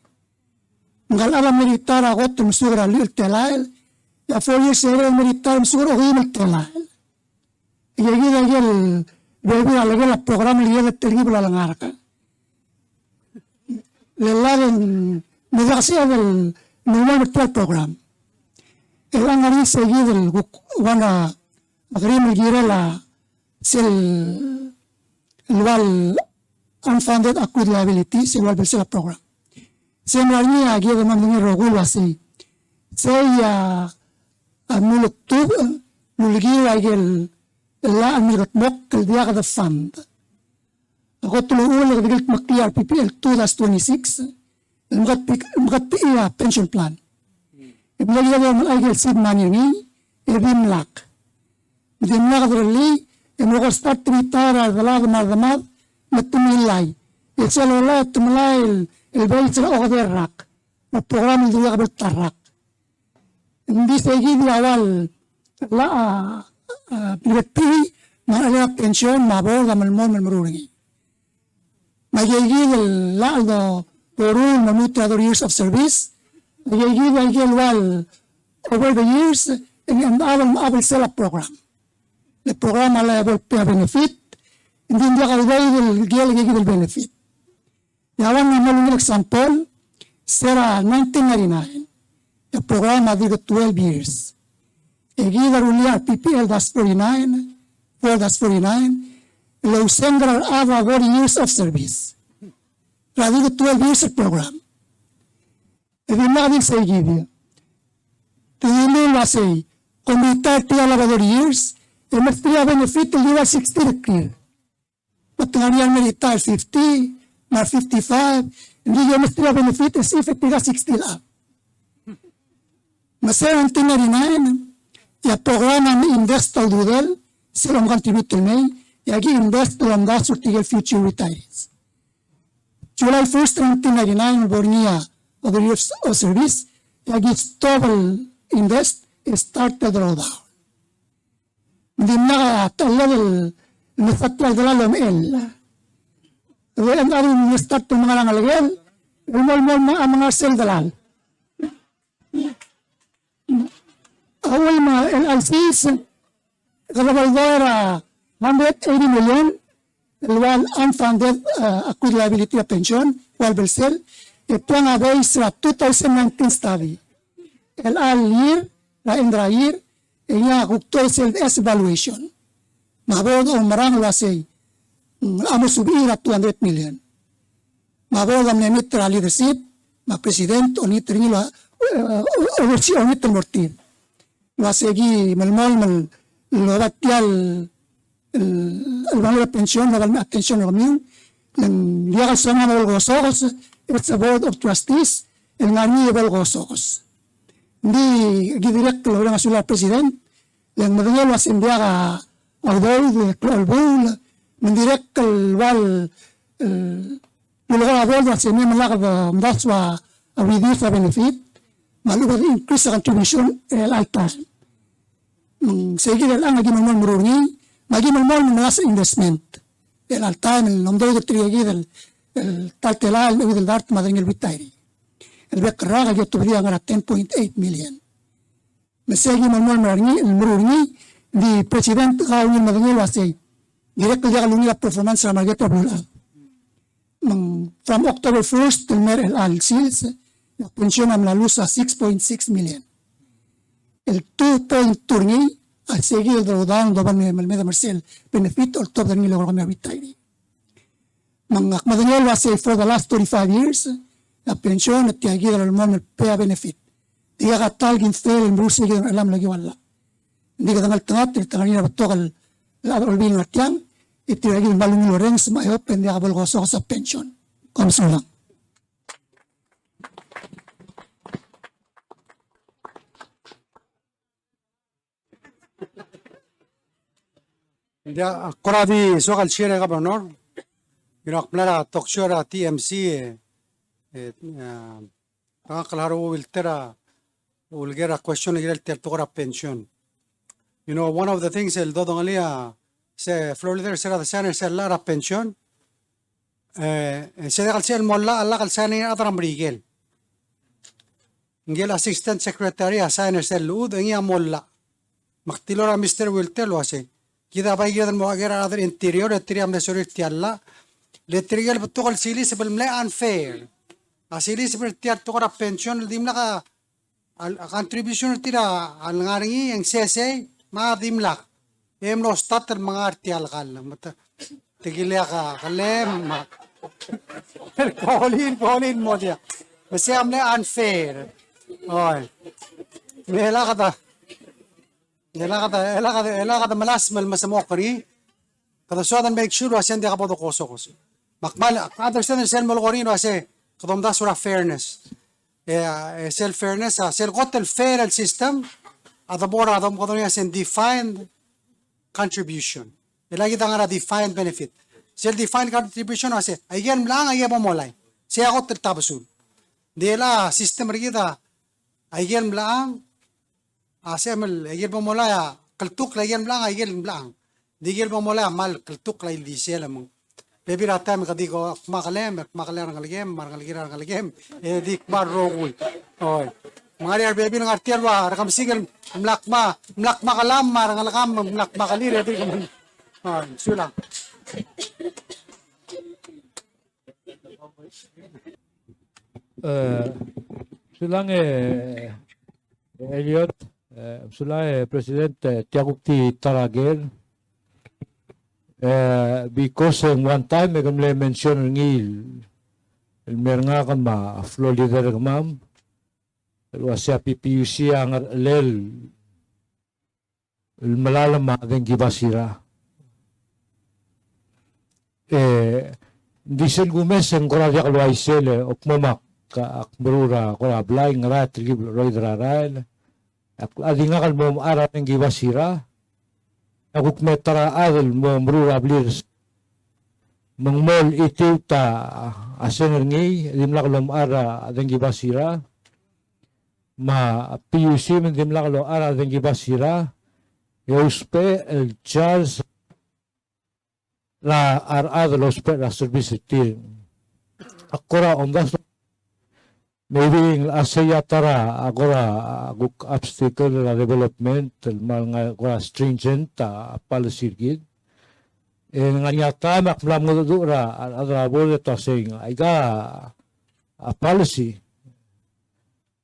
Speaker 5: Ngal alam militar ako, tumusura liit telail, ya 4 years era militar, musura ako yung telail. Iya Baby, alagay la program liya na tergi pula langar ka. Lelagan, nila kasi ang normal virtual program. Ilang nga rin sa gilil, wana, magaling mag-gira la sil ilwal unfunded accrued liability, silwal bersila program. Siya nga rin niya, gira naman nga rogul wasi. Saya muluk tu, muligira gil, la amirat mok dia kada fund. Ako tuluul ang digilt makliar PPL 2026 makat PIA pension plan. Iblagi na mo ay seed money ni ibim lak. Ibim lak dali mo ko start retire dalag madamad matumilay. It's all right tumilay ilbay sa ako rak. Na program dili ka tarak. Hindi sa gid awal la pinagpili, mga pensyon, mabor, gamalmon, malmaruringi. Magigil laal do, purul, mamutra do years of service, magigil wal over the years, and abal sila program. el programa level pay benefit, hindi dia ka del gel benefit. Yawan na malung example, sera 1999, el programa digo 12 years. Egida rulia PPL das 49, 49, lo sendra ava 40 years of service. Radigo 12 years of program. Edi natin sa egida. Tingin mo say, kumita tiya lavador years, mas tiya benefit liwa 60 clear. Patungarian may retire 50, mar 55, hindi yung mas tiya benefit is if tiya 60 lang. Masaya ang 1999, ya programa ni invest al dudel, silang contribute to me, yagi invest al amdas tiya future retirees. July 1st, 1999, bornia of the years of service, yagi stable invest started drawdown. Hindi na talal nafatwal dalalom el. Ang aring start ng mga langalagel, umol mga sel dalal. Awal mga LLCs, kalabaldora 180 million, while unfunded accrued liability of pension, while sel, ito nga base sa 2019 study. year, la endra year, iya kukto self evaluation. Mabod o marang wasay, amo subira 200 million. Mabod ang nemitra leadership, ma president o nitri nila, oversi o nitri mortin. Wasegi malmol lobatyal el pension, la attention ng min, ng liya sa mga gosokos, it's a board of trustees, el ngani gosokos. Hindi gidirect lo nga sula president yang madangel was enviada al bowl mendirect el wal lugar a bowl was ni malaka that's wa a reduce benefit maluga increase contribution el altar sige lang agi mamon murungi magi mamon nas investment el altar el nombre de triagi del taltelal del dart madangel vitari el bekraga yo tubria ngara 10.8 million. Mesegi mamol marungi di president kawin madangil wasay. Direct kaya kalungi la performance sa market bula. From October 1st till mer el sales la pension am la luz a 6.6 million. El 2 turni al seguir el drawdown do ban meda Marcel benefit or top del lo kami vitay. Mga madangil wasay for the last 35 years la pensión at tiagi del moment pay benefit. Diga katal ginfel en brusi que alam lagi wala. Diga tangal tangat tangani na tokal la olbin natiang itiagi malung lorenz ma open dia bol goso sa pension. Komsulang.
Speaker 6: Dia koradi sokal share ka banor. Ginak plara tokshora TMC claro wiltera ulgera question el tertora pension. You know, one of the things el dodongalia se Florida será de saner se la pension. Se degal el molla alla kal sani adram rigel. Ngel assistant secretary saner se lud ngia molla. Maktilora Mr. Wilter lo hace. Kida bayir del moagera adar interior etriam de sorit alla. Le trigel butokal silis belmle unfair. Asili seperti itu kora pension dimla ka contribution tira al ngaringi yang sese ma dimla lo starter mangarti al kal mata tigilya ka kalem ma Colin mo dia kasi amne unfair oy mela kata malas mal masamokri kada so dan make sure asen dia kapodo koso makmal understand sel mo gorino ase kadom da sura fairness sel fairness sel gotel fair el system adabora adom kadom yasen defined contribution ilagi tangara defined benefit sel defined contribution ase ayen lang ayen momolay siya ko tabasun dela system rigida ayen lang ase mel ayen momolay kaltuk ayen lang ayen lang digel momolay mal kaltuk lay disel among Baby rata mi kadi ko makalem ang kaligem, di marrogul. Oy. Mga RBB ng artierwa, rakam sigil, mlakma kalam, marang alakam, mlakma kalir, ito kaman. Sulang.
Speaker 3: Sulang Elliot, sulang President Tiagukti Taragel. Because one time, may kamle mention ngil, mer nga kan ma flow leader kamam, pero siya PPUC ang lel, malalam ma den gibasira. Hindi sel gumes ang koradya kalway sel, okmamak, akmurura, korablay, ngarat, roy draran, adi nga kalmom arat ng gibasira, akuk metara adil mo mrura blirs mangmol itiw ta asen ngi dimlak lom ara adeng gibasira ma PUC men dimlak lo ara adeng gibasira yospe el Charles la ar adlo spe la service team akora ondas maybe asaya tara agora guk obstacle la development mga stringent policy gid nga nyata maklam ngo dura adra bol to saying aiga a policy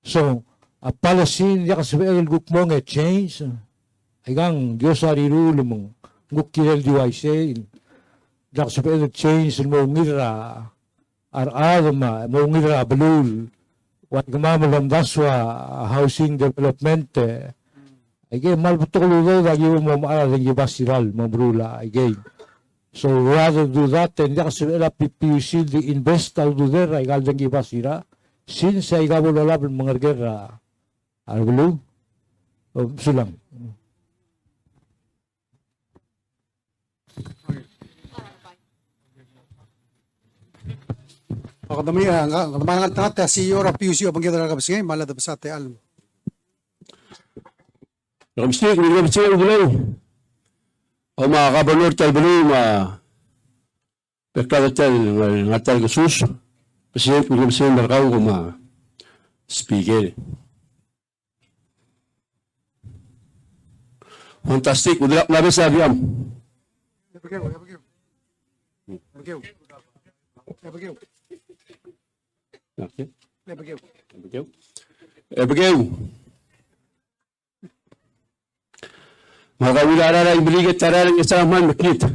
Speaker 3: so a policy ya kasbel guk mo nga change aigang dios ari rule mo guk kirel diwaise dak kasbel change mo ngira ar adma mo ngira belul wat gamamulam daswa housing development again malbutukludo dagi mo maara ng gibasiral mamrula again so rather do that and yakasila PPUC the invest al do there ay galdang gibasira since ay gabulolab mga gera albulu sulang
Speaker 6: Kadami ang tata CEO ra PUC abang kita rakab sige malad sa te alam.
Speaker 7: Kamstik, kamstik gulay. O mga kabanor tal bulu pektal ngatal kasus. President kamstik markaw kuma speaker. Fantastic, udlak labi sa abiam. Okay. Ebageu. Maka wilara na ibrigat tara ng isang man makit.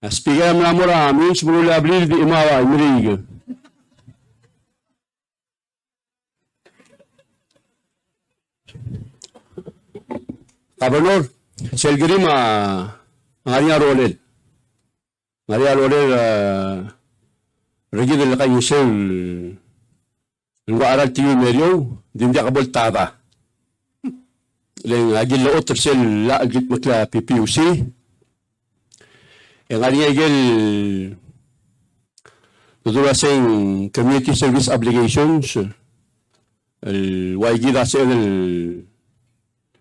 Speaker 7: Speaker ng namura, minch mula abrir di imawa, imrig. Kabanor, selgirim Maria Rolel. Maria Rolel, regid na kayo sel, nung aral tiyo meryo, hindi ka boltada. Leng agil la otter sel la agit makla PPUC. Yang ari agil tudura sing community service obligations. El waigida sel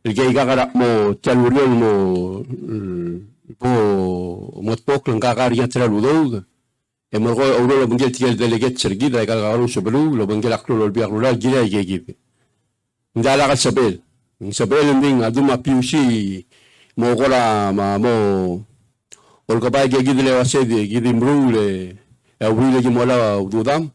Speaker 7: el gayga karak mo tialurion mo po motpok lang kakariya tilaludog. E morgo aulo lo bangel tiel delegate sergida ay kakaro sebelu lo bangel aklo lo biak lula gila ay gigib. Hindi alakal sabel. Sa belanding aduma PUC mo kola mo ol kapay gidile wasedi gidim rule e wile gimola ududam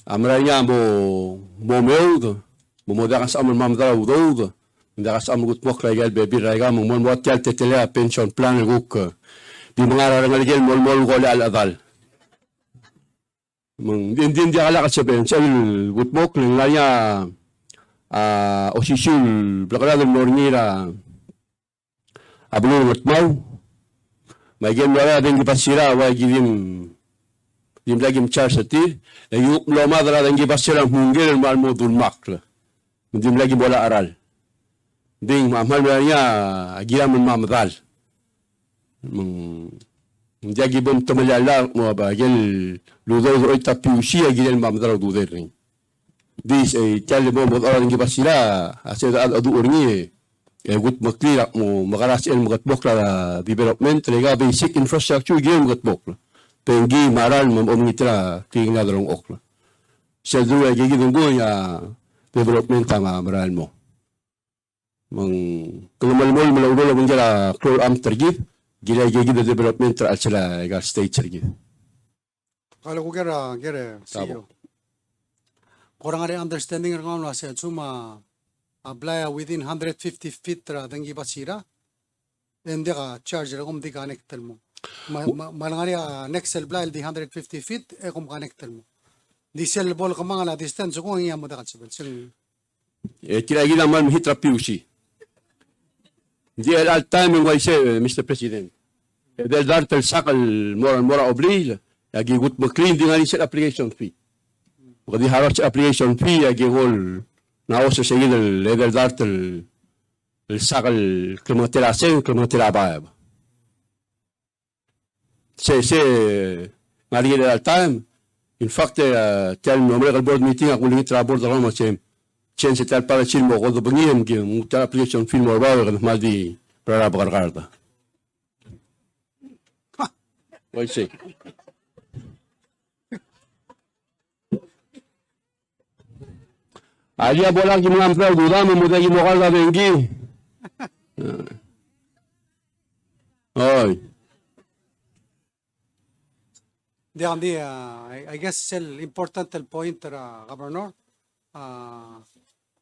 Speaker 7: amranya mo meud mo modakas amul mamdara udud ndakas amul gutmok lagal bebi raiga mo mon wat yal tetela pension plan guk di mangara ngalgel mol ko al adal mong din dia ala ka saben sa gutmok lanya osisyul blakala ng Nornira abulong matmaw may game wala din gipasira wa gidim lagim charge atir yung loma dala din gipasira hungil malmo dulmak dim lagi bola aral ding mamal niya agiam mamadal hindi gibom tumalala mo ba gel ludo oy tapiusi agil mamadal duder Dis ay tiyali mo mag-aral ng sila kasi adu orni gut maklira mo makaras el magatbok la development talaga basic infrastructure game magatbok pengi maral mo omnitra tingna darong okla sa duwa gigidunggo ya development ang maral mo. Mang kulumalmol malawlo lang jala clear am tergid gila gigid development at sila ga state tergid.
Speaker 6: Kalau ko kera CEO. Kurang ada understanding ng ano sa suma apply within 150 feet ra dangi basira. Hindi ka charge ra kung di connectal mo. Malangari next cell blay di 150 feet kung connectal mo. Di cell ball ka mga la distance kung iya mo da katsibel.
Speaker 7: Kila gila man hitra piusi. Di al time ng wise Mr. President. Del dartel sakal mora obril yagi gut mo clean din sa application fee. Pag di harap sa application fee yagi hol na oso sa gilal del dartel sakal klimatira sen klimatira ba. Se ngari al time in fact tel numerical board meeting ako lingi trabor da Roma sem chance tal para chilmo ko do bangiem gi muta application film or ba kan madi para bakarkarta. Why say? Alia bola gi mga amplaw duda mo muda gi mokal da bengi. Oy.
Speaker 6: I guess sel important el point governor.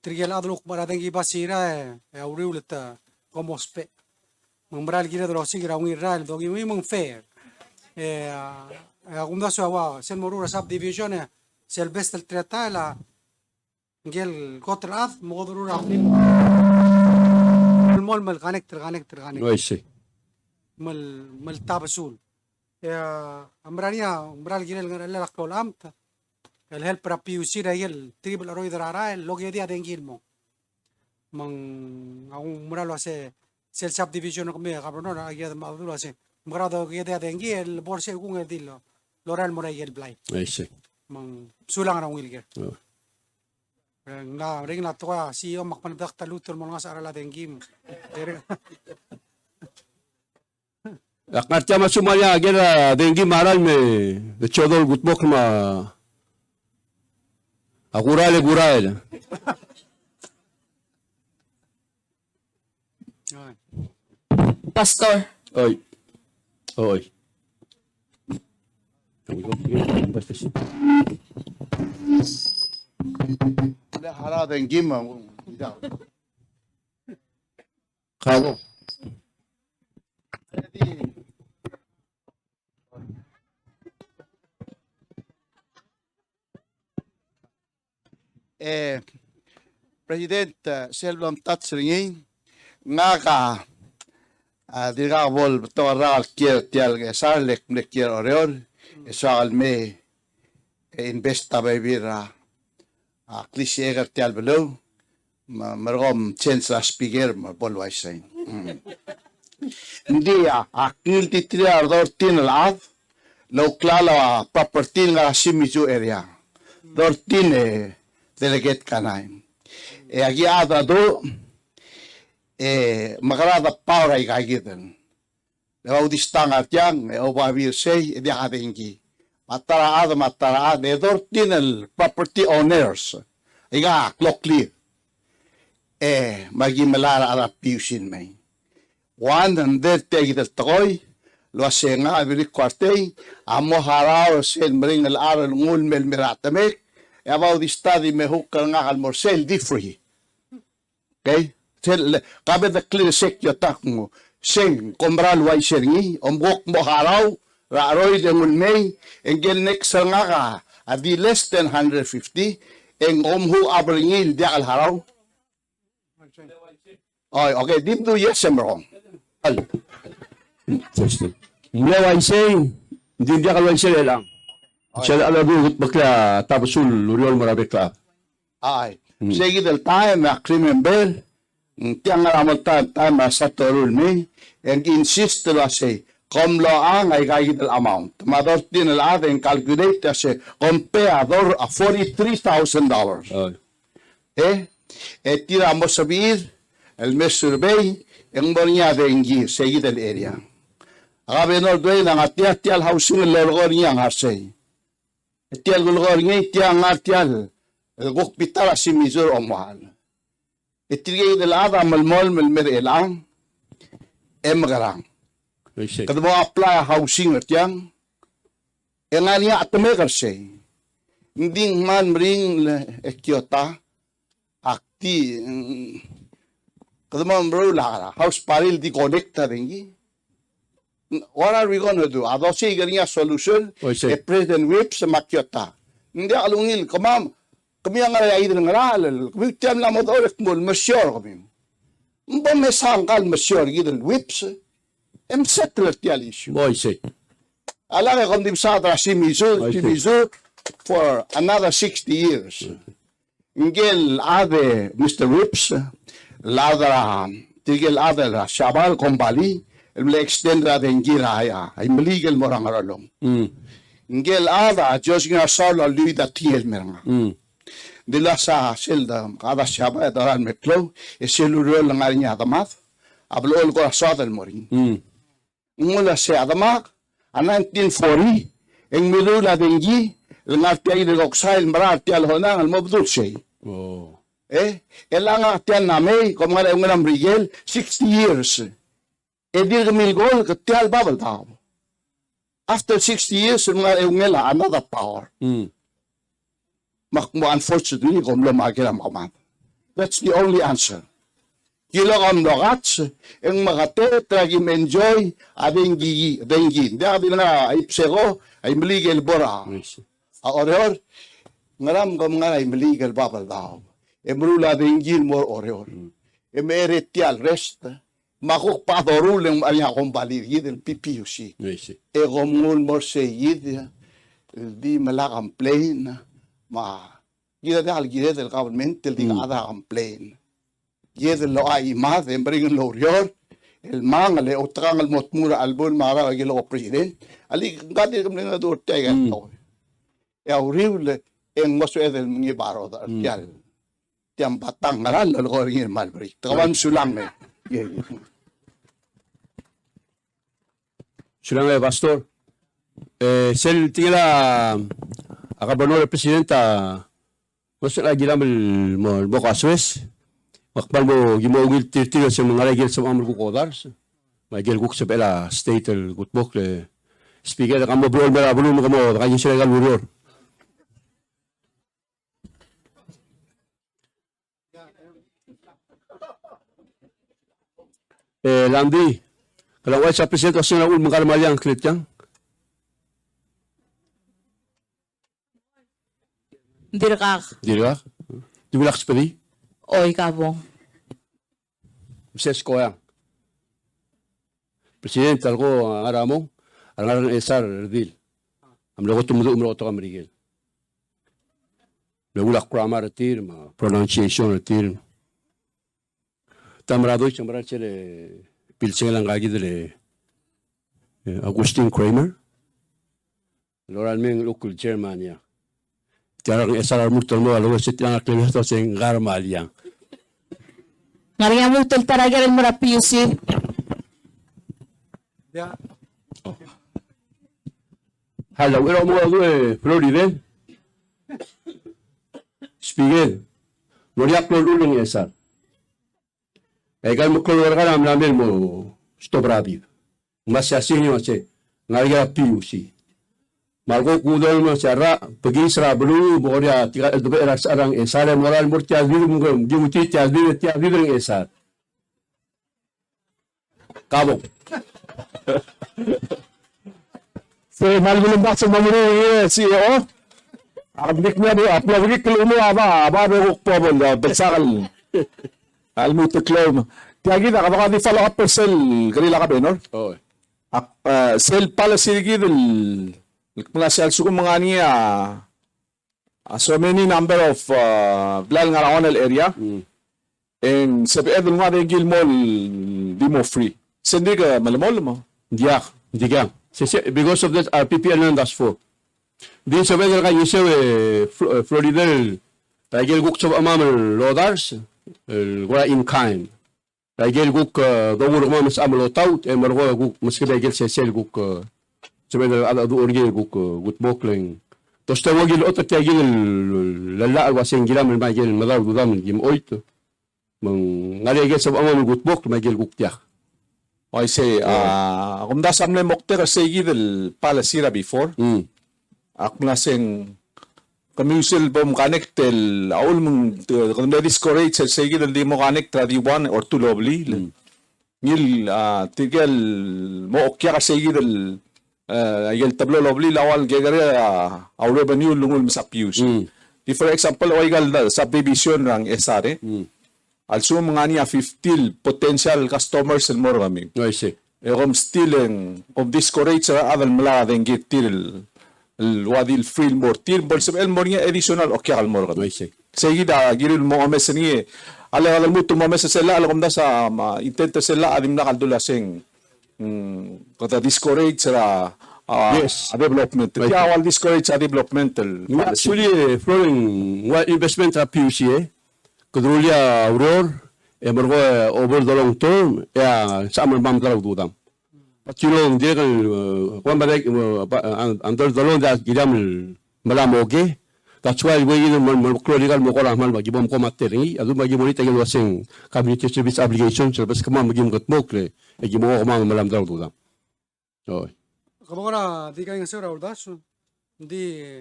Speaker 6: Trigel adluk maradang iba sira auriulit como spe. Mangmaral gira dro sigira un irral do gi mong fair. Agunda so wa sel morura subdivision sel best el trata la ngel kotrat modurura film. Mal connector.
Speaker 7: Why say?
Speaker 6: Mal tabasul. Amral gira el lakol amta. El help para PUC ra el triple arroy darara el logi dia dengil mo. Mang ang mural ase sel subdivision ko me governor agya maduro ase. Murado dia dengi el borse kung edilo. Loral mo ra el blay.
Speaker 7: I see.
Speaker 6: Mang sulang ra wilger. Na ring na to CEO makmandak talutor mo nga sa arala dengi mo.
Speaker 7: Akatya masumaya agera dengi maral me de chodol gutbok ma Agurale.
Speaker 4: Pastor.
Speaker 7: Oy.
Speaker 1: Hara den gimma.
Speaker 7: Kabo.
Speaker 1: President Selvam Tatsringin nga ka diga bol to ral kier tial ge sarlek ne kier oreor esal me investa bebira klise eger tial belo margom chance la speaker ma bol waisain ndia akil titria dor tin lad lo klala property nga simizu area dor tin delegate kanay. Agi ada do makarada power ay kagitan. Lewa udistang at yang obavir say di atingi. Matara edor tinel property owners. Iga clockly. Magi malara ara piusin may. One and there take the toy. Lo senga abiri kwarte amo harao sen bring al aral ngul mel miratamek. About the study me hukal nga almorsel di free. Okay? Kabe the clear sek yo tak mo. Sing kombral wai seringi ombok mo haraw ra aroy de may engel next nga ka adi less than 150 eng omhu abringil di al haraw. Okay, dito yes I'm wrong.
Speaker 7: Mula wai say hindi dia kalwai say lang. Siya alabugot bakla tapasul luriol marabekla.
Speaker 1: Ay. Sige del time na remember tiang ramal time sa torul me and insist la say kom lo ang ay kay amount. Mador din la ating calculate say compare a $43,000. Tira mo sabir el mes survey ang mornya de ingi sige del area. Agabe no doy na atial housing lorgor niya nga say.
Speaker 8: Tial gulgor ngai tiang tial gok pitara si mizur omwan. Itigay de la malmol mer elang garang.
Speaker 7: I see.
Speaker 8: Kada mo apply housing tiang engania atme karse. Nding man ring ekyota akti kada mo bro la house paril di connecta dengi. What are we going to do? Ado si garinya solution.
Speaker 7: I see.
Speaker 8: President whip sa makyota. Hindi alungil kamam. Kami ang ay ng aral. Kami tiyam na mo ulit mo masyur kami. Mba may sangkal masyur gidan whips. Settle tiyal issue.
Speaker 7: I see.
Speaker 8: Alam ko kung di sa atra si Mizu
Speaker 7: I see.
Speaker 8: for another 60 years. Ingel ade Mr. Whips ladra tigel ade la Shabal Kombali el extend ra den giraya ay legal morang aralom. Ingel ada Diyos nga sala luida tiel meranga. Dila sa selda kada Shabal daran metlo e selurol nga niya tamat ablol ko sa del moring. Mula sa adamak a 1940 eng milula dengi ngartiay de oxide marat tial honang al mabdul sey.
Speaker 7: Oh.
Speaker 8: Elanga tiyan name, kung nga yung Rigel, 60 years. Di kamil gol, tiyan babal tao. After 60 years, yung nga another power. Unfortunately, kung lumagil ang kamat. That's the only answer. Kilo kam lokats, yung makate, tragim enjoy, ading dengi. Hindi ka din na ipseko, ay maligil bora.
Speaker 7: I see.
Speaker 8: Oreor, ngaram kam nga ay maligil babal tao. Emrula dingin mor oreor. Emeret tial rest. Makuk patorul ng anya kong baligid el PPUC.
Speaker 7: I see.
Speaker 8: Egomul mor se yid di malakang plane ma gida de al gida del government del di ada complain. Gida lo ay imad embring lo oreor el mang le otrang al motmura albul mara gilo president. Ali gadi kam na do tega to. E aurible en moso edel ngi baro da tial. Tiang batang ngaran lo ko ringin malbrik. Tawan sulang me.
Speaker 7: Sulang Pastor. Sel tingala akabanor presidenta mas lagi namal mo kaswes. Makbal mo gimogil tirtiro sa mga regel sa mga kodars. Magel guk sa pela state el gutbok le speaker ka mo bro mera bro mo kanya sila galuror. Landi, kalau wala sa presidente kasi na magkalamayang krityang.
Speaker 4: Dirkak.
Speaker 7: Di ba? Di wala pa di?
Speaker 4: Oy kabong.
Speaker 7: Ses ko yan. Presidente, ako ang aramong, ang aramong esar, Erdil. Ang lagot umuro ito ka marigil. Nagulak grammar atir, pronunciation atir. Tamarado siya marat siya pilsing lang kagi dili Agustin Kramer. Loran ming local chairman niya. Tiarang esar mutal mo alo sa tiang aklesto sa garmal yang.
Speaker 4: Ngariya mo tul taragal mo ra PUC.
Speaker 7: Hala, wala mo alo Florida. Spiegel. Noriak lo ulong esar. Kaya mo keluar ka namin mo stobradi. Masyasin mo siya. Ngariya PUC. Marco kudol mo siya ra. Pagi sara bulu mo kaya tika dobe eras arang esar moral mo tiya dili mo gimuti tiya dili esar. Kabok.
Speaker 9: So, malgulong ba sa mamuro CEO? Ablik niya doon, aplavik kilo mo aba may po mo, bersakal. Almo to claim. Kaya kita, kapag di follow up per sel, kanila ka ba, no?
Speaker 7: Oh.
Speaker 9: Sel policy gidul, mga sel suko mga niya, so many number of blal nga raonal area, and sabi edul nga rin gilmol, di mo free. Sindi ka malamol mo?
Speaker 7: Diyak, digang. Because of that, RPP and that's for. Di sa bener ka yuse Florida, tagil guk sa amamel lodars, gura in kind. Tagil guk dawur ma mas amlo taut, e margo guk mas kibagil sa sel guk sa bener ada du orge guk gut bokling Tosta wagil otak tiagil lala alwasing gilam magil madaw dudam gim oito. Mang ngalege sa amon gutbok magil guktiak.
Speaker 9: I say, kung da samle mokter segi del palasira before, aknaseng kamusil bom connect tel aul mong kung da discourage segi del di mo connect tradi 1 or 2 lovely. Ngil tigel mo okya ka segi del ayel tablo lovely lawal gegare our revenue lungul sa pius. Di for example, oigal subdivision rang SR. Also mga niya 50 potential customers and more kami.
Speaker 7: I see.
Speaker 9: Kung still kung discourage sa adal mala den gitil wadil feel more til bol sa el more niya additional o kaya more kami.
Speaker 7: I see.
Speaker 9: Sige da giril mo kami sa niya ala mo tumame sa sila ala kumda sa intento sila adim na kaldula sing kata discourage sa
Speaker 7: Yes.
Speaker 9: development. Kaya awal discourage sa developmental.
Speaker 7: Actually, following what investment at PUC, Kudrulia Auror, Emergo over the long term, sa amal mam talaw dudam. At yun hindi kan kung ba under the law that gidam malamoge. That's why we yun critical mo ko lang mal magibom ko materi, adu magibom ita yung wasing community service obligation service kama magibom kat mo kre, gimo ko mang malam talaw dudam. Oh.
Speaker 6: Kamara di kayo nga sura urdas. Hindi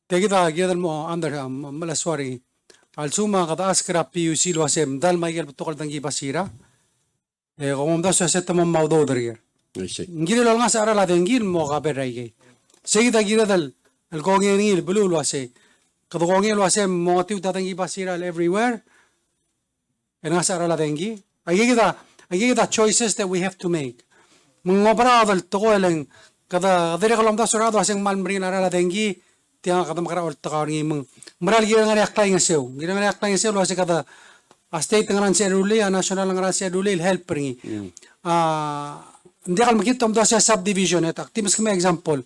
Speaker 6: tegida gidal mo under malaswari. Alsuma kataas kira PUC lo asem dal Michael Putokal dangi basira. Kung da sa seta mo maudo der.
Speaker 7: I see.
Speaker 6: Ngiri lo nga sa ara la dengil mo ka beray gay. Sige da gira dal al kongi ngil bulu lo ase. Kado kongi lo asem mo tiu dangi basira everywhere. Nga sa ara la dengi. Ayigida choices that we have to make. Mengobra dal toko eleng kada dere kalom da surado aseng malmrin ara la dengi. Tiang kata makara ol takar ngi meng meral gira ngari aklay nga sew gira ngari aklay nga sew lo ase kata state ngaran se duli national ngaran se duli help ngi hindi kal makita om sa subdivision et actimis kami example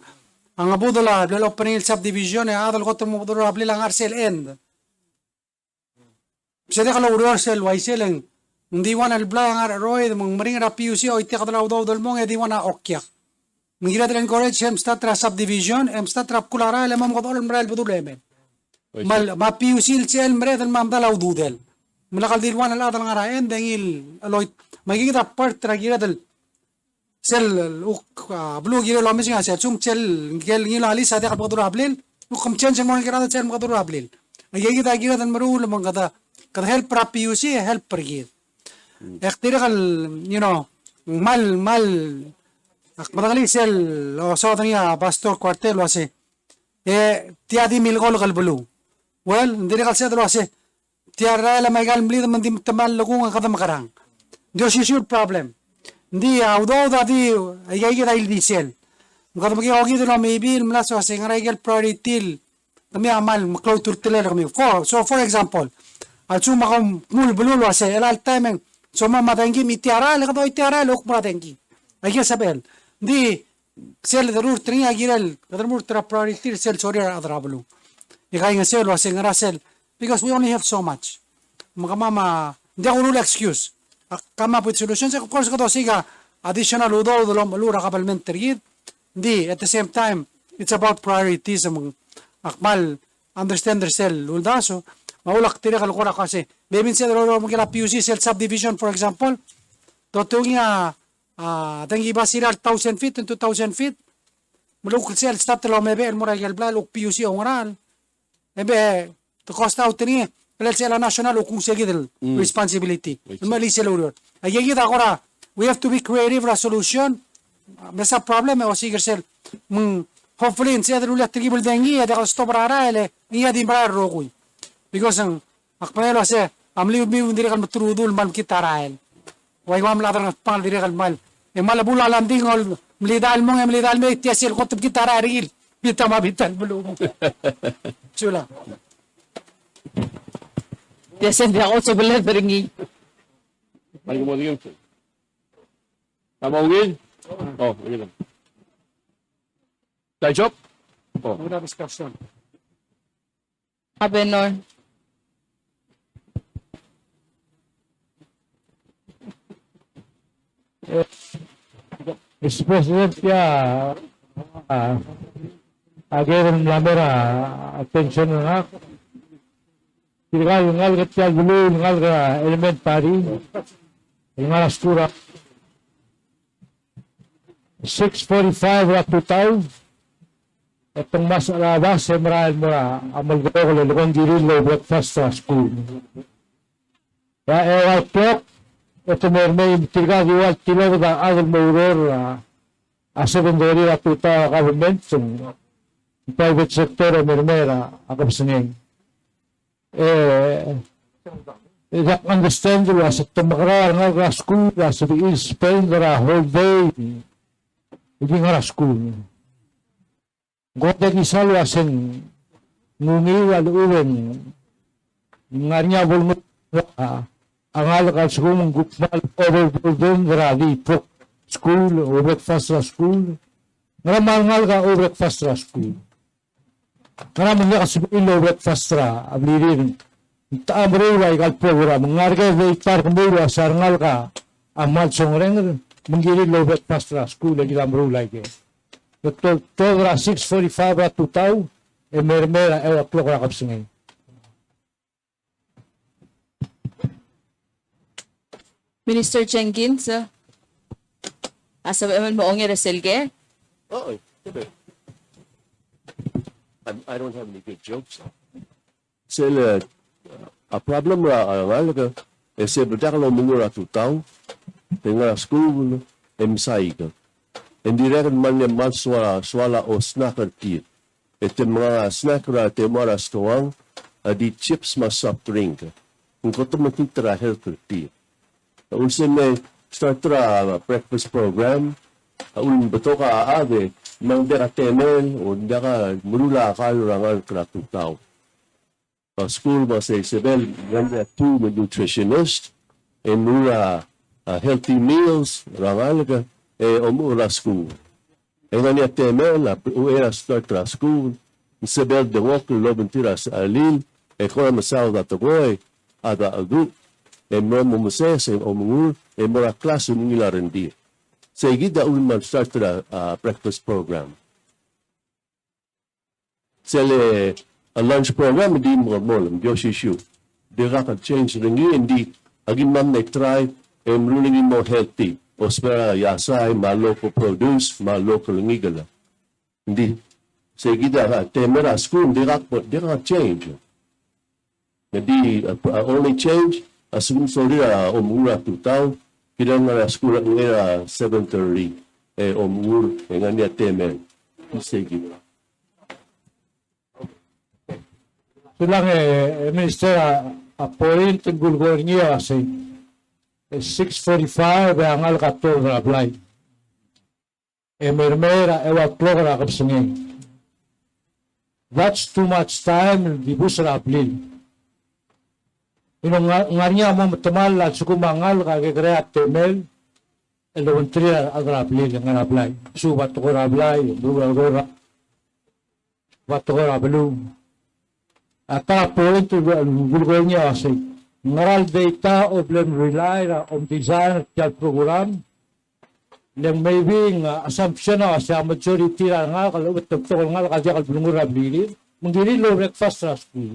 Speaker 6: ang abudala development subdivision adal ko tumo duro abli lang arsel end sede kala uro arsel waisel ang hindi wana albla ang roy mong maring ra PUC o iti kadalaw daw dalmong edi wana okyak Mengira del encourage hem statra subdivision, hem statra kulara le mam qadol mral budul emen. Mal ma piusil sel mred al mam dalaw dudel. Mulakal dilwan al adal ngaraen dengil aloit magigita part tragira del sel blu gira lo mesinga sel sum sel gel ngil ali sade ka budul ablil ukum change mo ngira sel budul ablil. Magigita gira del marul mo kada help pra piusi help pergid. Ektira kal mal Madagali sel o sa niya pastor quartel lo ase tiadi milgol kalbulu well hindi kal sa lo ase tiara la magal mli man dim tamal lo kung kada makarang Dios is your problem hindi audo dadi ayay kita il diesel ngado magi ogi do maybe mlaso ase ngaraigel priority kami amal maklaw turtile kami for example al suma kom mul bulu lo ase el time so mama dengi mitiara le kado itiara lo kbra dengi ayay sabel di sel darur tringa giral darur tra priority sel sorry adrablu ikay nga sel waseng rasel because we only have so much mama hindi ako rule excuse come up with solutions of course kato siga additional udo do lura kapalmenter gid di at the same time it's about priorities among akmal understand their sel uldaso maulak tira kalkura kasi bebin sel ro mo kila PUC sel subdivision for example totunga tangi basira 1,000 feet and 2,000 feet. Muluk sel start lo mebe el mura gel blal uk PUC ongal. Ebe to cost out ni el sel national uk segi del responsibility. Mali sel uror. Ayegi da agora we have to be creative a solution. Mesa problem o siger sel. Hopefully in sel ulat tribul dengi ya da stop rara ele iya di bra rogui. Because ang akmelo se amli mi undire kan matrudul man kitarael. Waiwam ladang pal dire kal mal mal bula landing ol mlidal mo mlidal me tiasil khotb ki tararil bitama bital bulu chula
Speaker 4: Tiyasin dia ako sa bala beringi.
Speaker 7: Balik mo din. Tama ugin? Oh, ugin. Tay job? Oh.
Speaker 6: una discussion
Speaker 4: Abenor.
Speaker 3: Mr. President, Again, lamera attention nga. Tiligal yung alga tiya gulo, yung alga elementary, yung alga stura. 6:45 ra tutaw. Itong mas alabas, marahil mo na amal ko ko lulukong dirilo breakfast sa school. Kaya ewa tok, ito may tiligal yung tilaw na agal mauror secondary ra tutaw government, private sector, mermera, akabsangin. That understand was at tumakara nga school, sa Spain, whole day, hindi nga school. Gota gisal wasen nungi aluwen ngarnya bolmo angal ka school ng gupal overburden radi pro school o breakfast school ngaramangal ka o breakfast school ngaraman nga sabihin o breakfast ablirin taamro lay kal program ngarga veitar kumura sarngal ka amal songreng menggiri lo breakfast school lagi lamro lay ke todo ra 6:45 ra tutaw mermera o'clock ra kapsingay.
Speaker 4: Minister Jenkins, asa man mo ongir selge?
Speaker 7: Oh, I don't have any good jokes. Sila, a problem ra alaga, se bedakalo mungura tutaw, tenga school, emsai ka. Hindi rin man yung swala o snacker tit. Ito mga snacker ito mga restaurant, di chips mas soft drink. Kung koto matitra healthy tit. Unsin may start ra breakfast program, un beto ka aade, mang deka temen, o deka murula kayo rangal kratutaw. School mas Isabel, ganda 2 nutritionist, and mura healthy meals, rangal ka, omura school. Nga niya temen, uera start ra school, Isabel de Walker, lobentira sa alil, kona masaw na tagoy, ada aguk, mo muses, omungur, mora klase mong ilarendi. Sa igida man start ra breakfast program. Sele, a lunch program, hindi mo molam, Yoshishu. Di ka change ringi, hindi, agin man na try, running mo healthy. O spera yasay, maloko produce, maloko lingigala. Hindi. Sa igida, temera school, di ka change. Hindi, only change, asum sorry omura tutaw, kailan nga school ang era 7:30, omur, nga niya temen. Sa igida.
Speaker 3: So lang Minister, point ang gulgol niya kasi 6:45 ang alkator na apply. Mermera, o'clock na kapsangin. That's too much time, di po sa aplil. Inong nga niya mo matamal at sukumangal kagagreat temel, elementary ang aplil, ang apply. So, bato ko na apply, bato ko na balong. At point ang gulgol niya kasi ngaral data o blem rely on design at program nang maybe assumption na sa majority nga kalawat tokol nga kasi kalbulungur abili mangili lo breakfast sa school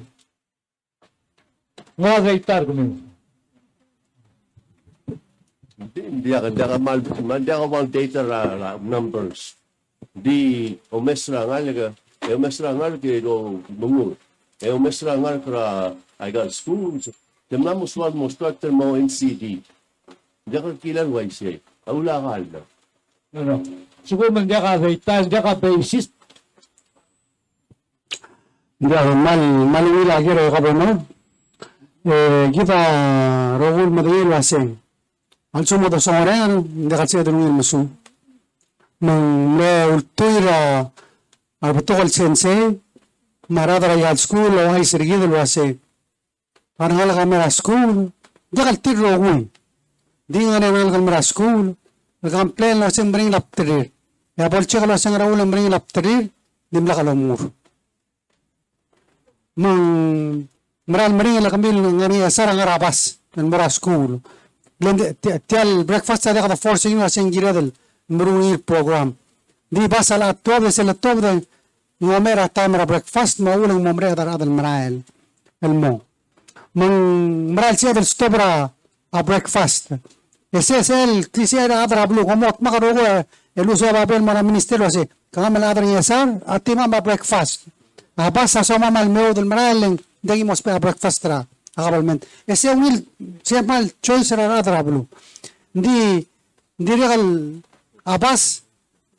Speaker 3: nga data ko
Speaker 7: Hindi ka mal data ra numbers. Di omesra nga laga, omesra nga do bungur. Omesra nga kra I got schools. Temna mo swal mo structure mo NCD. Hindi ka kilan YCA. Aula ka halda.
Speaker 3: no siguro man ka data ka basis
Speaker 5: Hindi ako malingila kiro ka ba mo? Kita rogul madayil waseng. Ang sumo to sa oren, hindi ka siya dunungin masu. Mang le ultuira arbutokal sensei, marada rayal school, o ay sirigidol waseng. Parang hala kamera school, di ka tir rogul. Di nga rin kamera school, nagkamplain lang siyang maring laptirir. Kaya polche ka lang siyang raul ang maring laptirir, di mla kalamur. Mang maring lang kami ng sarang arabas ng mara school. Tial breakfast sa ka forcing na siyang giradal marungir program. Di ba sa lahat to, sa lahat to,
Speaker 6: ngomera time ra breakfast maulang momre adal marael elmo mang maral siya del stobra a breakfast ese el quisiera adra blu komot makarogo el uso babel mara ministerio ase kamal adra yasar atima ba breakfast basa sa mamal meo del marael dagimos pa breakfast ra akabalment ese will siya mal choice ra adra blu hindi regal abas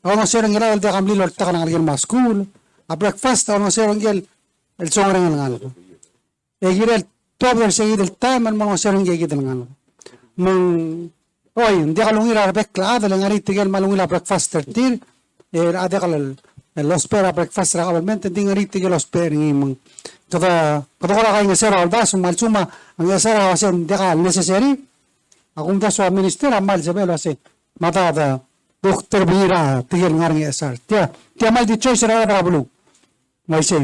Speaker 6: ako sir ang gilal de kamli lorta ka nang mas school a breakfast ako sir ang gil el songre ng ngal egirel tober seguir el time man sir ang gigit ng ngal mang oy hindi ka lungira bekla da lang ari tigel malungila breakfast tir ade ka los pera breakfast ra kabalmente hindi ngari tigel los pera ng mang kada ko ra kay sir aldas malsuma ang sir kasi hindi ka necessary akong daso minister amal sabelo ase matada doktor bira tigel ngarang esar tia mal di choice ra bulu mai se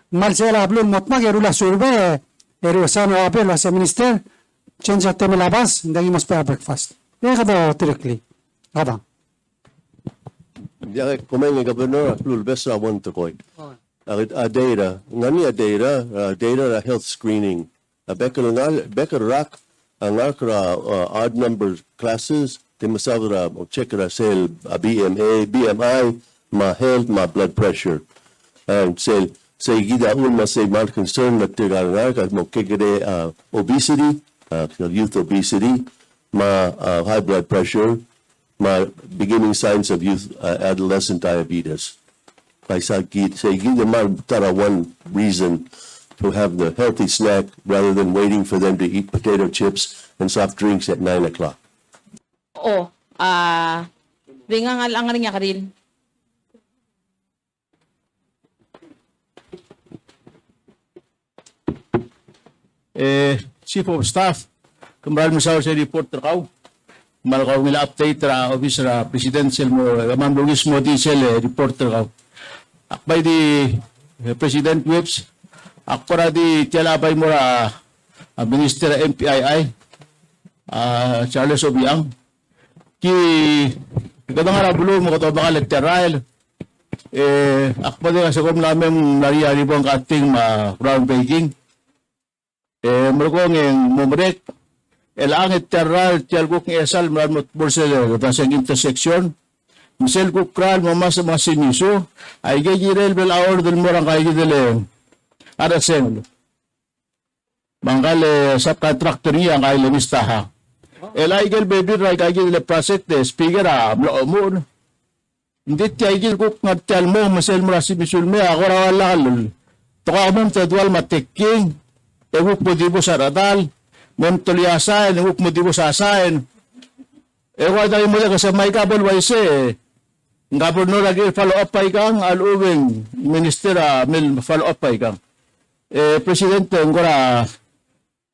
Speaker 6: mal se la bulu motma gerula surbe eru sano apelo ase minister change at labas ndagi mas pa breakfast kada directly kada
Speaker 10: Ya komen ng gobernador lul besa want to koy. Data ngani data health screening. Bekar rak ang odd number classes they must have check sel BMA BMI ma health ma blood pressure and say gida un say mal concern that they got mo kigede obesity youth obesity ma high blood pressure ma beginning signs of youth adolescent diabetes I say gida mal tara one reason to have the healthy snack rather than waiting for them to eat potato chips and soft drinks at 9 o'clock.
Speaker 4: Ringangal ang niya karin.
Speaker 1: Chief of Staff, kamaral mo sa report trakaw. Malakaw nila update ra office ra presidential mo, Ma'am Luis mo diesel report trakaw. Akbay di President Whips, akora di tialabay mo ra Minister MPII, Charles Obiang, ki kadang ara bulo mo kato baka literal, akpa di kasi kung namin nariyari po ang kating groundbreaking, merukong yung mumrek, elangit teral, tialgok ng esal, maramot borsel, tasang intersection, misel kukral, mamas mga siniso, ay gagirel bel aor del morang kaya gidele, arasen, mangkal subcontractor niya ang kaya limistaha. Elaigel baby ray kaya gidele praset, speaker mlaomon, hindi tiagil kuk nagtial mo, masel mo si misulme, ako rawalakal, toka mong tadwal mateking, ewuk mo di mo sa radal, mem tuliasain, ewuk mo di mo sasain, ewa tayo mo kasi may kabol waise, gabernur lagi follow up pa ikang aluwing minister mil follow up pa ikang. Presidente ngora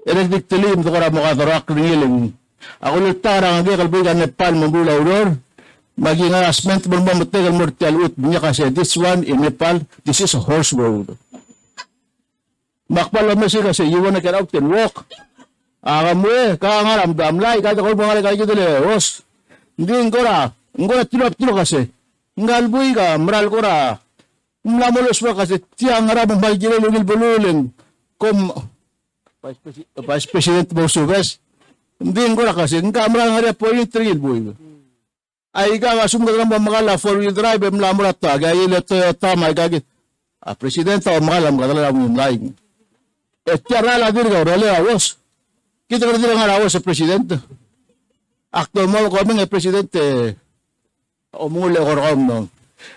Speaker 1: electric telim to kara mo kadarak ringiling. Ako lutara nga kalbigan Nepal mambula uror. Maging harassment mo mamutegal mortal ut niya kasi this one in Nepal, this is a horse road. Makpala mo siya kasi you wanna get out and walk. Kamu kaangaram damlay kada ko mga kay dele horse. Hindi ngora tilap kasi. Ngalboy ka, maral ko ra. Mlamulos mo kasi tiyang nga ramang mahigilin bululin kung Vice President Bosubes. Hindi ko ra kasi, nga maral nga rin po yung trilboy. Ay ka nga sumunod ng mga 4-wheel drive, mlamulat ta, gaya ito tama, gagit. President, o makalam ka talaga yung laing. Tiyara lang din ka, rali awas. Kita ka rin nga awas sa President. Akto mo kami nga Presidente, umuli ko rin no.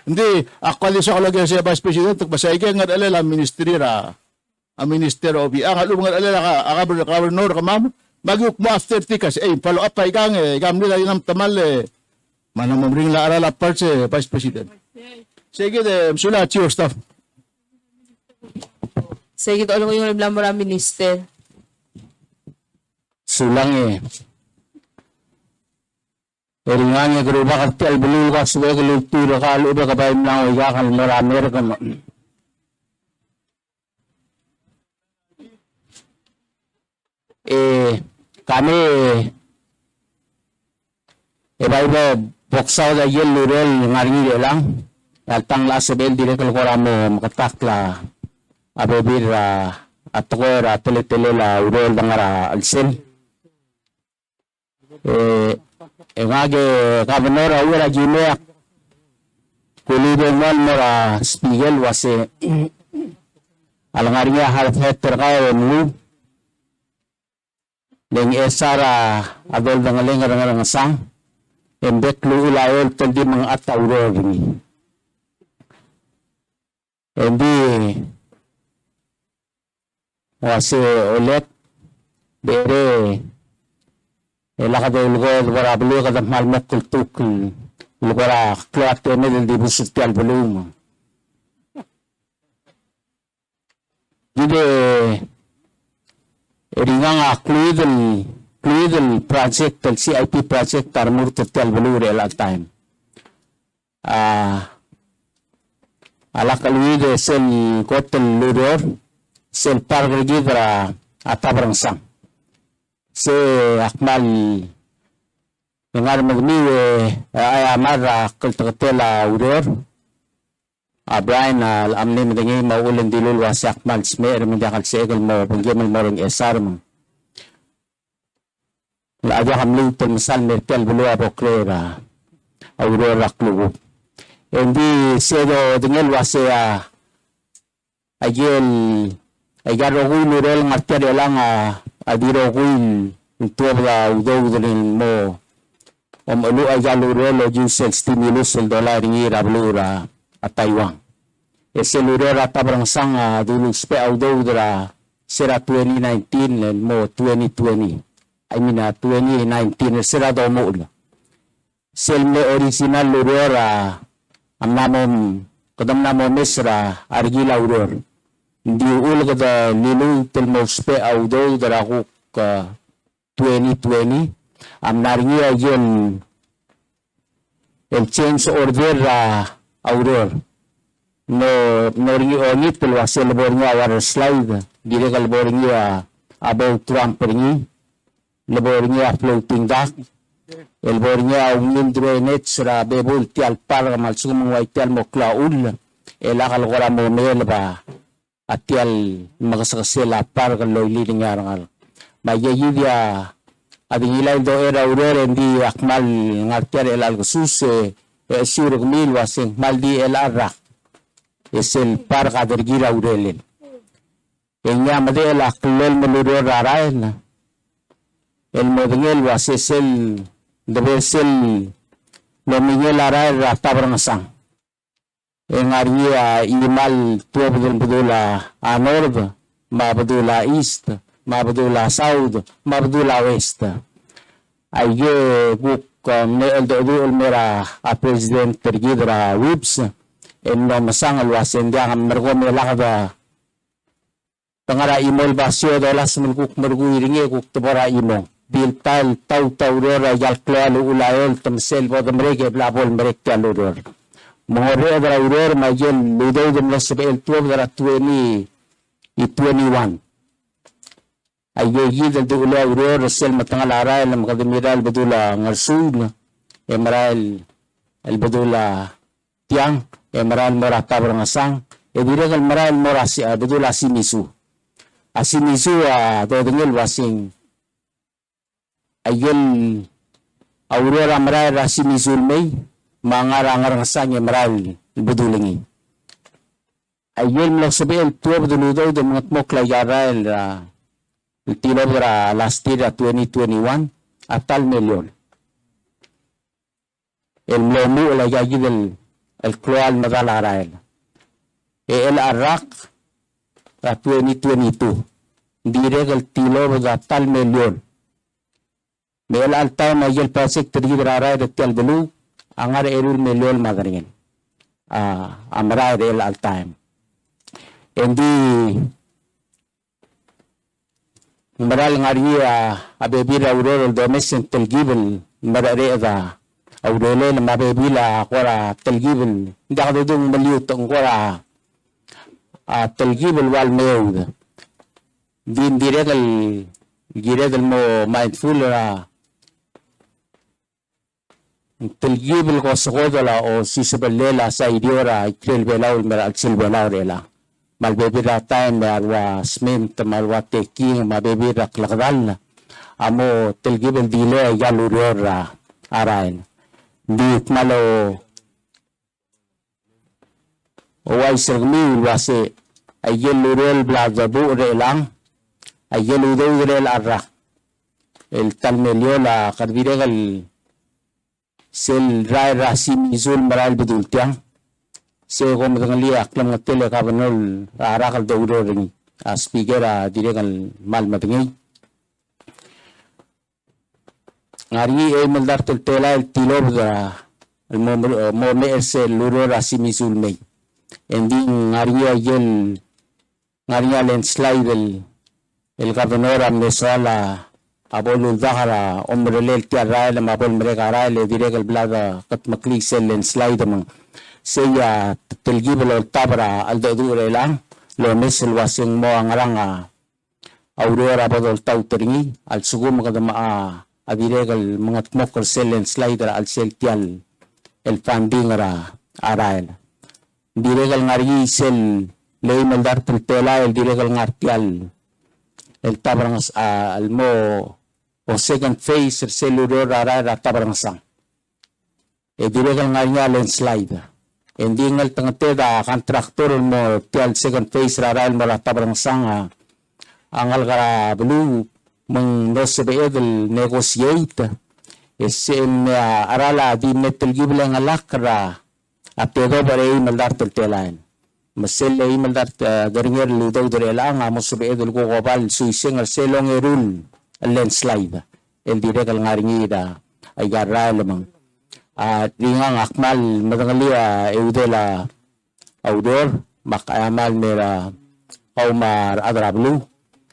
Speaker 1: Hindi, actually sa kalagyan siya Vice President, basaygan nga alala ministry ra, ang Minister Obi, ang alum nga alala ka, Governor ka ma'am, mag-yuk mo after tikas, follow up pa ikang, ikam nila yung tamal, manamamring la arala parts, Vice President. Sige, sula, chief of staff.
Speaker 4: Sige, ito alam ko yung lamura minister.
Speaker 2: Sulang Eringannya geruba kartel belu ka sebagai lutur kalau udah kabayin lang iga kan marami kan. Kami iba-iba boksaw da yel lurel ngaringi lang.
Speaker 3: Altang la sabel dire kal kora mo makatakla abebira at kora tele la urol dangara alsel. Ngage gabonora ura jumeak kulido mal mora spiegel wase alangaria halfet terkaya mu deng esara adol dangaling ngarang sang embek lu ulayol tendi mga atawro gini endi wase ulit bere elakado lugar barablu kada malmok kultuk lugar klate medel di busutial belum jadi ringang cluidel project el CIP project tarmur total belum real time ala kaluide sel kotel ludor sel pargidra atabrang sang se akmal dengar magmi ay amara kultakatela udor Abrain al amni mendengi maulan dilul wasak mal smer menjakal segel mo penggemal morong esar mo la aja hamlu temsal merkel bulu aboklera aurora klubu endi sedo dengel wasea agel agaro gul nurel martia delang adiro gul untuk udo udolin mo ulu agalo relo jusel stimulus el dollar ni rablura at Taiwan. Eseluro rata berangsang dulu spe audo dra sera 2019 and mo 2020. I mean 2019 sera do mo ulo. Selme original luror amnamom kadam namo mesra argila uror. Hindi ulo kada lilu tel mo spe audo dra ko 2020 amnaringi ayon el change order auror no ringi onit pelwa selbornya war slide dire kalbornya about Trump ringi lebornya floating dock elbornya umindre net sra bebul tial par mal sumung waitial mo klaul ela kalgora mo melba atial magasakasela par kaloili ngarang mayayidia adingilay do era auror endi akmal ngartiar elal kusus surug mil wasing maldi el arrak esel par kadergira urelin enya made el aklol meluro raraen el modengel wasesel debesel nomingel arai rata berangsang engaria imal tuab bedula anord ma bedula east ma bedula south ma bedula west aye guk ne el do el mera a president tergidra wibs en no masang alwasen dia mergo melakada tangara imol basio dolas mulkuk mergu iringe kuk tebara imo bil tal tau rora yal klalo ulael temsel bod merege blabol merek taluror mohore dra uror majel ludo dem lasbel tuab dra 20 i 21 aye yidel do ula uror sel matangal aral makadimiral bedula ngarsul emeral el bedula tiang emeral morata berangasang edire kal meral morasi bedula asimisu do dengel wasing ayel aurora meral asimisul mei mangarang ngasang emeral bedulingi ayel mlaksabel tuwa beduludo de matmok la yaral el tiro para last year 2021 a tal millón. El mlomu la yagi el cloal madal arael. El Arak a 2022 direct el tiro para tal millón. Mel alta mayel pasek tergid arael el belu angar erul millón madarin. Amra el alta. Endi maral ngaria abebira aurora domestic telgibel marare da aurole mabebila qora telgibel dagdo dung maliut ngora telgibel wal meud din diregal mo mindful
Speaker 11: Telgibil ko sa kodola o sisabalela sa idiora ikrilbelaw mera agsilbelaw rela. Malbebira tayo merwa smint malwa teki mabebira klakdal amo telgibil dile yalurior arain. Di malo Oway sermi wase ayel lurel blazabu relang ayel udo rel arra el talmelio la carviregal sel rai rasi mizul maral bedultiang se kom dangali aklam ngatele kabanol arakal daudo ring speaker diregal mal matengi ngari e maldar tela el tilo da el mo me ese luro rasi mizul mei ending ngariya landslide el gobernador amnesala abol dahara omrelel tiara la mabol mereka le direct el blada kat makli sel landslide mang seya telgibel tabra al dure lang lo mesel wasing mo angaranga aurora bodol tau teringi al sugum kadama a direct el mangat mokol sel landslide al sel tial el funding arael diregal ngari sel ley maldar tela el diregal ngartial el tabrang al mo o second phase el cellular ara tabrang sang e diregal ngari landslide ending el tangte da contractor mo tial second phase ara el mo tabrang sang angal gara blue mang no sebe el negotiate esen arala di metal giblang alakra Apego bare maldar teltelain. Masel ay maldar garinger ludaw direla nga mo sabi edul ko kopal suising al selong erul landslide. El direct al ngaringi da ay garra lamang. At ringang akmal madangali eudela outdoor makayamal mera kaumar adrablu.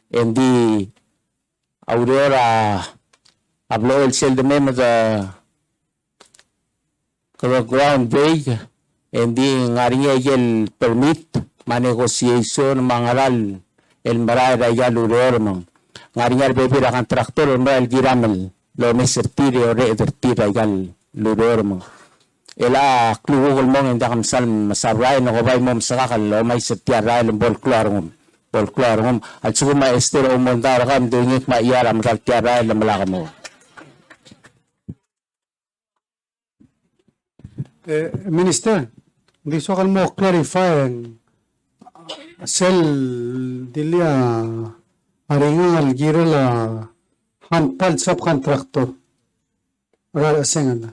Speaker 11: Endi outdoor ablo el sel de meme da ground break hindi ngariya el permit manegosasyon mangaral el maraya yaluror mang ngariya bebira kan traktor el giramel lo mesertiri o reedertira gal luror mang ela klugol mong hindi kamsal masabray na kabay mong sakakal lo may sertiaray el bol klarong at suguma estero umondar kam dungit maiyaram kaltiaray el malaka mo.
Speaker 6: Minister, gusto ko mo clarify sel dilia aringal giro la hanpal subcontractor ra sengan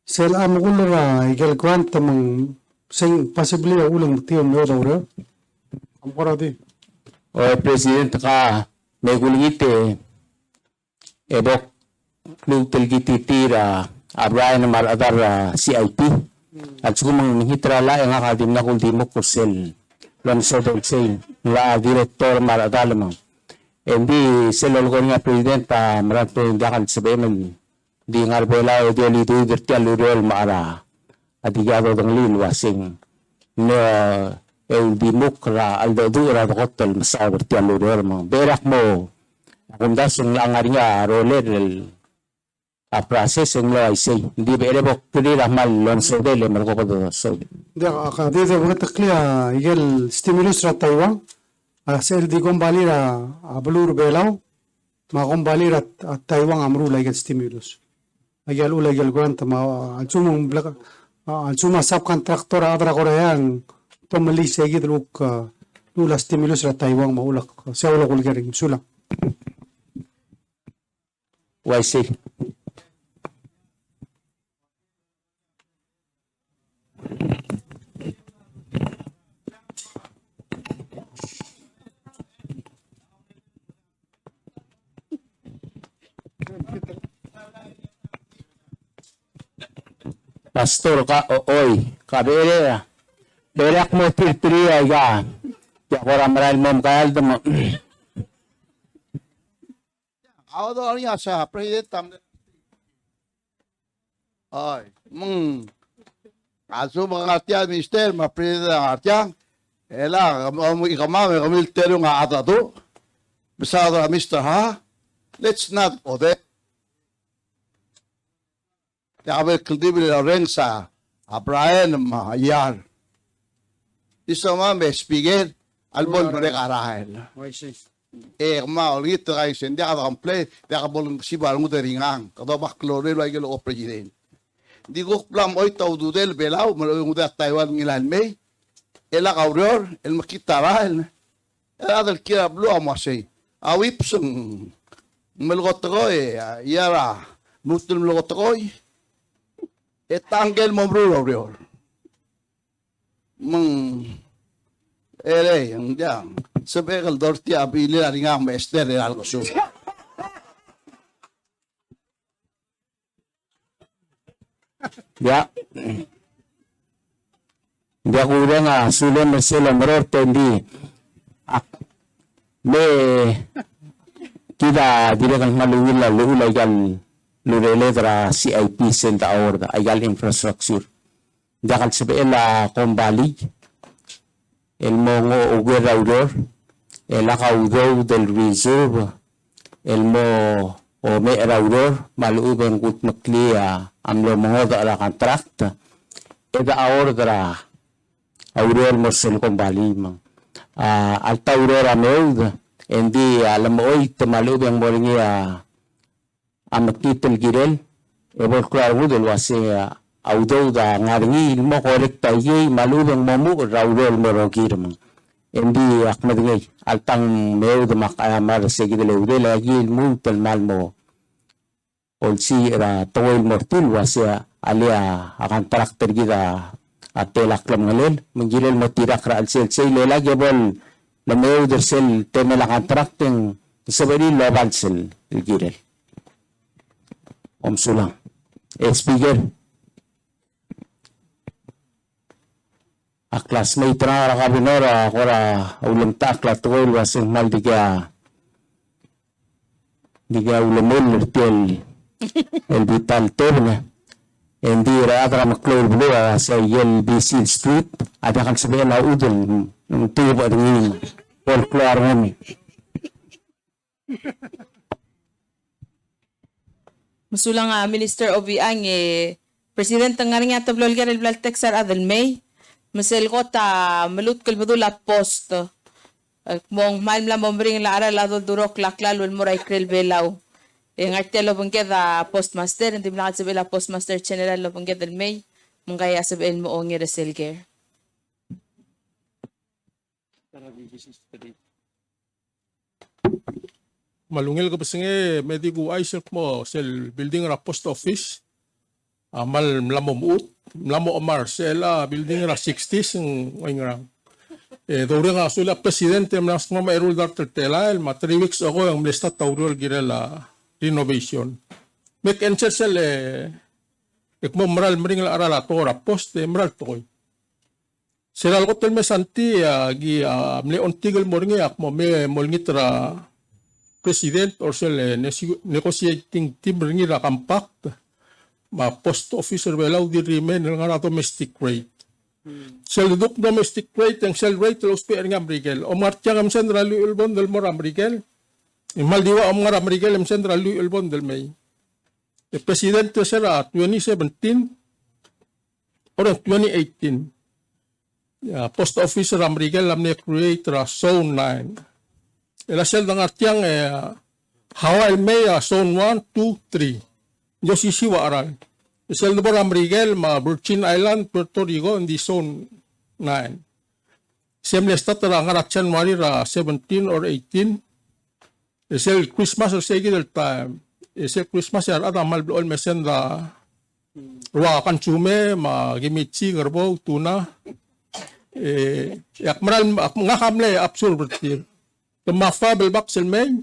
Speaker 6: sel amgulo ra igel grant mang sing possibly ulang tiyon no daw amkora di
Speaker 11: O president ka megulite ebok lutel gititira Abraham na maradar CIP at sumang hitra la ang akadim na kung di mo kusel lang so del say la director maradar mo hindi selol ko nga president marat po hindi kan sabihin di ngarbela o di alito dirti alurol maara at igado ng lilwasing na di mo kra aldadura hotel masawar ti alurol mo berak mo kung dasong lang nga roller a process en lo ay say hindi ba ere pwede ramal lon so dele marko pa do so
Speaker 6: de ka de wata clear igel stimulus ra Taiwan sel di kombalira ablur belaw ma kombalira Taiwan amru la igel stimulus igel ula igel grant ma alsumong blaka alsuma subcontractor adra korean pamali segid luk lula stimulus ra Taiwan maulak sa ulo kulgering sula
Speaker 11: why say Pastor ka oy kabere berak mo tirtiriya ya ya kora maral mom kayal mo
Speaker 8: Ako doon nga sa president ay kaso mga artiyan minister ma president ang artiyan ela ikamame kamilteryo nga atado besado Mr. Ha let's not go there Abel Kildibil Lorenza, Brian Mayar. Isa me speaker, albon mereka arahel. Ulit kayo hindi ka komple, hindi ka bolong si balong teringang. Kato baklore lo ay gelo president. Di ko plam oy tau dudel belaw, malong udah Taiwan ngilan may. Ela kaurior, el makita rahel. Ela dal kira blu amasay. Awip sung melugot ko yara, nutul melugot ko tanggel mo bro rior. Yang diang sebekal dorti abili la ringang mester algo su.
Speaker 11: Ya. Dia kuda nga sulen mesela meror tendi. Me kita dire kan maluwil la luulay kan lurele tra CIP senta award ayal infrastructure. Dakal sebela kombali. El mongo ugueraudor. El acaudo del reserve. El mo o me eraudor maluubeng gut maklia amlo mongo da la contract. Eda awardra auror mo sel kombali mang. Alta aurora meud hindi alam mo oy tumalubeng mo rin amakitol girel ebol klaro del wase audo da ngaringi mo korekta ye malubeng mamu raudol mo rogir mang hindi akmad ngay altang meud makamar segidel udel lagi mu tel mal mo olsi ra toil mortil wase alia akan traktor gida atelak lam ngalel menggilel mo tirak ra alsel say lagi bol lameu dersel temela contracting sabari laban sel girel sulang speaker a classmate ra kabinora kora ulam takla toil wasing mal diga ulamol tel el vital tebna hindi ra atra maklol bulu sa BC Street ada kan sabihin na udol ng tubo rin folklore mo
Speaker 4: Masulang Minister Obiang President ng nga tablol garel Texar adel May masel ko ta malut kalbudula post mong malmla mombring la ara lado durok laklal wal moray krel belaw ang artelo bangkeda postmaster hindi mo nakasabila postmaster general lo bangkeda del May mong kaya sabihin mo ongi reselger
Speaker 12: malungil ka basinge medigo aisel mo sel building ra post office mal mlamo omar sela building ra 60s ng nga dore nga sula presidente mas mo mairul dar tela el 3 weeks ago ang lista taurol girela renovation make answer sel ekmo moral mring la ara la tora post moral toy sila ko tel mesanti gi mle ontigel morngi ak mo me molngitra president or sel negotiating team ringi ra compact ma post officer belaw di remain nga domestic rate sel duk domestic rate ang sel rate los per nga brigel o marcha ngam central ulbon del moram brigel imal diwa om nga brigel am central ulbon del may the president sera 2017 or 2018 post officer am brigel am ne create ra zone 9 ela sel dang artiang hawal may zone 1 2 3 yo sisiwa aral sel do am brigel ma Virgin Island Puerto Rico in the zone 9 semle stat ra ngaratchan mari ra 17 or 18 sel Christmas or segi del time sel Christmas ar ada mal blol mesen da wa kansume ma gimitsi garbo tuna yak maral nga kamle absurd tamafa belbak selmay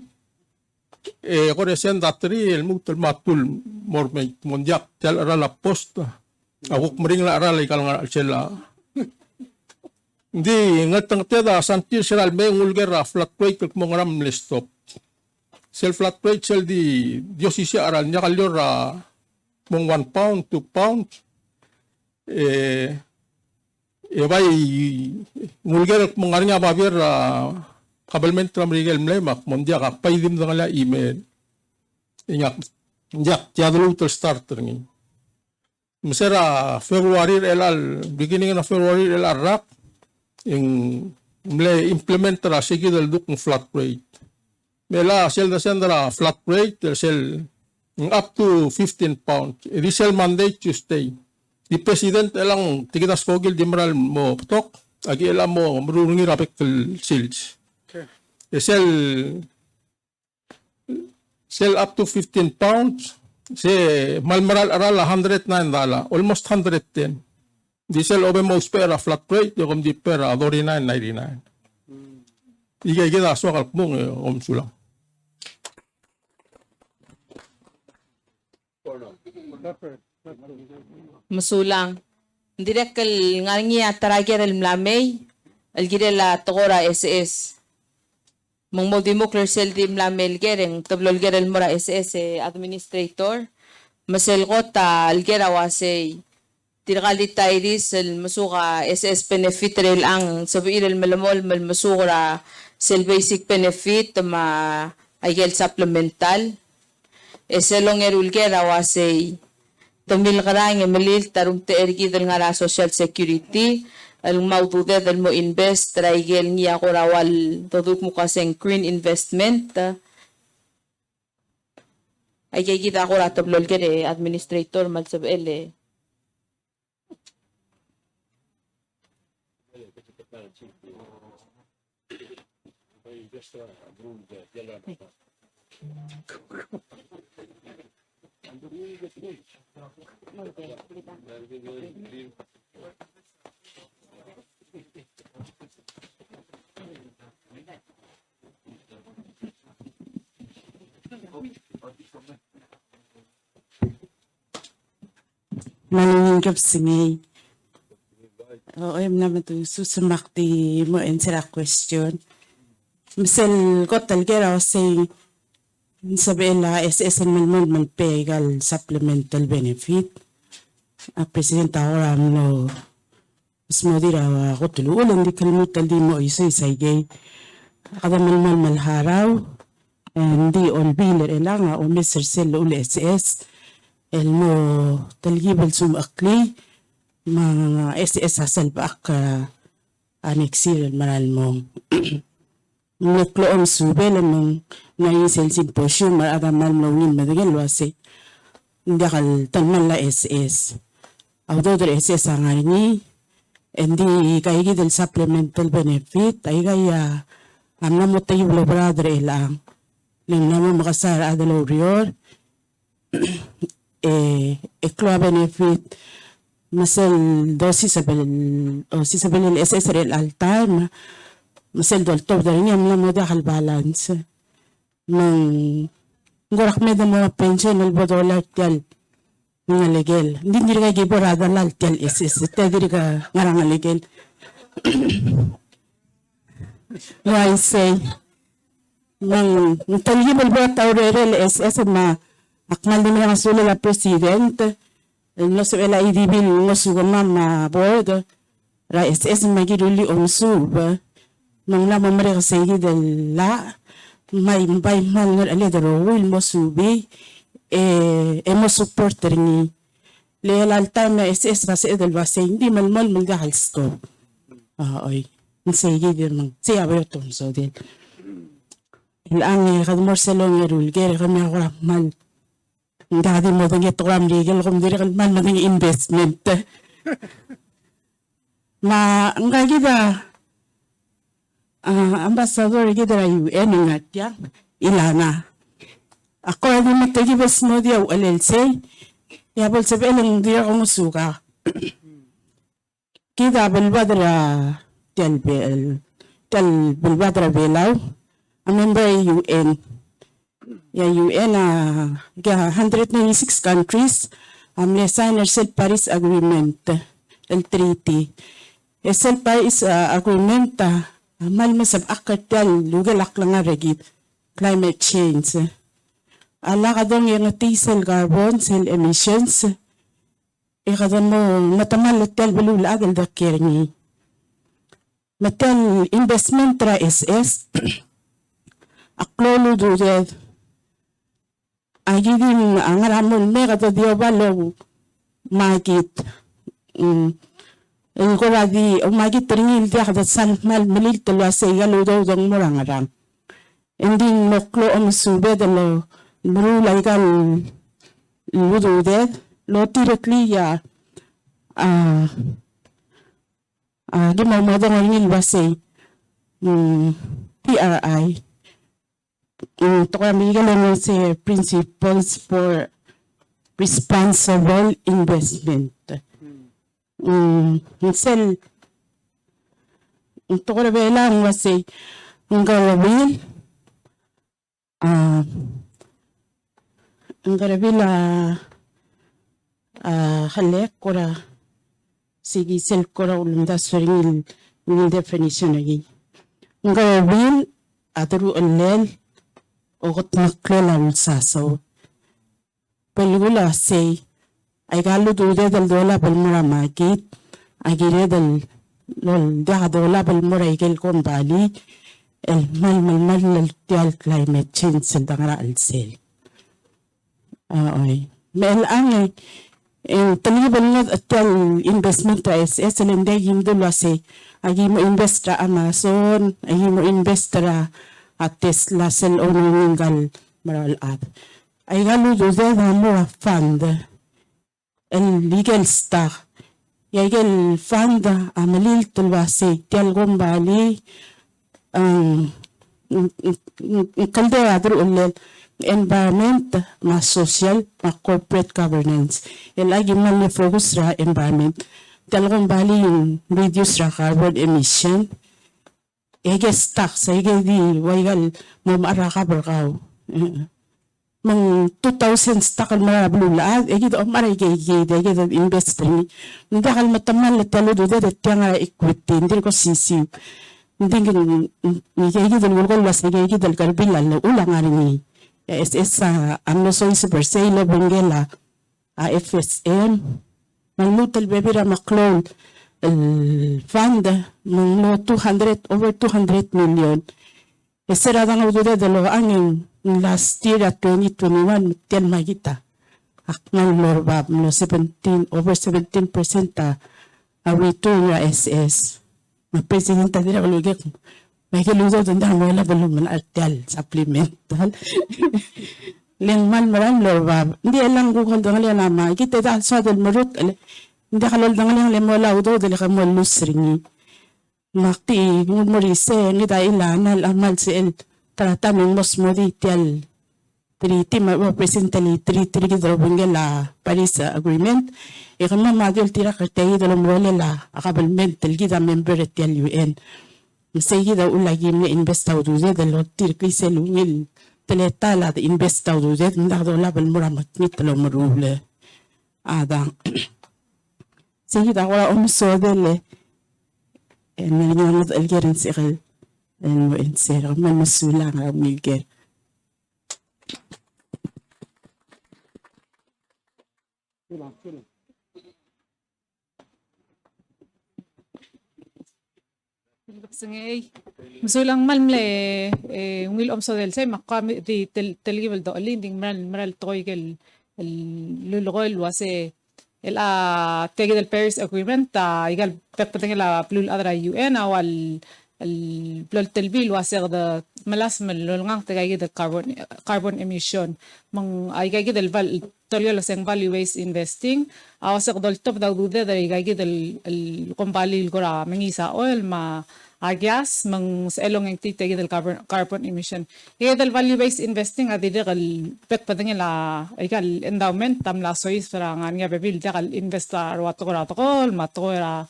Speaker 12: ko resen datri el mutul matul mormay mondiak tel ara la post ako mring la ara la ikal nga sela di ngatang teda santi seral me ngulger flat rate mo ngaram stop sel flat rate sel di diosisi aral nya kalyor mong 1 pound 2 pound bay ngulger mo ngaring ababir kabalment ram rigel mlemak mondia ka paidim ngala email inyak jak tiadulu to starter ni Masera February elal beginning na February elal rak yung mle implement ra sige del duk ng flat rate. Mela sel da sendra flat rate sel up to 15 pounds. It is Monday, Tuesday. Di president elang tikitas fogil di maral mo tok agi elam mo marunungi rapik sales. Sell up to 15 pounds. Malmaral aral $109, almost 110. Diesel over most pera flat rate, yung di pera $49.99. Igay kita aswakal mong sulang.
Speaker 4: Masulang. Direk kal ngarngi ataragir el mlamay, el girela tokora SS. Mong modimo clersel di mlamel gereng tablol gerel mora SS administrator. Masel kota algera wasay. Tirkalita iris el masuka SS benefit rel ang sabi el malamol mal masura sel basic benefit ma ayel supplemental. Eselong erulgera wasay. Tamil karang emelil tarum te ergi del ngara social security. Al maudude del mo invest traigel niya ko rawal toduk mo kaseng green investment ay kita ko ratablol kere administrator malsabele
Speaker 13: Maningingkap singay. Oo, em naman to susumak di mo answer a question. Misal ko talgera say sabela SS man pegal supplemental benefit. A presidenta ahora no ismo dira ko tululan di kalimutan di mo isay gay. Kada man malharaw hindi on biler elanga o Mr. Sel ul SS el mo talgibal sum akli mga SS asal ba ak anexir maral mo nukloon subel mong naisel simposyon maradamal mo ngin madagal wasi hindi kal tanman la SS auto der SS ang ni hindi kaigi del supplemental benefit ay kaya ang namot tayo brother ilang ling naman makasara adalo rior eklo benefit masel dosis sabel el SSRL al time masel dol top dari niya mo dahil balance nang ngorak medyo mo pension el bodola tial nga legal hindi ka giborada lal tial SS te diri ka ngarang legal I say nang talgibal ba taurel SS ma akmal din mga sula la president no se la idb no sugama ma board ra SS magiduli on sub nang la mamre kasi del la may mal ngal ale daro will mo subi mo supporter ni le al time SS kasi del base hindi mal magahal stop ay sige din mang siya ba ito so din ilang kadmor salong erul gere kami ako mal dati mo tang itoram legal kung diri kan man matang investment ma ang kita ambassador kita ra UN ngat ya ilana ako di matagi bas mo dia LLC ya bol sabi lang dia ko musuka kita balbadra tel balbadra belaw a member UN ya UN 196 countries signer sel Paris Agreement el treaty sel Paris Agreement mal masab akatal lugalak lang regit climate change ala kadong yung diesel carbon cell emissions kadong mo matamal tel belula agal dakir ni matel investment tra SS aklolo duded agiging ang ramon me kata dia balong magit ko radi magit ringil dia kada san mal melil telo ase galo do dong morangarang ending noklo sube de lo murulay gal ludo de lo directly ya gimaw mo dong ringil base PRI to kami galing sa principles for responsible investment. Sel ito ko lang kasi ang gawin halek ko ra sige sel ko ra ulunda suring yung definition lagi ang gawin aturu ulel ogot maklelan saso pelgula say ay galo dude dal dola balmura magit agire dal lol da dola balmura igel kon bali el mal tial climate change sa dangara al sel ay mel ang talibal na tial investment ta SS lende yimdo lase agi mo invest ra Amazon agi mo invest ra at Tesla sel onungal maral at ay galo dude da mo fund el legal stock yagel fund amalil tulwase tial gombali kaldera adru ulel environment ma social ma corporate governance lagi man ni focus ra environment tial gombali yung reduce ra carbon emission ege stock sa ege di waigal mo maraka berkaw mang 2000 stock al mara blula ege do mara ege do invest ni ndakal matamal talo do de tianga equity ndir ko sisi ndingin ege do ngol was ege do karbil al ulang ari ni SS amno so super sale bengela FSM mang lutal bebira maklon el fund mang over 200 million esera dang do de lo angin last year at 2021 tiyan magita akmal lorbab no over 17% return ra SS ma presidenta dira ulugek may kiluso tanda wala balum artial supplemental len mal maram lorbab hindi lang ko kaldang le na kita dal sa dal marut hindi kalol dang le mo laudo dal ka mo lusringi makti murise ni da ilana amal si el tratamiento mos moditial triti ma presentali triti gidro bengela Paris Agreement e kama madil tira kartay do lomrole la akabalment gida member tial UN masigi da ulagi ni investaw do de lo tir krisel ngil teletala de investaw do de ndado la bal muramat ni tlo murule ada sigi da wala so dele en ni el gerin sigel en insera man masulang ang milger
Speaker 14: singay masulang malmle will omso del say makami di telgivel do linding maral toigel el lulgol wase el tegi del Paris Agreement igal pekpateng la plul adra UN awal el telbil wasir da malas malulngang tagay da carbon emission mang ay gay del tolyo laseng value based investing awasir dol top da dude da gay del kumpali gora mangisa oil ma gas mang selong ang titegi del carbon emission gay del value based investing adide gal pekpateng la igal endowment tam la sois para nga bebil da investor watokol matokora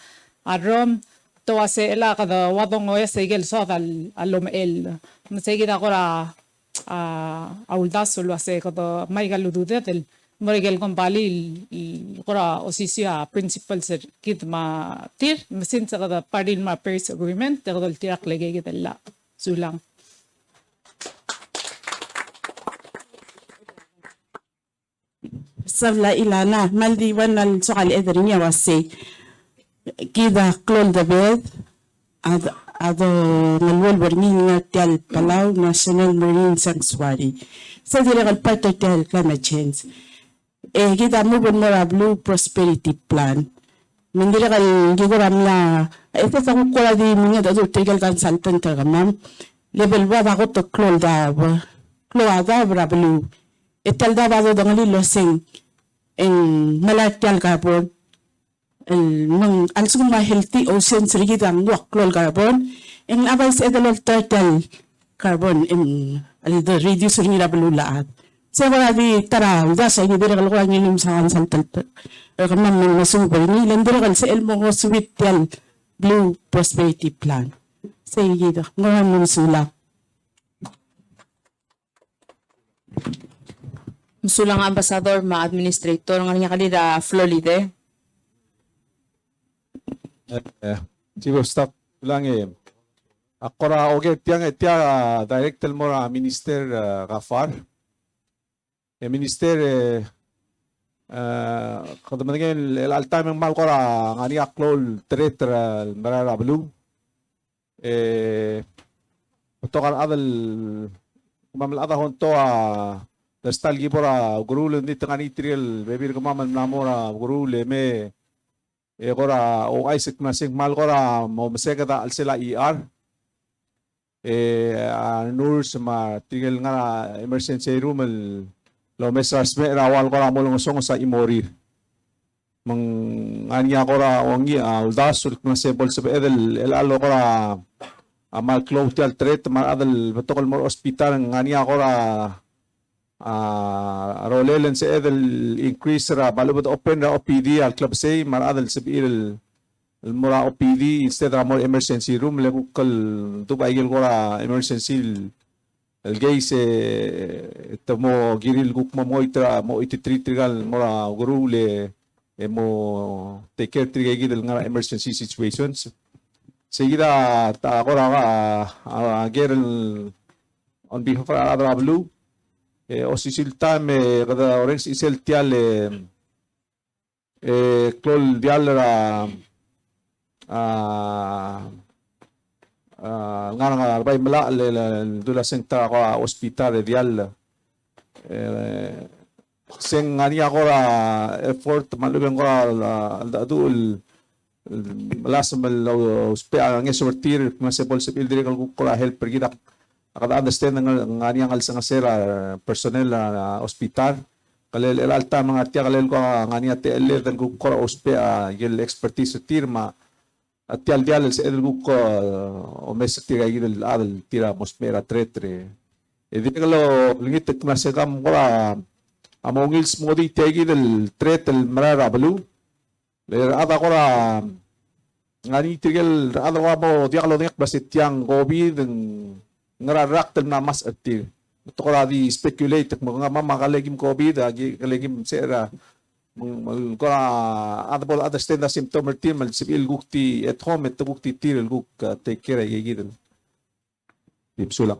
Speaker 14: adrom to ase ela kada wadong oya segel so al alomel masegi da kora auldas lo ase kada mai galudude del morigel kompali kora osisia principles kit ma tir mesin sa kada partin ma Paris Agreement del tirak lege gidella sulang
Speaker 13: sabla ilana maldiwan al sokal edrinya wase kida klon da bed ado nalwal warning tial Palau National Marine Sanctuary sa dira kal part of tial climate change kita mo bon mora Blue Prosperity Plan. Mindira kal giguram la ito sa ko la di mga dado legal consultant ka ma'am. Level 1 ako to klol da bra Blue. Ital da ba do ngali losing en malatyal carbon. Nang alsung ma healthy ocean srigi dang wak klol carbon. En abay sa edal turtle carbon in the reduce ring la Blue laat. Sa wala di tara da sa ini dira kal ko ngilum sa consultant. Kamam ng masubay ni landirakal sa elmo ko sweet yan Blue Prosperity Plan. Sige ito, ngayon mo sulak.
Speaker 4: Musulang ambasador, ma-administrator, nga niya kanila Floride.
Speaker 9: Chief of Staff lang ako ra oge tiang director mo ra minister Gafar. Minister kada maningin el time ng mal ko ra ngani aklol tretra marara Blue tokan adal kumamal ada honto dastal gibora gurul ni tangani trial bebir kumamal namora gurul me gora o Isaac masing mal ko ra mo masega da alsela nurse ma tigil nga emergency room lo mesas me rawal ko ra mo lungsong sa Imori mang anya ko ra ongi uldas sul na sebol sa edel elalo ko ra amal clotial threat ma adal batokol mo hospital ngania ko ra rolelen sa edel increase ra balubot open ra OPD al club say mar adal sa il mura OPD instead ra more emergency room le kal tubaygil ko ra emergency el gay se mo giril guk mo mo ititritrigal mora gurule mo take care trigay nga emergency situations seguida ta agora girl on behalf of other Blue o sisilta me kada orange isel tial klol dial ra nga bay mala dula senta ko hospital dial seng ngani ako ra effort malubeng ko adul malas mal hospital ang sortir mas bol sa building ko ra help pergida akada understand ngani ang alsa nga sera personnel hospital kalel alta mga tiya kalel ko ngani ate dan ko ra hospital yel expertise tirma at dial sa edel ko o mes tira gidel adal tira mosmera tretre di kalo lingit na sa kam ko amongils mo di tegi del tretel marara Blue le ada ko ra ngani tigel ada ko mo di kalo nek basit yang COVID ngararak na mas atil to ko ra di speculate mo nga mamakalagim COVID agi kalagim sera ko ada bol understand the symptom team mal sibil gukti at home at gukti tiril guk take care gigidel ipsulak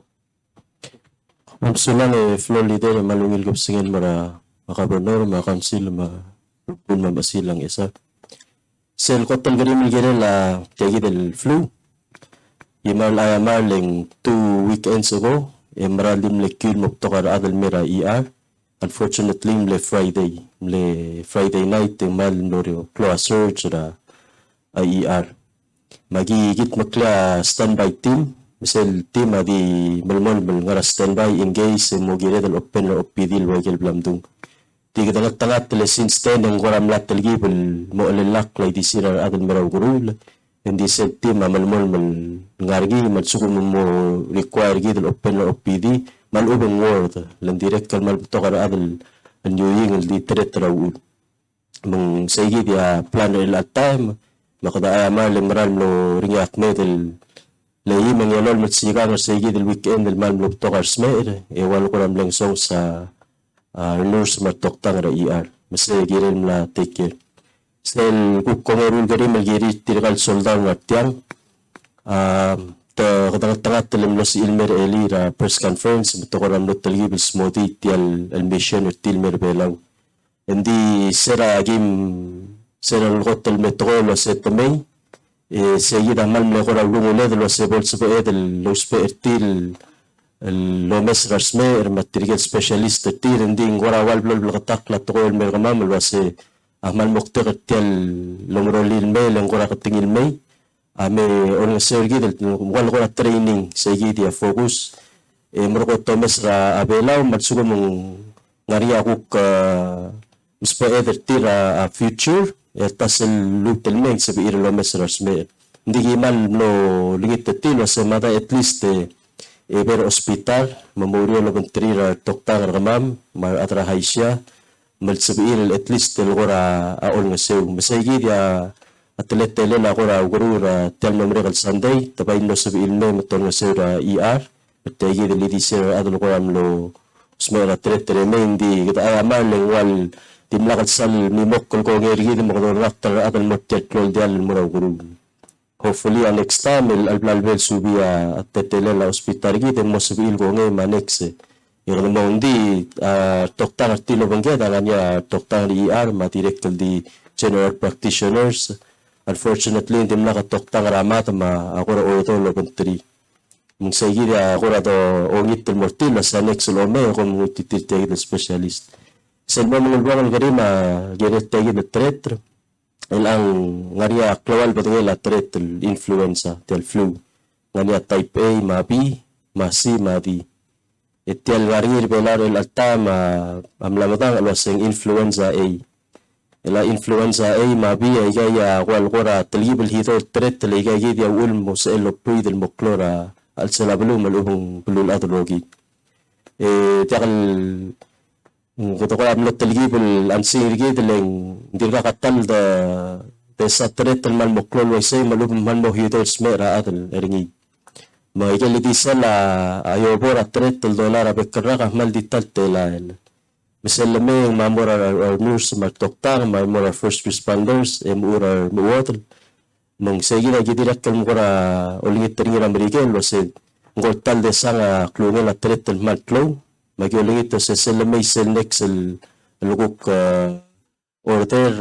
Speaker 10: Mamsulang Florida malungil ko singin mara makabernor makansil pun mabasilang isa sel ko tal garim gere la gigidel flu imal ayamarling 2 weekends ago maralim lekul moktokar adal mera unfortunately le Friday night mal norio close surge ra IER magigit makla standby team misal team adi malmol ngara standby engage mo gire dal open ra OPD wagel blamdung tiga dalat talat le since 10 ang goram lat telgibel mo lelak lay di sira adal meraw gurul hindi sa team malmol ngargi matsukun mo require gidal open ra OPD mal ubang word lan direct kalmal to kara adal anyoying di tretra ud mong sige dia plan el at time makada mal maral no rinyak medel lay mangyolol matsiga no sige del weekend del mal to kar smer e wal ko ram lang song sa nurse matoktang ra masige rin la take care sel ku komerul gari magiri tirgal soldang atyan kadang-kadang dalam los ilmer eli ra press conference beto ko ram talgi bis modi tial al mission tilmer belang hindi sera agim sera hotel metro lo setmay seguida mal me ko ra lungule de los bolsa po edel los pertil اللومس رسمي الماتريال سبيشاليست تير ندين ورا والبلو بالغطاق لا تقول من الغمام الواسي أهمال مقتغل تيال لمرولي المي لنغورا قطني المي أمي أولنا سيرجيد والغورا ترينينج سيجيد يا فوكس مرقو تومس را أبيلاو مرسوكو من غاريا أقوك مسبا إذر تير future يتصل لوت المي سبير اللومس رسمي ndigi mal no lingit tilo sa mata at least eber hospital memorio lo bentrira dokter ramam mar atra haisya mal sabir at least lgora aol nga sew masaygi dia atlet tele la gora gurura tel memre gal sunday tabay no sabil me matol nga sew ra er tegi de lidi ser adol gora lo smera tretre mendi kita ayamal wal timlakat sal mimok ko ngeri de mo dokter adol mo tetol dial mo guru hopefully next time al subia at tetele la hospital gite mo sabil ko ngay manexe yung mo hindi doktor tilo banggeda kanya doktor ER ma director di general practitioners unfortunately hindi mo doktor ramat ma ako ra oto lo bentri mung saygira ako ra do ongit til mortil sa next lo me ko mo titirtegi de specialist sen mo mo lugar garima gerete de tretre ang ngaria klawal batang la tret influenza tel flu ngaria type A ma B ma C ma D etel ngarir belar el atama amlamatang alwaseng influenza A la influenza A ma B ay gaya wal qura talibel hito tret liga dia ulmo sa elo puid el moklora al salablu malubong bulul adrogi takal Kuto ko amlo talgibul ansir gid leng dirga katal da sa tret mal moklol waisay malub man mo hito smera adal eringi maigel di sala ayobor tret $1 abekra ka mal dital telael misal me mamora or nurse mar doktor may mora first responders emura muwatl mang sayina gidirak kal mura ulit teringira amerikel wasid ngortal de sanga klungel tret mal klong Magyuling ito sa may sel next lugok order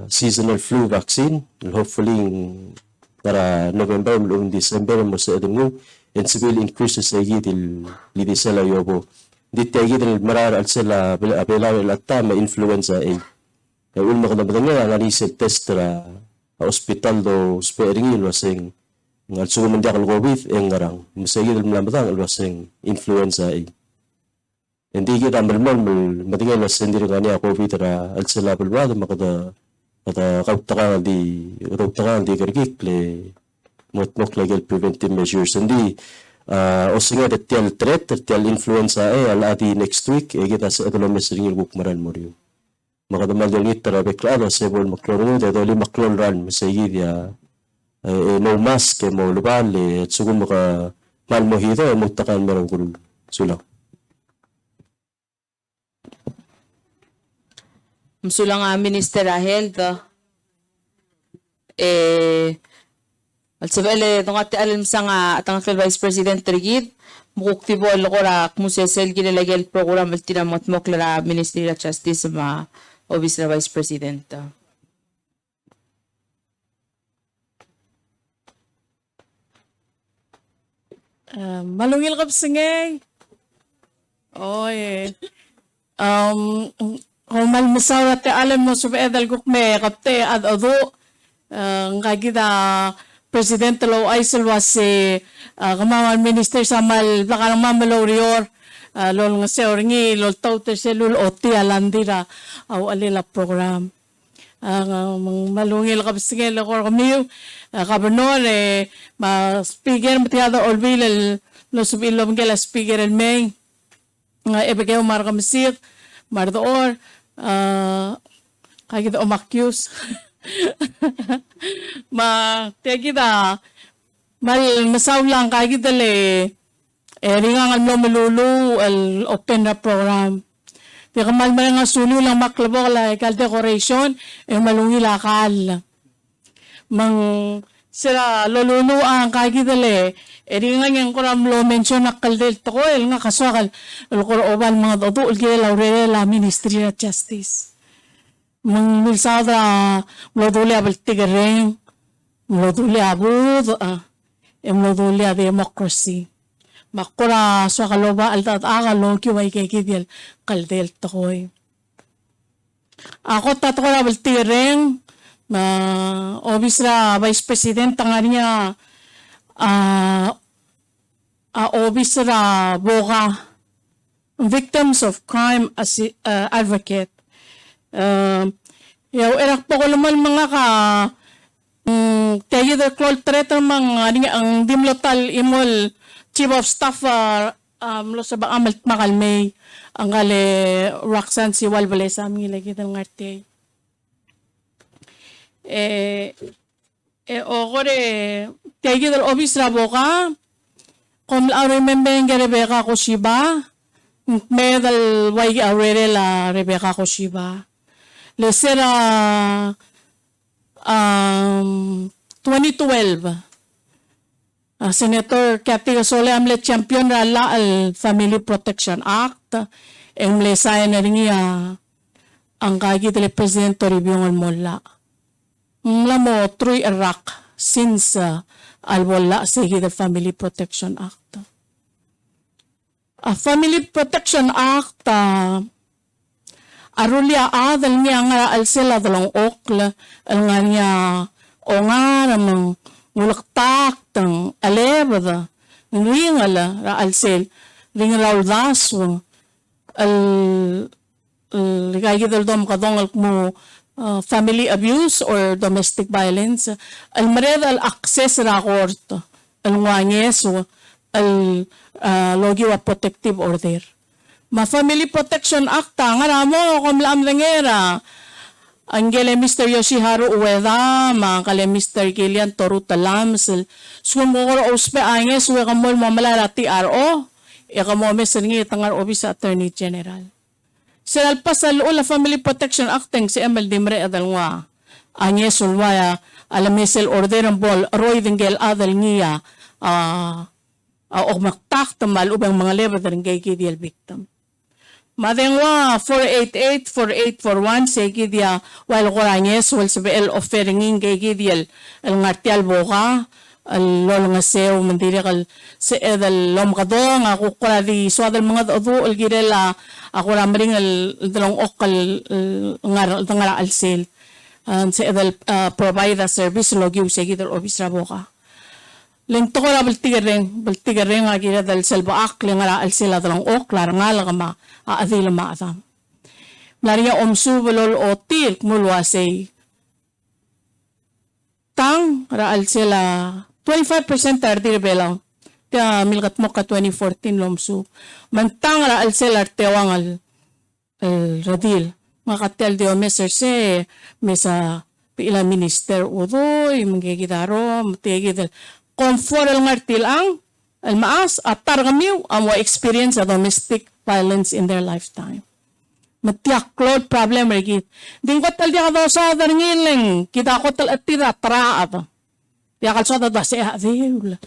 Speaker 10: seasonal flu vaccine. Hopefully para November mulong December mo sa edungo and civil increases sa gidil lidi sila yobo. Dito gidil marar al sila abelaw ilatta ma influenza A. Ulma ko na batang nga narisel test ra hospital do sparingil wasing ngal sumundak al COVID ang ngarang. Masayid mlamatang al wasing influenza A. Hindi kita malmal matingin na sendiri kanya COVID ra al sila balwado makada kautakan di kargik le motmok legal preventive measures hindi o singa de tial influenza al ati next week kita sa economies ringil bukmaran mo rin makada maldalit tara beklaro sebol makloro de doli maklolran masayid ya no mask mo lubali at sugun maka malmohito mutakan merong gulul sulang.
Speaker 4: Msulang Minister Health alsabele tungati alim sanga atang Vice President Trigid mukuktibo alokora kmusesel gilalagel program altinamot moklara Ministry of Justice ma Office na Vice President.
Speaker 13: Malungil kap singay. Oy. Mal masawa te alam mo sa edal gukme kapte ad ado ngagida President lo ay silwa si kamaman minister sa mal bakarang mamalorior lol nga seoringi lol tawter se lol oti alandira aw alila program malungil kapsingel ko kami kabernor ma speaker matiado olbil lo subilo ngela speaker el may nga ebegay umar kamisir mardoor kaya kita umakyus kita masaw lang kaya kita ringang al melulu al open na program di kamal nga sulu lang maklabo kal decoration malungi lakal mang sila luluno ang kaya kita ringang yung kuram lo mention nakaldel to ko nga kaswakal oban mga dodo ulgila laurela Ministry of Justice mang milsada mloduli abal tigareng mloduli abud mloduli democracy makura so kaloba altat akalo kiway kay kidyal kaldel tokoy. Ako tatkora baltireng obis ra Vice President nga niya obis ra boka victims of crime advocate. Yaw erak po ko naman mga ka tayo the call treater mga ang dimlotal imol Chief of Staff lo sa bang amal makalmay ang gale Roxanne si Walbale sa amin lagi ng ngarte. Okore tayo the office ra boka kung remember yung Rebecca Koshiba medal way already la Rebecca Koshiba. Lesera 2012 Senator Cathy Gasole amle champion rala al Family Protection Act emle saya na rin ang kagi tele President Toribio Molla mo true Iraq since al wala sa the Family Protection Act. Family Protection Act arulia adal niya nga al sila dalong okla al nga niya o nga namang ngulaktak tang alebada ngingala ra al sel ringal daswa al ligay dal dom kadong mo family abuse or domestic violence al mared al access ra court al nganyes al logi wa protective order. Ma-Family Protection Act, nga ramo, kumlaam langera. Angele Mr. Yoshiharu Ueda, kale Mr. Gillian Torutalam, sumukuro uspe anges, uwe kamol mamalarati RO, kamo mesengi tangar Office Attorney General. Sinal pasal ula Family Protection Act, si Emel Dimre adalwa, anges ulwaya, alamesel order ng bol, roy dingel adal niya, o maktak tamal ubang mga level ng gay kidial victim. Madengwa 488 4841 segi dia wal qoranyes wal sabel offering gay kidial al ngartial boka al lol nga sew mandiri kal se edal lom kadong ako kula di swadal mga do al girela ako ramring al dalong okal ngar al sel se edal provide a service logi segi dal office ra boka. Lento ko na baltigareng agila dal selbaak nga al sila dalang oklar nga lagama aadila maatam. Maria omsu balol otil mulwasay. Tang raal sila 25% tardi belang. Kaya milkat mo ka 2014 lomsu. Mantang raal sila tewang al radil. Mga katel di o meser se mesa pila minister udoy magigidaro matigidal. Comfort al ngartil ang almaas at targamiw ang experience of domestic violence in their lifetime. Matiyak cloud problem regit. Ding ko tal dia daw sa darngiling kita ko tal atira traat. Dia kal sa da se adil.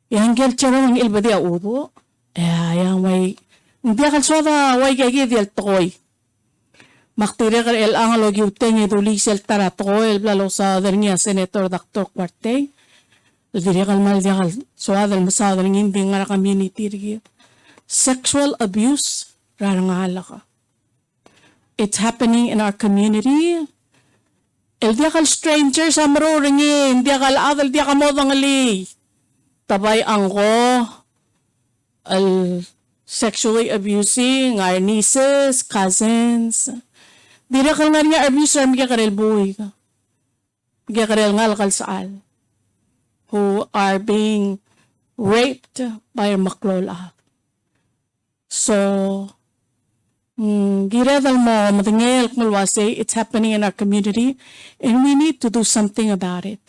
Speaker 13: Yang gel chero ng ilbadi udo. Yang may dia kal sa da way gagi dial toy. Maktire kal el ang logi uteng idulisel taratoy lalo sa darngia Senator Dr. Cuarte. Diri kalmal dia kal suadal masadal hindi nga community ri sexual abuse rarang ka. It's happening in our community. El dia kal stranger sa maro ringin dia kal adal dia kamodang ali tabay ang ko al sexually abusing our nieces, cousins. Diri kal nga niya abuser mi karel buhay ka. Mi karel ngal kal saal. Who are being raped by Maklola. So, giredal mo, matingel kumulwase, it's happening in our community, and we need to do something about it.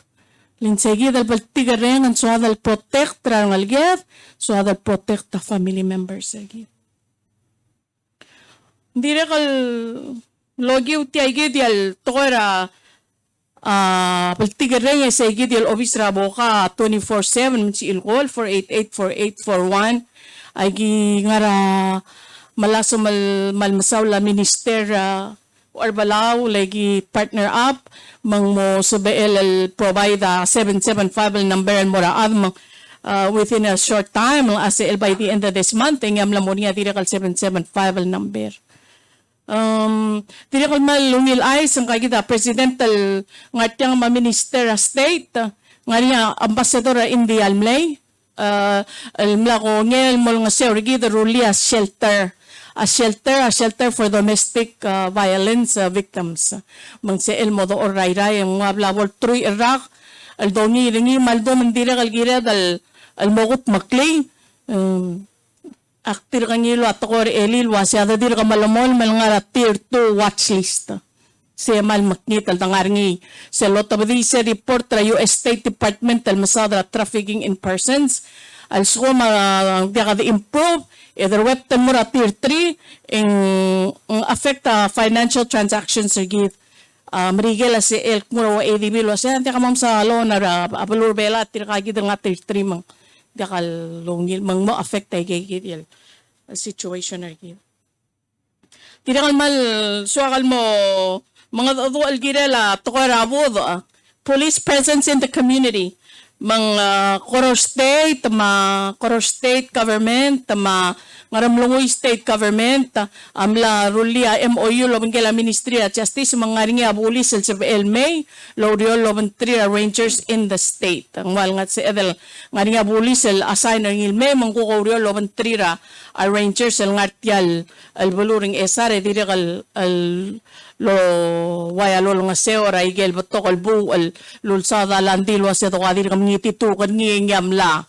Speaker 13: Linsegi dal baltigareng and so dal protect rangal get, so dal protect the family members lagi. Dire kal logi uti ay gidial toera baltigareng sa gidial office rabo ka 24/7 si ilgol 4884841 ay ngara malaso malmasaw la minister or balaw lagi partner up mang mo sa BL provide 775 number and mora within a short time as by the end of this month ngam lamonia direkal 775 al number. Direkal mal lungil ay sang kagita presidential ngatyang ma minister of state ngariya ambassador India almlay almla ko ngel mol nga sergi the rulia shelter a shelter for domestic violence victims mang se el modo orayray ang mga blabol truy Iraq al dongi ringi maldo mandira kalgira dal al mogut maklay aktir kanyilo at ko elil wasya dir ka malamol malngara tier 2 watch list se mal maknit al tangarngi se lotabdi se report tra US State Department al masadra trafficking in persons al suma dia improve either weapon mura tier 3 in affect financial transactions git marigela si el mura wa ADB lo sa anti kamam sa lo na apalur bela tir ka gid nga tier 3 mang dia kal longil mang mo affect ay gid situation ar gid tidakal mal suakal mo mga dual girela tokarabod police presence in the community mga Koror State government ngaramlungoy state government amla rulia MOU loban kela Ministry of Justice mga ringi abulis sa LMay L'Oreal loban 3 rangers in the state ang wal nga sa edel ngaringi abulis assign ng ilme mangkukoryo loban 3 ra rangers al ngartial al buluring esare direkal al lo waya lo nga seora igel batokal bu al lulsada landil wa sa tokadir kam ngiti kan ngiyam la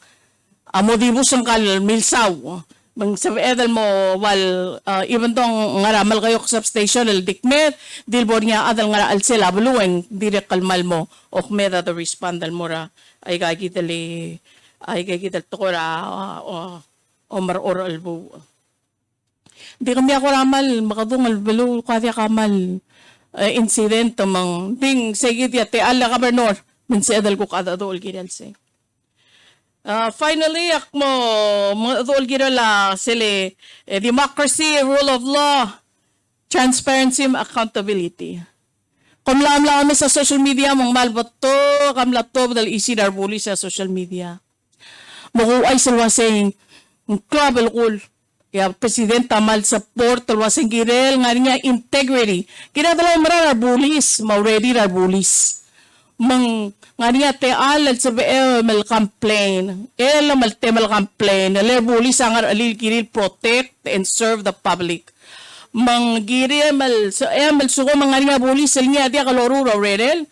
Speaker 13: amo di busang kal milsaw mang sa edel mo wal even tong ngaramal kayo sa substation el dikmet dilbor niya adal ngara al sela bulueng direk kalmal mo okmeda the respondal mora ay gagitali ay gagital tokora omar oral bu di kami ako ramal makadungal belu kaya kamal incident mang ding segit yate ala gobernador min sa edel ko kada dol giral say. Finally, akmo mga tol girala sila democracy, rule of law, transparency, accountability. Kamlam kami sa social media mong malbato, kamlaptop dal isi darbuli sa social media. Makuay sila saying club el ya presidenta mal support talwasing girel nga niya integrity. Kina dalaw mara darbulis, already darbulis. Mang nga niya te alal sa mal complain mal complain lebuli sangar alil kiril protect and serve the public mang giri mal so mal suko mga niya bulis niya dia kaloro redel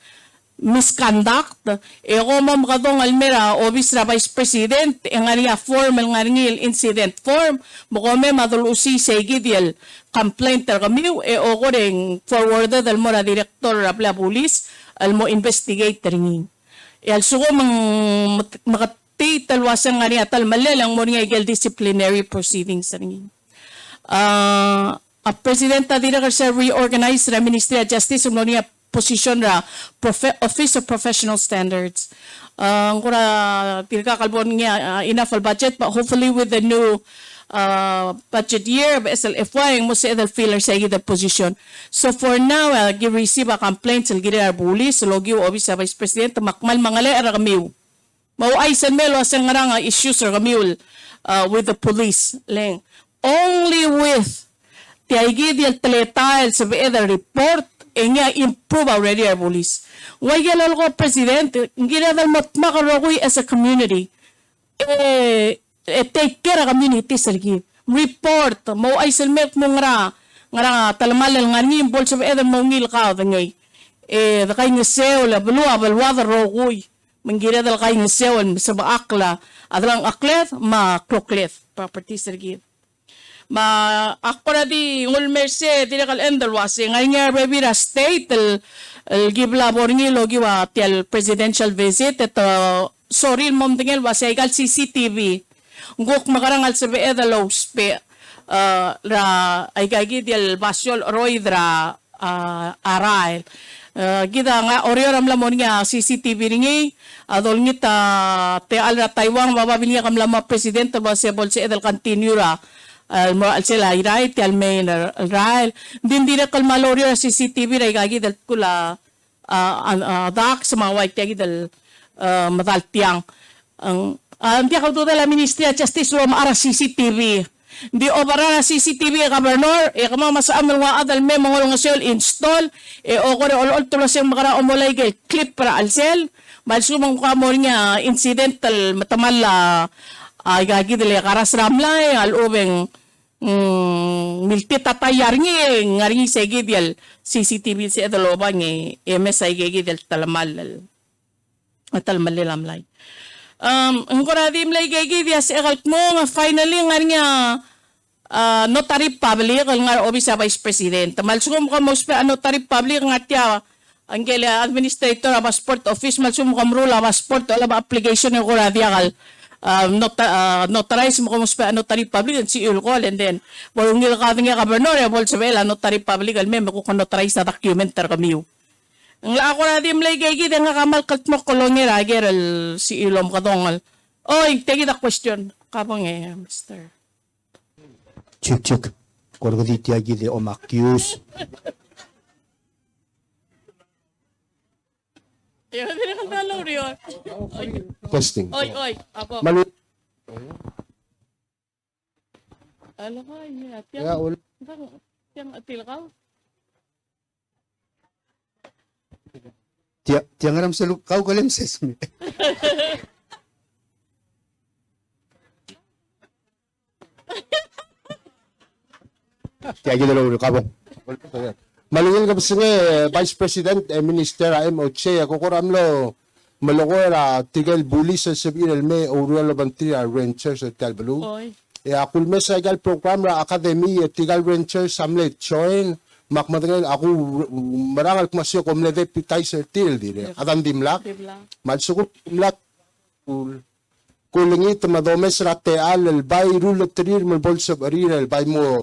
Speaker 13: misconduct ko mam kadong almera obis ra vice president nga niya formal nga ngil incident form mo kome madulusi sa gidiel complaint ter kami o ko ding forwarded al mora director of la police al mo investigate ringin al sugo makati talwasan nga niya tal malalang mo niya igel disciplinary proceedings ringin a presidenta dira sa reorganize ra Ministry of Justice mo niya position ra Office of Professional Standards kura tilka kalbon niya enough al budget but hopefully with the new budget year of SLFY mo sa edal filler sa the position. So for now, give receive a complaint sa giri arbulis, logi o sa Vice President, makmal mga le ara kamiw. Mauay sa melo sa nga issues ra kamiw with the police. Leng. Only with tiaygi di al-taletail sa edal report, nga improve already arbulis. Why galal ko, President, ginadal matmakarokoy as a community. Take care of community sargi report mo ay selmet mo ngara talamalal nga ni bol sa eda mo ngil ka ngay da kay nga seo la bulwa balwa rogoy mangira dal kay nga seo sa baakla adlang aklet ma kroklet property sargi ma akora di ngul merse direkal endal wase nga nga bebira state el gibla borngi logi wa tel presidential visit ito sorry mom tingel wase gal CCTV ngok makarangal sa beeda lospe ra ay gagi del basol roidra aral gida nga orioram lamon nga CCTV ringi adol ngita te alra Taiwan mababili kam lama presidente ba se bol se edel continue ra mo al sila iray te almain rail din dira kalmalorio CCTV ra gagi del kula dak sa mga white gagi del madaltiang ang Hindi ako doon la Ministry of Justice lo maara CCTV. Di obara na CCTV governor, kama masaamil nga adal me mga nga sel install, o kore olol tulo siyang makara omolay gay clip para alsel, malsumang ka mo niya incidental matamala ay gagi dili karas ramlay alubeng milti tatayar ngari segi dial CCTV si adaloba ngi MSI gagi dial talamal lamlay. Ang koradim lay gagi dia si akal mo nga finally ngari nga notary public nga office sa vice president. Malsum ka mo notary public nga tiya ang administrator of passport office malsum ka rule of passport wala ba application ng koradia kal notarize mo kung notary public si Ulcol and then bolong nila ka nga governor bol sa notary public al memo ko notarize na document kami. Ang laako na dim lay gigi nga kamal kat mo kolongi rager si Ilom kadongal. Oy, take the question. Kapong Mr.
Speaker 15: Chuk. Korgo di tiagi de omakius.
Speaker 13: Yo, dire kan talo riyo.
Speaker 15: Testing.
Speaker 13: Oy, apo.
Speaker 15: Mali.
Speaker 13: Ala ka niya.
Speaker 15: Ya,
Speaker 13: Tiyang atil ka.
Speaker 15: Tiang ram sa kau kalem sesme. Tiagi dalo kabong. Malungin ka sa Vice President Minister MOC ako koramlo malokora tigel bulis sa sabihin me orualo bantria ranchers at Talbalu.
Speaker 13: Oy.
Speaker 15: Akul me sa igal program ra academy tigal ranchers samlet join makmadangel ako marangal kumasyo kom leve pitay sertil dire adan dimlak madsukot dimlak kulingi tamadomes rate al bay rule trir mo bolsa baril bay mo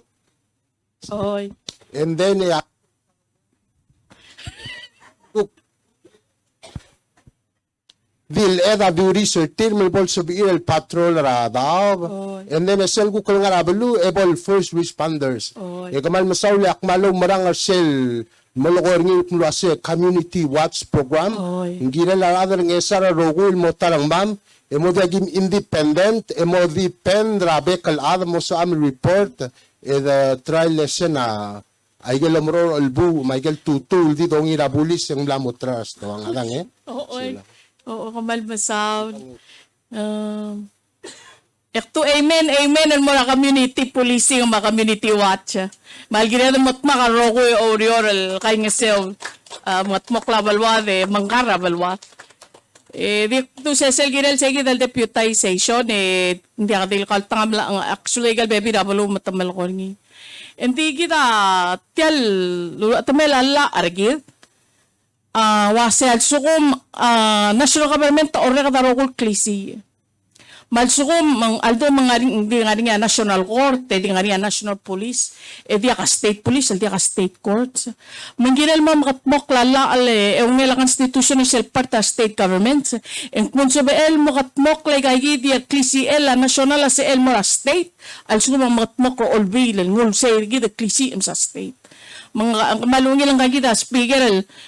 Speaker 13: Oy.
Speaker 15: and then vil eda duri sertir mo bolsa baril patrol radaw and then sel ko kung arabalu ebol first responders kamal masawli akmalo marang sel molokor ngi kumlase community watch program ngira la adar ngesara rogul motarang mam emo dagim independent emo depend rabekal ad mo sa am report the trial lesson ay gelo moro albu Michael tutul di dongi rabulis yang lamotras to ang adang
Speaker 13: Oo, kamal masaw. Ekto amen ang mga community policing mga community watch. Malgina na matma karoko oriol kay nga sel matmok labalwade mangkara balwa. Dito sa sel ginel sige dal deputization hindi ka dil kaltangam lang actually gal baby dabalo matamal ko ni. Hindi kita tial tamel alla argid. Wasel sukum national government or kadarokul klisi. Malsukum mang aldo di nga national court, di nga national police, di ka state police, di ka state courts. Mangginal mo makatmok lala ale nga constitution ng parta state governments. En kung sabiel makatmok lay kay di klisi la national sa el mora state, alsukum makatmok ko olbi ngul say gid klisi sa state. Mga malungi lang kagida speaker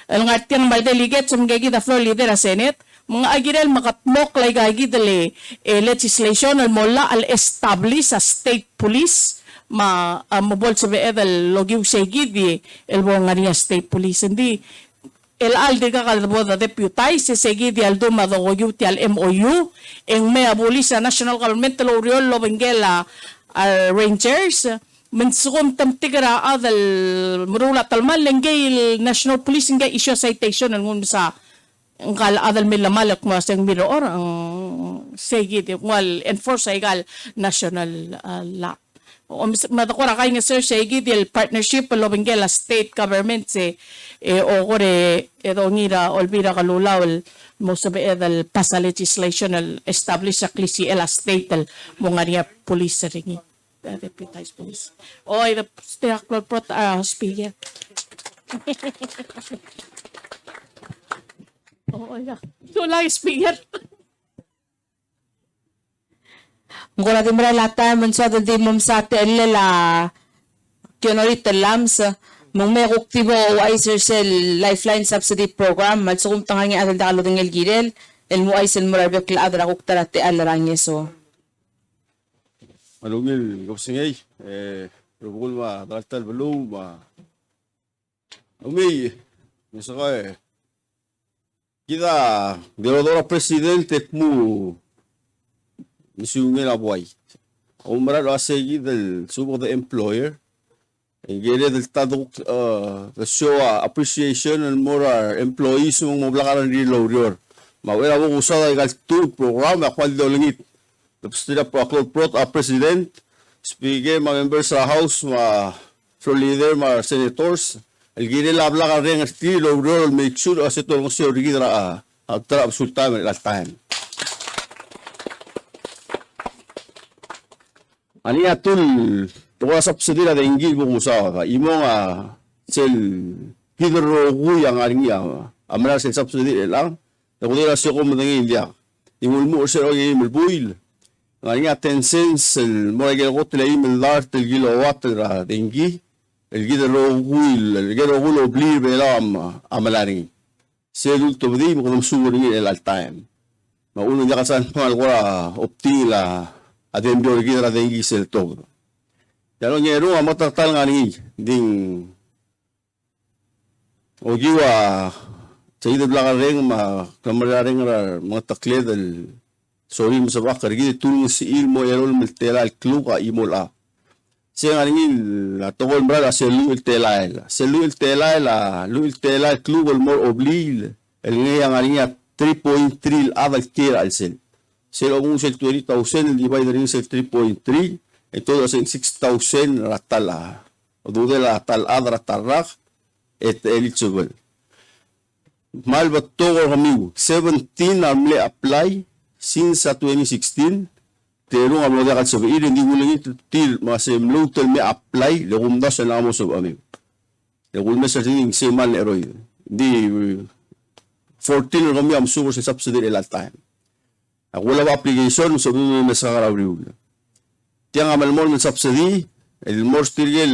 Speaker 13: ang ngatian may delegate sa mga gida floor leader sa Senate mga agirel makatmok lay gagida legislation al mola al establish a state police mabol sa beedal logiw sa gidi el buong nga state police hindi el alde ka kalbo da deputize sa gidi al dumado logiw ti al MOU en may abuli sa national government lo riol lo bengela rangers mensukum tamtigara adal murula talmal lenggay national police ngay issue citation ngun sa ang kala adal milamalak mo sa miroor ang sige wal enforce igal national law o madakora kay nga sir sige del partnership lobengela state government o kore edo ngira olbira kalulawal mo sa beedal pasa legislation establish sa klisi ela state mo nga police ringi deputized police. Oy, the speaker. Oh, yeah. So lang speaker.
Speaker 4: Ang kuna di maralata, mansado di mong sa telela, kionorit telams, mong may kuktibo o Iser Cell Lifeline Subsidy Program, malsukum tangang nga atal dakalo ng ilgirel, el muay sel murabek la adra kuktara te alarangeso.
Speaker 7: Malungil kapsingay rubul ma daltal belum ma umi misaka kita deodora presidente mu misungil abuay umra lo asegi del subo the employer and get del tado the show appreciation and more employees mo blakaran di lorior mawala mo usada igal tu program akwal do lingit tapos nila pro president speaker mga members sa house mga floor leader mga senators el gire la habla ka rin estilo role make sure as ito ng siya rigidra tra sultan at time ani atul tuwa sa psidira de ingil mo sa ka imo nga sel gidro yang aring ya amra sel subsidy lang nakudira siya ko mudang India imul mo siya o imul buil ngayon nga 10 cents el moragel ko tila imel lar tel kilowatt ra dengi el gidro guil oblir belam amalari selul to di mo kunum suri el all time mauno niya kasan mal ko optila adem bior gidra dengi sel to pero ngero amatartal nga ni ding ogiwa sayid blaka ring ma kamararing mga takled el sorry mo sa bakar gid tulong si ilmo erol miltela al kluka imola siya nga ringil tungol brada sa luil tela luil tela klubal more oblil el nga nga ringa 3.3 adal tira al sel mo sel 20,000 divide rin sel 3.3 ito as 6,000 ratala o dudela tal adra tarak et eligible mal batogor kami 17 amle apply since 2016, pero nga mga dakat sabi, hindi ko lang til, masem local may apply, lagumda sa namo sa amin. Lagumda sa sining seman eroy. Hindi, 14 na kami ang suko sa subsidy ilang time. Ako wala ba application, sabi mo na sa karawriw. Tiyang amal mo ng subsidy, el more stilgel,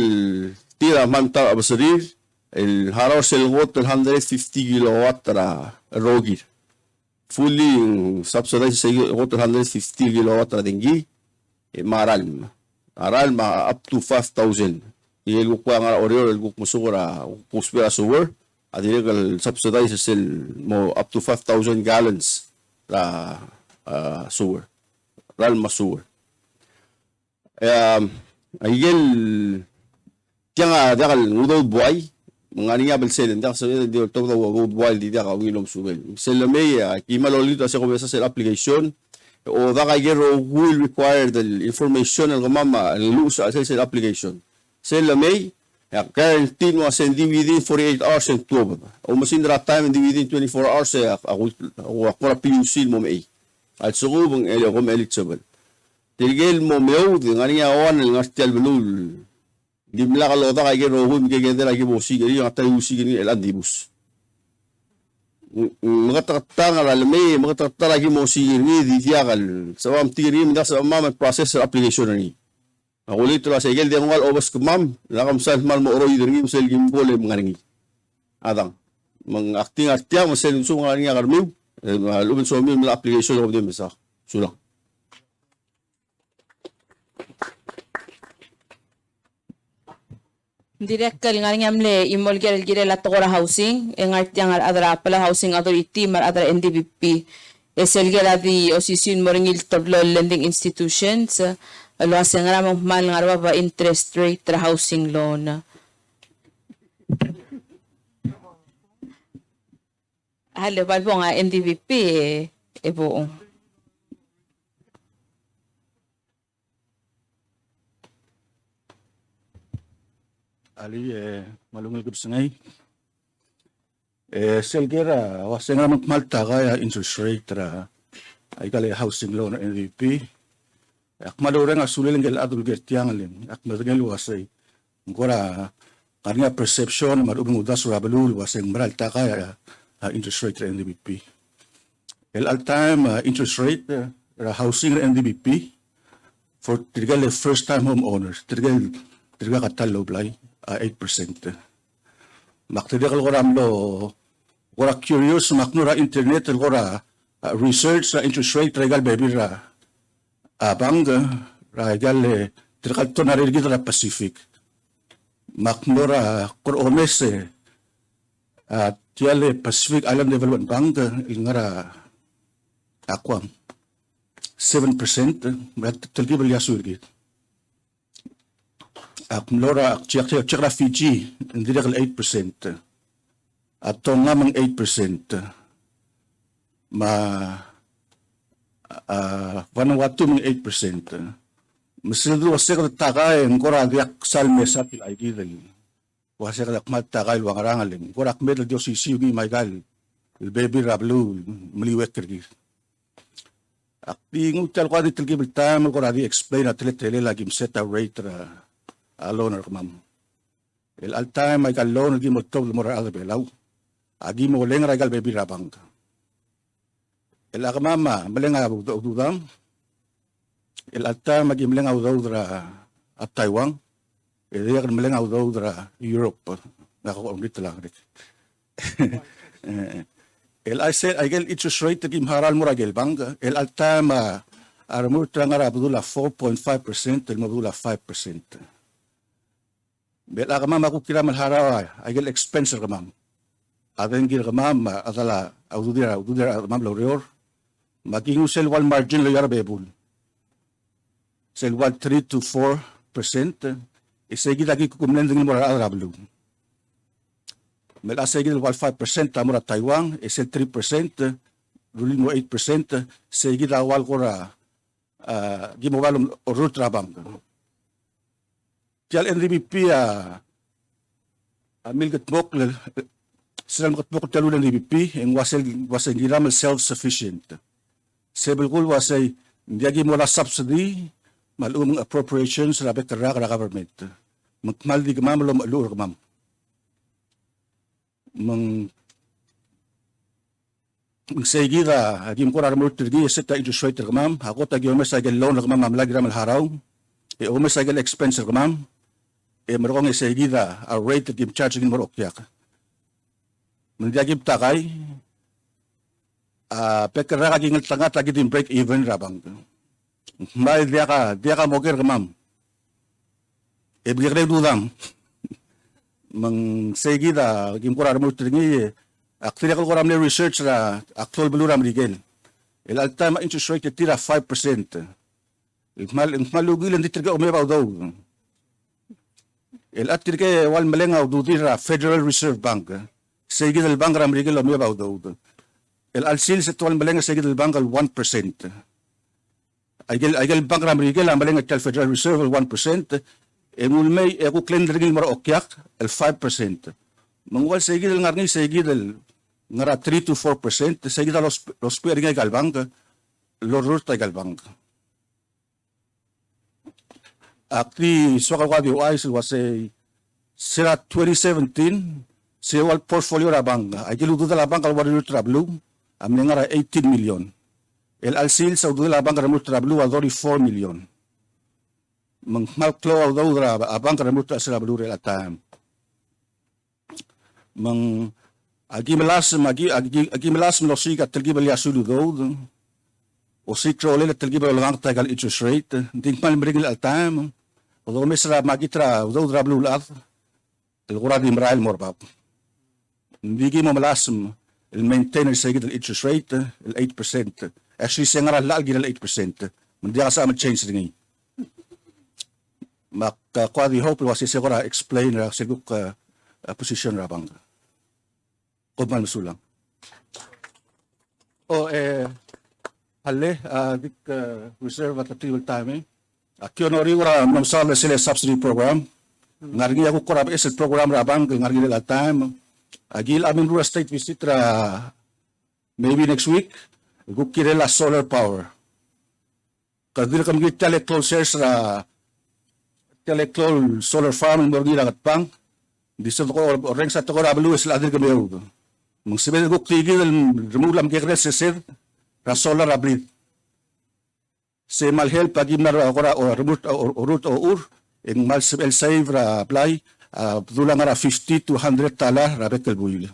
Speaker 7: tira manta abasarir, el haraw selgot, 150 kilowatt na rogir. Fully subsidized sa 150 kilowatt na dengi maral up to 5,000 ilgo ko nga oriol ilgo musura puspera sewer at illegal subsidized sa mo up to 5,000 gallons la sewer ral masuwer ayel tianga dakal udol buay mga niya balsel ndak sa di to go wild di ka wilom subel selame kimalolito sa kumesa sa application o da kay gero will require the information ng mama lose sa application selame guarantee mo sa within 48 hours and 12 o masindra time within 24 hours ako PUC mo may at sugubong ko eligible tigel mo mew ng niya on ng artial belul di mla kalau ta kay gero hum kay gende lagi bosi gari yung tayo usi gani el andibus mga tatanga lalme mga tatara lagi mosi gani di tiagal sa mam tiri minda sa mam process application ni ako lito la sa gel di ngal obas ko mam la kam sa mal mo oroy diri mo sel gim bole mga ngi adang mang acting artia mo sel so nga nga karmi lubin so mi la application ko dem sa sulang
Speaker 4: Direkkal nga ngamle imolger gire la tokora housing engar tiang adra pala housing authority mar adra NDBP eselgera di osisin moringil toblo lending institutions lo asengara mo mal ngarwa ba interest rate tra housing loan hale balbo nga NDBP buong
Speaker 1: Ali malungil ko sa ngay. Selgera wasa nga magmalta kaya interest rate ra ay kali housing loan ng NDP. Ak malura nga sulil ng adul gertiang lim. Ak madagel wasay. Ngora kanya perception marubing udas rabalul wasay malta kaya interest rate ra NDP. El all time interest rate ra housing ra NDP for trigal first time homeowners. Trigal katalo blay 8%. Maktidikal ko ramlo, kora curious maknura internet, kora
Speaker 7: research sa interest rate regal baby ra bangga regal terkal to na rigid ra Pacific makmura koromes tiale Pacific Island Development Bank ingara akwang 7% tergi belia surgit akmura check ra Fiji indirekal 8% at ngamang 8% ma Vanuatu mga 8%. Masildo wase ka takay ang koragyak salmesa pil ay gidal. Wase ka lakmat takay luang arangalim. Korak medal Diyos isiyugi maigal. Il baby rablu maliwet kirgi. Akti ngutal ko adi tilgi biltam ko adi explain at tele lagi mseta rate ra loaner kamam. Il al time maigal loan gi mo tob mo ra belaw. Agi mo leng ragal baby rabang. El akamama malenga ududam el alta magi malenga ududra at Taiwan el yak malenga ududra Europe nako ongit lang rik el I said I get interest rate kim haral muragel bang el alta ma armur trangara abdullah 4.5% el mabdullah 5% bel akamama ko kira malharawa I get expense kamam aden gil kamam adala ududra kamam lorior maging selwal margin lo yara bebul. Selwal 3 to 4%. Isegi lagi kukumlen dengan mura arablu. Mel asegi wal 5% tamura Taiwan, isel 3%, ruling mo 8%, segi dawal kora gimobalum orut rabang. Tial NDBP milgat mok silang mok talulan NDBP ang wasel giram self-sufficient. Sebelkul wasay ndiyagi mula subsidy malumang appropriations rabe kara government magmal di gamam lo malur gamam mang saygira agim ko ramur tirgi seta interest rate gamam ako tagi umes ay loan gamam mamlag ramal haraw e umes ay expense gamam e marong saygira a rate gim charging mo okyak ndiyagi takay pekara ka gingal tangat lagi din break even rabang. May dia ka moger kamam. E bigre dudam. Mang segi da gim kurar mo tringi actually ko kuram research ra actual beluram rigel. El alta ma interest rate tira 5%. Il malugil ndi tirga umeba daw. El atirke wal malenga ududira Federal Reserve Bank. Segi del bank ram rigel umeba daw. El alsil sa tuwal malenga sa gidal bank al 1%. Ay bank ram rigel ang malenga tal Federal Reserve al 1%. E mulmay e ku klend rigel mara okyak al 5%. Mangwal sa gidal ngarni sa gidal ngara 3 to 4%. Sa gidal los peringa gal bank lorur ta gal bank. Akti swaka kwadi uay wasay sira 2017 sewal portfolio ra bank. Ay giludo la bank al wadir trablu. Am ngara 18 million. El alsil sa udul abang ramut trablu adori 4 million. Mang malklo daw dra abang ramut sa trablu el atam. Mang agi melas melosi ka telgi belia sulu daw. O si trole telgi bel lang tagal interest rate. Ding mal merigil atam. O do mesra magitra daw trablu lat. El gura di mrail morbab. Ndigi mo melasm el maintainer sa gid interest rate el 8%. Actually sa ngara lagi el 8%. Mandi ka sa change ringi. Kwadi hope was sigura explain ra siguk position ra bang. Kuman masulang. Halle dik reserve at table time. Akionori ora mamsala sila subsidy program. Ngargi ako korab is program ra bang ngargi la time. Agil amin rural state visit ra maybe next week. Gukirela solar power. Kadir kami teleclol shares ra teleclol solar farm morgi ra pang. Diso ko reng sa to ra luis la dir kami ug. Mung sibel guktigil remulam kekres ser ra solar abrid. Se malhelp pagim na ra o remut o root o ur ing mal sibel save ra apply. Dulang ara 50 to $100 ra bekel buil.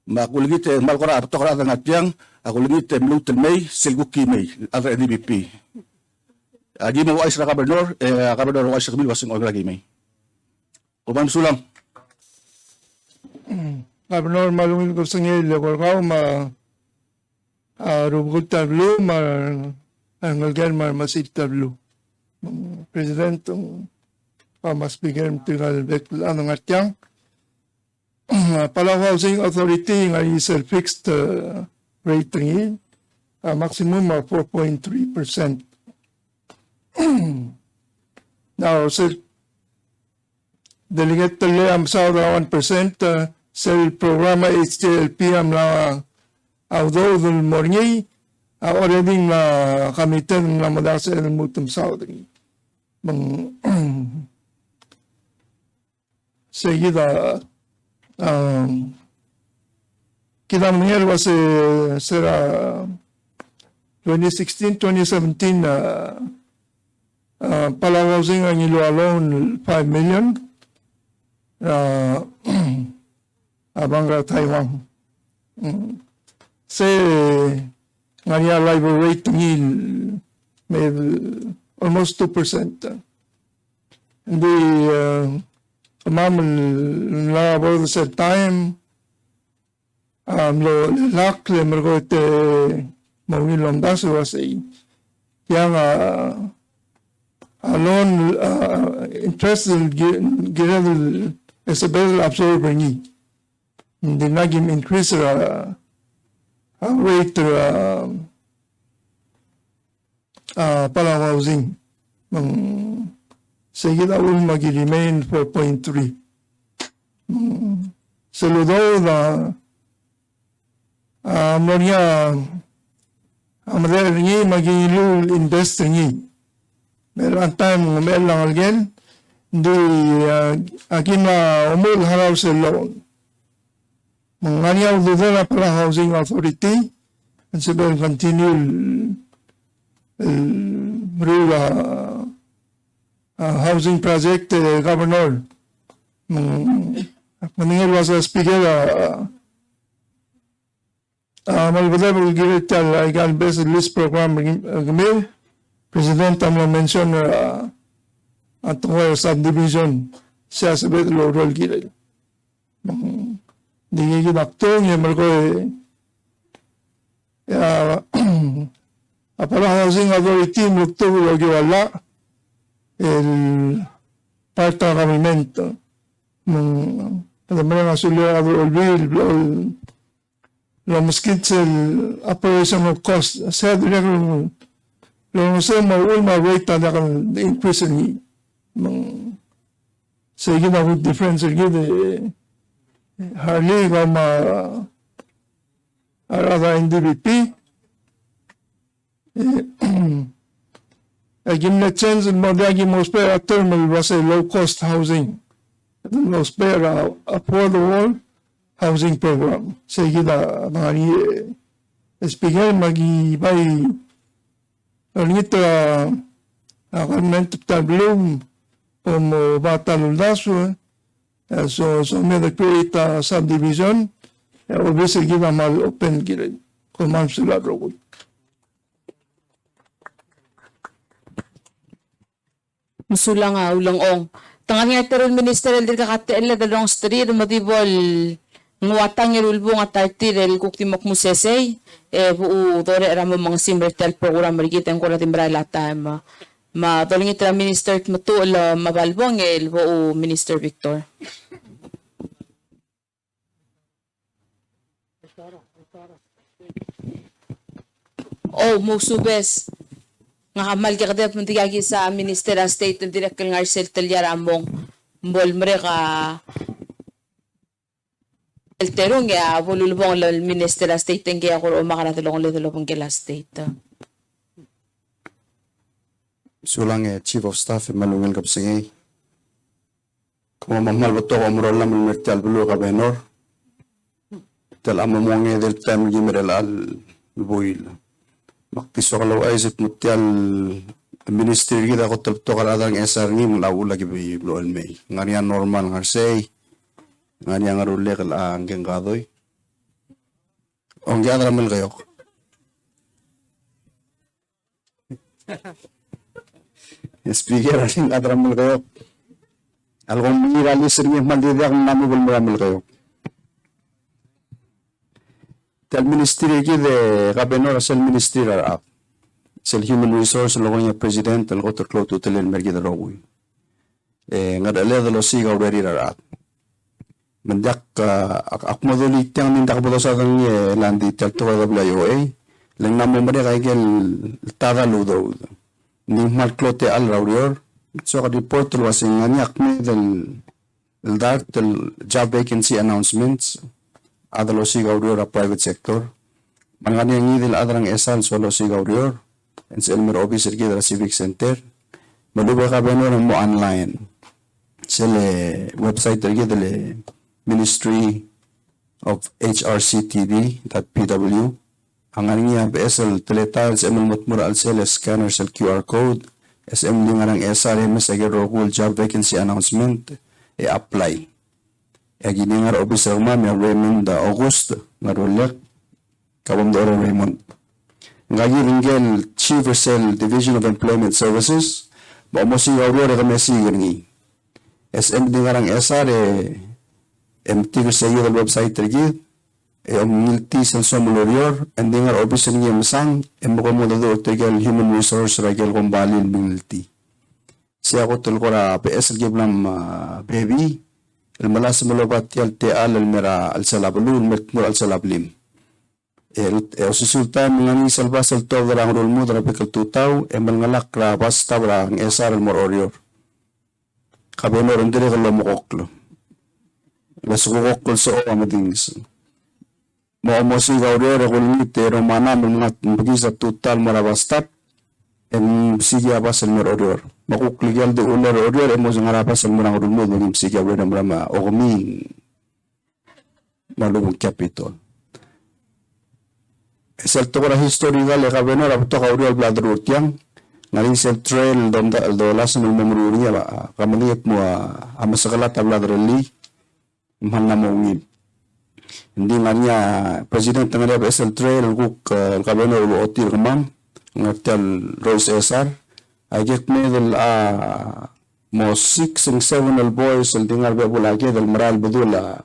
Speaker 9: Makulingit malkora arto kara ang atyang akulingit mlutel may silguki may other NDBP. Agi mo wais na kabernor kabernor wais kabil wasing ogra may. Kuman sulang.
Speaker 12: Kabernor malungil ko sa ngil ko ma rubugol tablo ma angalgan ma masit tablo. President mas bigyan tingal bekla ng atyang. Palau Housing Authority nga is a fixed rate rin, maximum of 4.3%. Now, so delegate tali am sa 1%, sel programa HTLP am na although the morning already na kamitan na madasa ng mutum sa seguida kita mengira was será 2016-2017 Palau Housing ang ilo alone 5 million abang Taiwan se ngania labor rate ngil may almost 2%. Hindi Ma'am, about the same time, lo lak le mergote mawin lomdas was a yang alone interest given as a better absorber ni. Hindi naging increase rate Palau Housing. Sige daw mag-remain 4.3. Saludo na Maria Amadel ni mag-ilul invest ni. Meron time may lang again. Hindi akin na umul haraw sa loan. Mga niya dito na pala Housing Authority and sabi continue rule housing project governor maningil was a speaker malbada will give it I got best list program gamil president am mention at subdivision siya sa bet role gilid di ginaktong yung marko Palau Housing Authority mukto lagi wala el parte del gabinete también asumió los mosquitos el operation of cost sea directo lo sé una rate de increase en seguir with difference de hardly como a NDBP Again, the change in Modagi Mospera terminal was a low-cost housing. The Mospera affordable housing program. Sige na mga ni SPG mag-ibay nito government tablong bata luldaso so may create subdivision obviously sige na mal open gilid kung man sila road.
Speaker 4: Musulang ulong-ong. Tangan nga teron minister el kakateel na dalawang street matibol nguwatang irulbo nga tartirel kuktimok musesey buu tore ramo mga simretel program rigitan ko natin bralata ma toling itra minister matul mabalbong el buu minister Victor. Oh, musubes nga kamal ka kadep mentigagi sa Minister of State and direct ng Arcel Talyar among mbol mereka el terong ya volulbong el Minister of State ng kaya ko makanatulong lulubong kila state.
Speaker 8: Sulang Chief of Staff malungil kapsingay. Kung mamal beto ko murol na mertial bulu ka benor. Tel amamong del time gimerel al buil. Makpiso kalau ay sit mutial ministry kita ko tapto karadang SR ni mulaw lagi bi bloan may ngania normal ngarsay ngania ngarule kala angkeng kadoy
Speaker 15: Onggi adramal kayo. Speaker, aling adramal kayo. Alkong mangirali sering mandiri ang namu bulmuramal kayo. Tel ministry de Gabenor sel ministry ra sel human resource logonya president al otro clo tutelen mergi da rowi. Ngadale da lo siga already ra. Mendak akmodoli tiang mindak bodo sa kang landi tel to WIOA lang namu mare kay gel tada ludo. Ni mal clote al raurior so ka report lo wasing anyak me del dark del job vacancy announcements adalo si gaurior a private sector mangani ang idil adrang esal solo si gaurior and sa Elmer officer kita civic center maluba ka benor mo online sile website kita le Ministry of HRCTV.pw ang aniya PSL teletal sa Emil Mutmura al scanner sa QR code SM lingarang SRMS agero job vacancy announcement apply giningar officer mami Raymond August ngarulek kabam do Raymond ngagi ringel Chief Cell Division of Employment Services mo si Aurora kami sigurni SM lingarang SR MT sa iyo website rigi milti sa somulorior and dingar officer niya masang mo mo do tigel human resource ragel kombalil milti siya ko tulkora PS giblam baby الملاس ملوبات يلتي آل المرا السلابلون مرتمر السلابليم susultan mengani salbas el to grang rul mudra bekal tutau emal ngalak ra basta brang esar el mororior kabenor ndire kalo mokoklo las kokoklo so amadings mo si gaurior kul ni tero mana mengat begisa tutal marabastat em sige abas el mororior makukligal de ular orior emo ngarapas el morang rul mudra ngim sige abra brama ogomi malubong capitol sel tokora historical le kabenor abto kauriol bladrut yang ngalin sel trail domda do lasan memoruri ba kamaliet mo amasakalat bladreli manna mo ngib hindi nganya president ngara sel trail kuk kabenor lo otir kamam ngatel Royce Esar ajek me del mo 6 and 7 al boys el dingar be bulake del maral bedula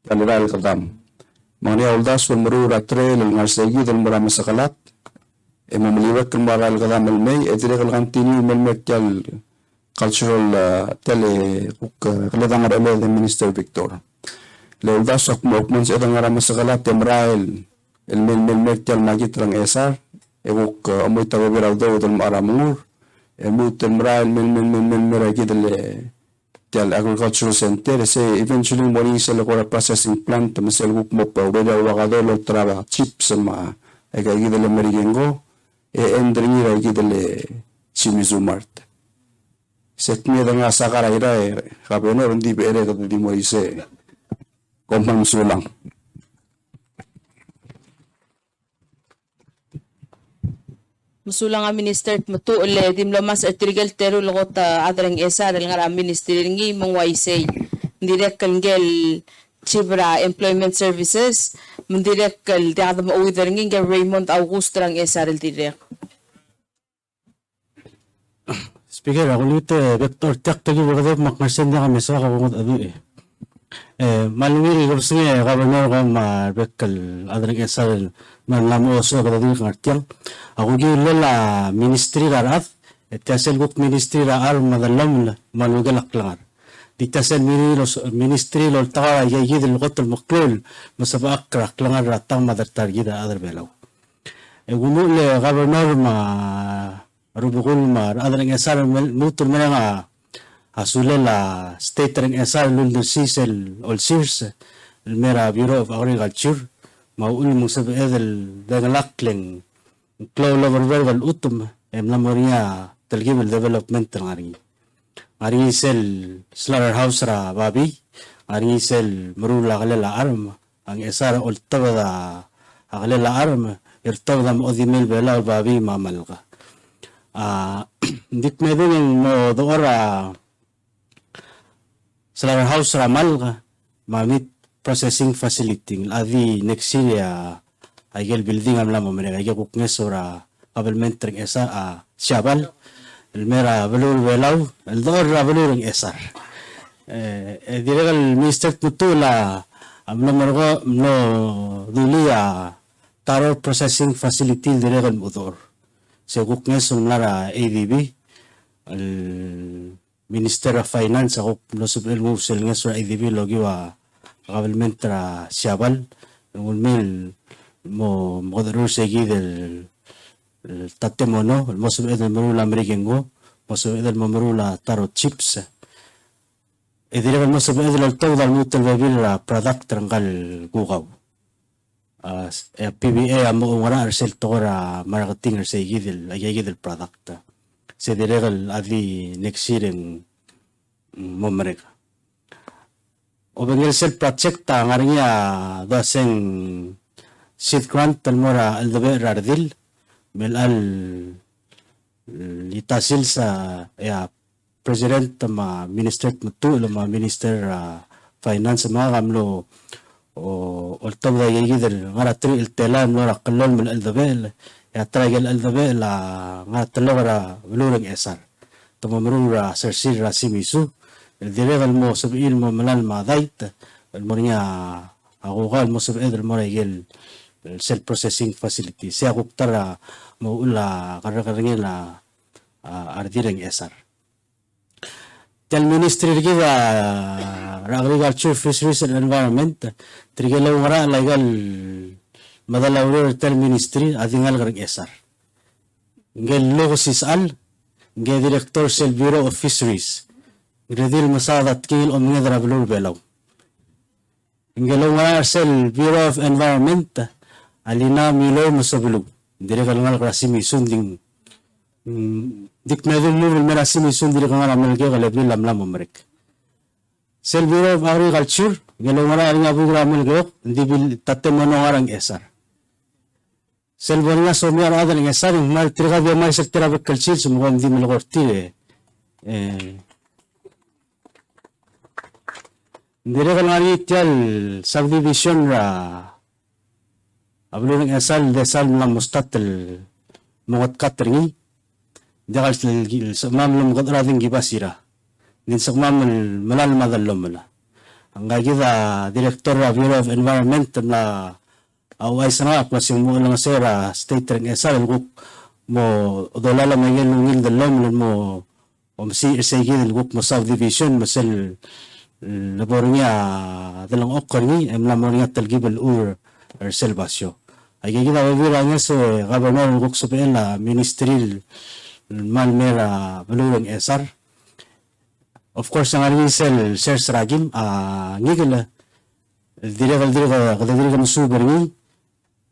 Speaker 15: kaliral kadam Mangni uldas wal marura trail al ngarsegi del marama sakalat mamaliwat kal maral kadam al may etire kal continue melmetal cultural tele kuk kaladang arale the minister Victor le uldas ak mokman sa marama sakalat temrail el melmetal magit lang esar kuk amoy tawabiraw do del maramur emut temrail melmeragi del tel agricultural center se eventually mori sa lokora processing plant masel guk mo pa wala wakado lo traba chips ma aga gidele merigengo endringi ra gidele Shimizu Mart set mi nga sakara ira kabeno ndi bere to di mo ise kompang sulang
Speaker 4: musulang ang minister matuole dimlo mas artikel tero logot adrang esa del ngara minister ngi mong waisay direct kangel chibra employment services direct kal daad mo uidar ngi Raymond August rang esa del direct
Speaker 2: Speaker, ako nito vector tak tagi wala makmasen na kami sa kabungot adu malwiri ko sige gobernador ko bekal adrang esa del malamo so kada di ngartiang ako gilala ministry garat etasel guk ministry ra al madalam manugalak langar ditasel ministry lo tawa yigid el qotl maqlul masaba akra langar ratang madar targida adar belaw egumu le governor ma rubukul ma adrang esar mutur menanga asulela state ring esar lul sisel ol sirs el mera bureau of agriculture maul musab edel dagalakling Clow lover verbal utum namoria telgibel development ngari sel slaughterhouse ra babi ngari sel marula galela arm ang esara ultabada galela arm irtabada modimel bela babi mamalga dik medin mo doora slaughterhouse ra malga mamit
Speaker 11: processing facility adi next year ay building am lamo mere ay kuknes ora kabelmentring esa Siabal el mera belur belaw el dor belur ng esar direkal Mr. Tutula amno margo no dulia taro processing facility direkal motor se kuknes lara ADB el Minister of Finance ako no subel mo sel nga sa ADB logi wa kabelmentra Siabal ngulmil mo modero segi del tatemono mo subel del marula amerikengo mo subel del marula tarot chips e dire mo subel del todo dal mutel babil la product ranggal gugaw PBA amo ngara arsel tora marketing segi del ayegi del product se diregal adi next year en Momreka. O bengel sel project ta ngarinya daseng seed grant talmora aldabe rardil mel al litasil sa ya president ma minister mutu ma minister finance ma gamlo o tabda yegi del ngaratri el telan nora qallal mel aldabe ya tragel aldabe la ngatlora blureng esar tomamrura sersir rasimisu el diregal mo sabihin mo malal madait el monya agugal mo sabihin el morayel el self processing facility siya kuktara mo ula karangel la ardireng esar tel ministry giga agriculture fisheries and environment trigelaw ngara legal madalawro tel ministry adingal garang esar ngel logosis al ngel director sel bureau of fisheries Gradil masadat kil om ngedra belur belaw. Ngelaw nga sel Bureau of Environment alina milo masabulu. Dire kalngal krasimi sunding dik medul mul merasimi sundire kangal amelge kalebi lamlam umrek. Sel Bureau of Agriculture ngelaw nga nga bugra amelge ndibil tatemono ngarang esar. Sel bonga somyar adal esar mal triga be mai sektera bekalchil sumugam di melgorti Dire kalmari tial subdivision ra ablo ng asal desal ng mustatel mga katringi dakal sa mamlum kadrading gibasira din sa mamul malal madallom mala ang gagida director of Bureau of Environment na away sana plus yung mga lang sera state ring asal mo dolala may ngil dallom mo si gid guk mo subdivision masel labornya dalang okkorni emlamornya talgibal ur selbasyo ay gigita wabira nga so governor guk supela ministril malmera balurang esar of course ang arisel sir ragim ngigala dire super ni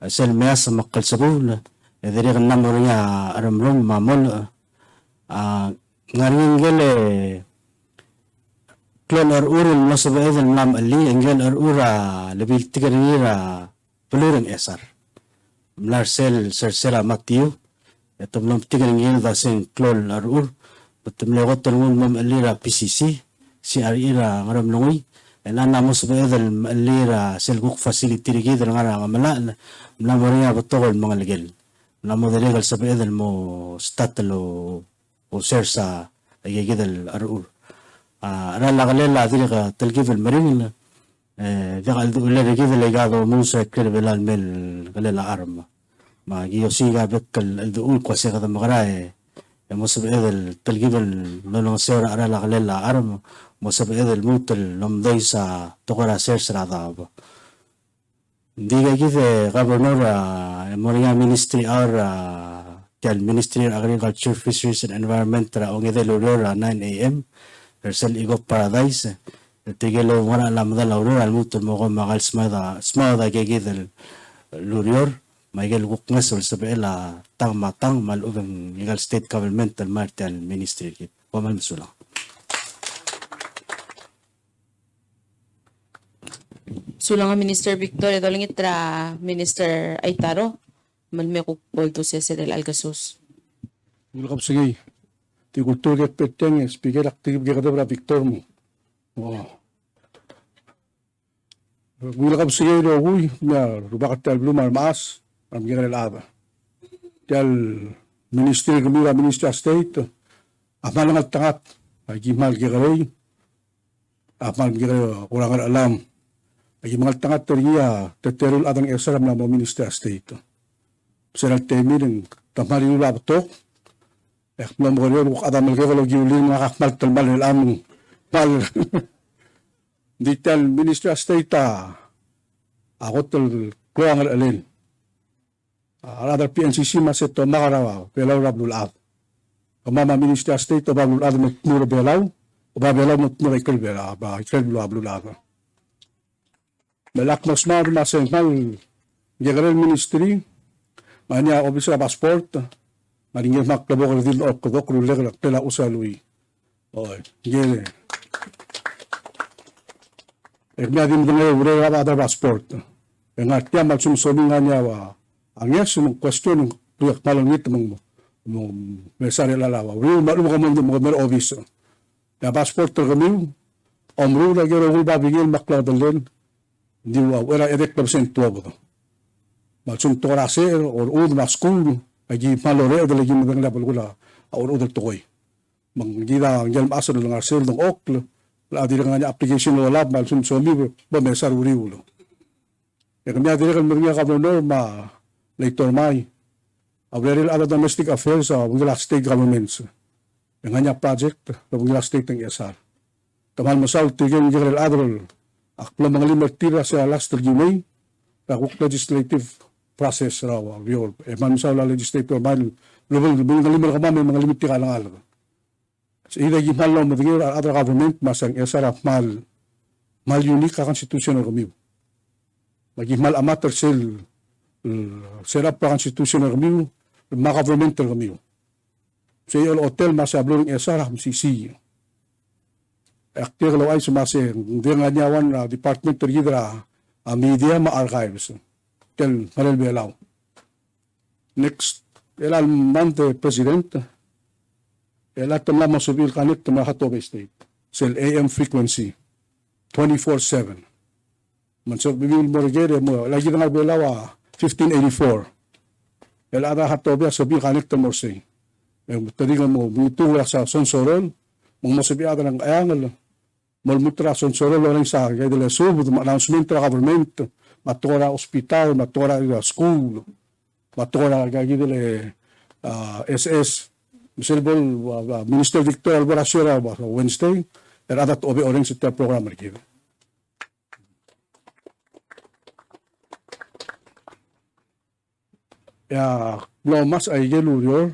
Speaker 11: sel meas makkal sabul dire namornya aramron mamol ngaringele Klon urul masabaid al nam ali engel ura lebil tigarira pelurang esar mlarsel sersela matiu etom lam tigarengil dasen klon ur betum lewat telmun mam alira PCC si arira ngaram longi enana masabaid al alira selguk facility rigi ngara ngamala namoria betol mga legel namo delegal sabaid al mo statlo o sersa ayegidal ur أنا لغليلا ذيك تلقيف المرين ذيك اللي اللي قاعدوا موسى كل بلال مل غليلا أرم ما يوسيقا بك الدول كوسي هذا مغراي موسى بإذا التلقيف اللي سير أنا لغليلا أرم موسى بإذا الموت اللي تقرا سير سرعة ديك كده غابرنور موريا مينستري أور تال مينستري أغريكالتشر فيشريز أند إنفايرمنت را أونغيدا لوريورا 9 AM Ersel Igop Paradise tigelo ngara lamda lauro almutul mo magal smada gegidel lurior maigel gukngas ul sabela tang matang malubeng legal state governmental martial ministry kit wamal musula
Speaker 4: Sulang Minister Victoria dolingitra Minister Aitaro malme ko bolto sa del Algasos
Speaker 2: Welcome sige ti kultur ke peteng speaker aktif ke kada Victor mo. Wow. Wilakab sige ro huy na rubakat tal blumar maas am gigal aba. Tal ministry kumira ministry of state amal ng tangat ay gimal gigalay amal gigal kurang alam ay gimal tangat teriya teterul adang esaram na mo ministry of state. Sera temi ng tamari ulab tok ek mamoryo ko adam gigal giulin nakakmal talmal alam mal Digital Ministry of State ako tul kurang alin. Rather PNCC maseto makarawa belaw rabul ab. Kamama Ministry of State babul ab mutmur belaw o babelaw mutmur ikal belaw ba ikal belaw abul ab. Melak masmar masengkal General Ministry manya officer of passport maringir maklabo ko din ok ko kruleg tela usalui. Oy, gele. Nadim dengan urang ada passport. Yang artinya maksud somingannya wa angnya semua question tuyak malang itu mesare lalawa. Uri malu mo office. Ya passport terkami omru lagi rogul babigil makla dalen di wa era edek persen tua beto. Maksud torase or ud maskul lagi malore lagi mga level gula or ud toy. Manggida ngel asal ng arsel ng oklo. Adi dengan application lo lab mal sun somi ba mesar uri ulo. Ya kami adi kan mernya kabno ma later mai. Abril ada domestic affairs sa mga state governments. Yang hanya project sa mga state ng ESR. Kamal masal tigil general adrol. Akla mga limang tira sa last terjumay. Takuk legislative process raw. Man masal legislative man lubul mga limang kamay mga limit tira lang alam. So, ida gimal lo madigir other government masang esarap mal unique ka constitution kami. Magimal amater sel serap pa constitution kami, ma government kami. So yung hotel masa blowing esarap sisi. Aktir lo ay sumase dengan nyawan department tergidra media ma archives. Tel Marel Belaw. Next elal month president lahat ng lamang subil kanit ng mga Hatobe State. Sel AM frequency. 24/7. Mansog bibigil mo regere mo. Lagi na nga belawa 1584. Lahat ng Hatobe subil kanit ng Morsay. Tadigan mo, mitula sa Sonsorol. Mga masubiada ng ayangal. Malmutra Sonsorol lang sa kaya dila subod. Announcement ng government. Matura hospital. Matura school. Matura kaya dila SS. Misalbol Minister Victor Alvarado Wednesday, adat obe orange sa program kita. Ya, lomas ay gelurior,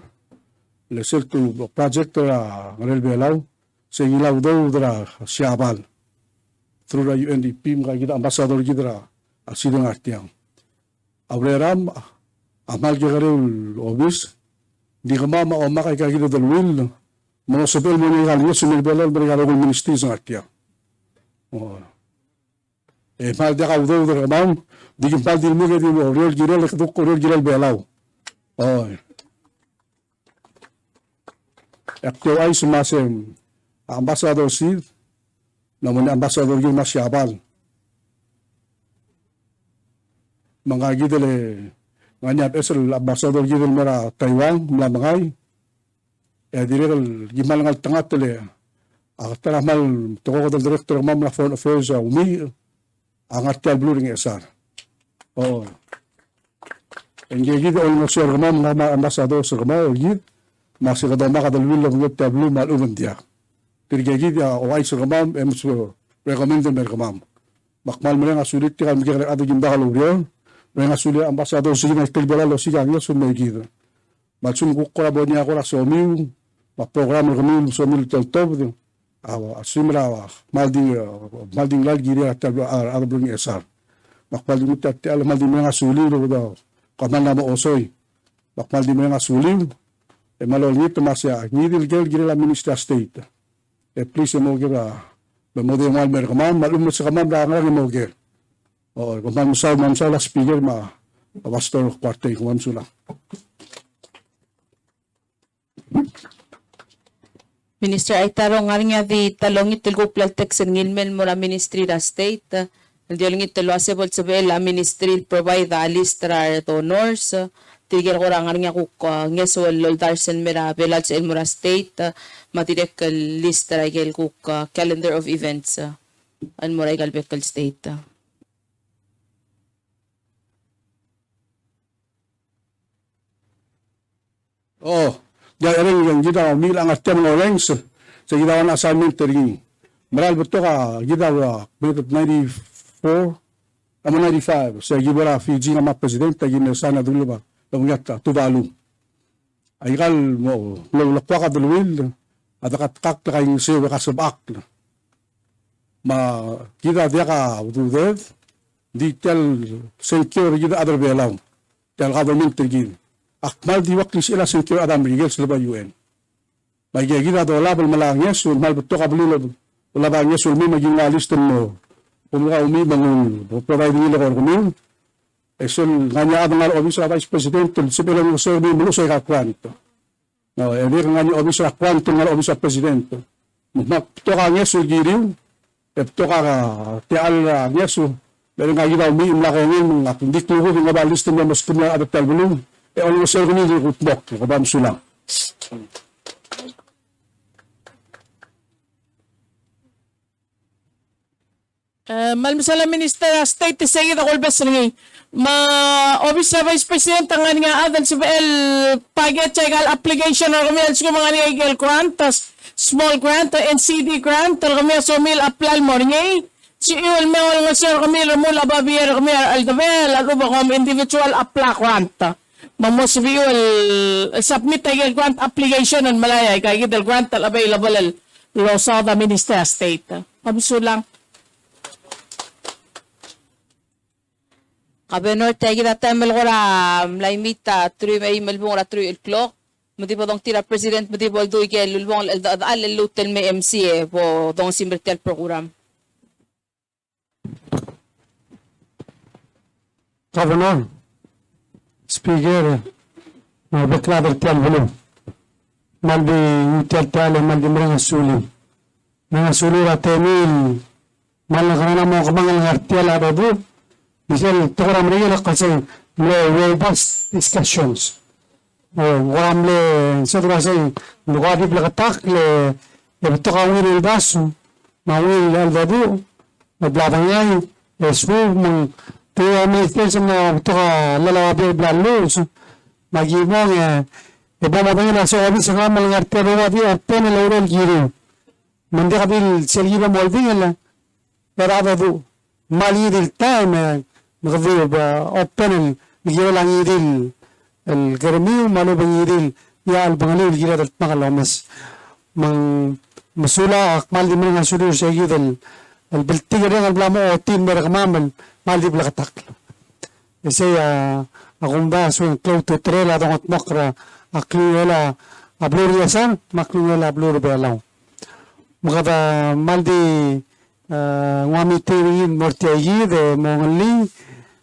Speaker 2: lesel tu project ra Marel Belaw, sa ilaw daw dra Siabal. Through the UNDP mga kita ambassador kita asidang artiang. Abreram amal gerarul obis di ka mama o makay kakita dalwil, mga sabel mo niya kaliya, sumilbalal, berikala kong ministry sa atya. Mahal di ka udaw da kamam, di kimpal din mo kaya di mo, real giral belaw. Akto ay sumasem, ambassador Sid, naman ambassador yung Masyabal. Mga gidale, nganyat esel ambassador gidel mera Taiwan mlamangay direl gimal ngal tangat tele taramal toko del director mam la foreign affairs umi angat bluring esar engegi de ol sir mam ngama ambassador sir ma gid masira da maka del will of tablu mal umandia tirgegi o ay sir mam em recommend mer mam bakmal mera sulit tikal migir adu jimba kalurion Mga sulit ambassador sige na istilbala lo sige ang yasun may gida. Matsun ko kolabor niya ako na somiw, maprogram kami somiw teltob, asimra malding lal giri at arabling esar. Makmalding at alam malding mga suliw lo daw, kaman na mo osoy. Makmalding mga suliw, malolito masya, ngidil giri la minister state. Please mo gira, bamode mal mer kamam, malumot sa kamam na ang mo gira. Kung mamsaw la speaker pastor kwarte kung mamsula.
Speaker 4: Minister ay tarong nga di talong itilgo plaltek sa ngilmen mo na ministry na state. Diolingit telo asebol sabel ministry provide listra donors. Tigil ko rangar nga kuk ngesol loldarsen mera belal sa Elmora State. Matirek listra igel kuk calendar of events. Almora igal bekal state.
Speaker 2: Oh, jadi yang kita bilang atem ngolengs sa kita na assignment teri. Maral betul ka kita betul 94 ama 95 sa gibara Fiji na presidente gina sana dulu ba lumyata Tuvalu. Aygal mo lakwa ka dulwil adakat kak kay sewa ka sabak. Ma kita dia ka utudev detail secure kita other belaw. Tel government teri. Akmal di waktu sila secure Adam Rigel sa UN. May gigita do labal malangya sul mal betul ka bulu labangya sul may maging alis mo. Kumaka umi bangun provide nila ko kumin. Esul nganya adang office vice president sibilang uso ni mulo sa kwanto. No, ebi nganya office kwanto ngal office president. Mapto ka nya sul giriw. Epto ka tial nya sul. Pero nga gida umi imla ko ngin mga hindi ko nga balis mo mas kumya adaptal bulong. Ono sa kini ko bok ko bam sulang.
Speaker 16: Malmisala Minister State sige da kolbes ringi. Ma Office Vice President ang nga adan si BL paget chegal application ng kami sa mga legal grants, small grant and CD grant kami so mil apply mo ringi. Si Iwal Mewal nga sir kami mula babiyer kami aldabel at uba kami individual apply grant. Mamos si Iwal submit legal grant application ng Malaya kay gidal grant available lo sa the Minister State. Kamsulang
Speaker 4: Kabenor tagi da temel gora laimita 3 ay melbong ra 3 o'clock. Mudi po dong tira president mudi po do ke lulbong al lutel me MC po dong simbertel program.
Speaker 5: Governor, Speaker, bekla bertial belum. Maldi utel tale maldi mereng suli. Mereng suli ra temil. Malakana mo kamangal ngartial ada bu. Misal program regular kasi robust discussions. Waram le sa kasi lugadi blakatak le beto ka wil baso mawil aldadu mablabangay eswo mang tuwa minister sa na beto ka lalawabi blalus magibong ibababay na sa office sa kamal ng artero di arten laurel giri mandi kabil selgiba molding la pero du mali del time نغذي بأوبن الجيل عن يدل الجرمي ومالو بيدل يا البنغلي الجيل التنقل ومس من مسؤولة أكمل دي من مسؤولية شيء البلتيجر yang belamo otin berkemamal mal di belakang saya akum ba so cloud to trail adong atmokra akluela ablur yasan makluela ablur belaw magada mal di ngami tirin mortiayi de mongali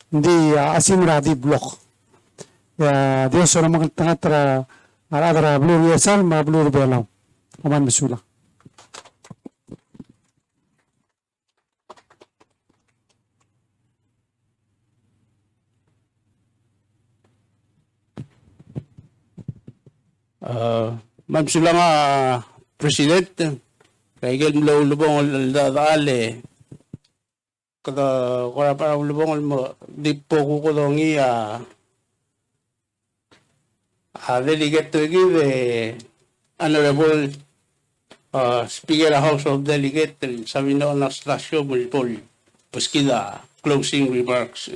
Speaker 5: di asimra di blok ya dia sora makan tengah tra ada blur yasan ma blur belaw aman mesula
Speaker 2: Mamsula nga president kay gel lubong dale kada kora para lubong mo di po ko dongi delegate to give honorable Speaker of House of Delegate sabi na Anastasio Bulpol paskida closing remarks.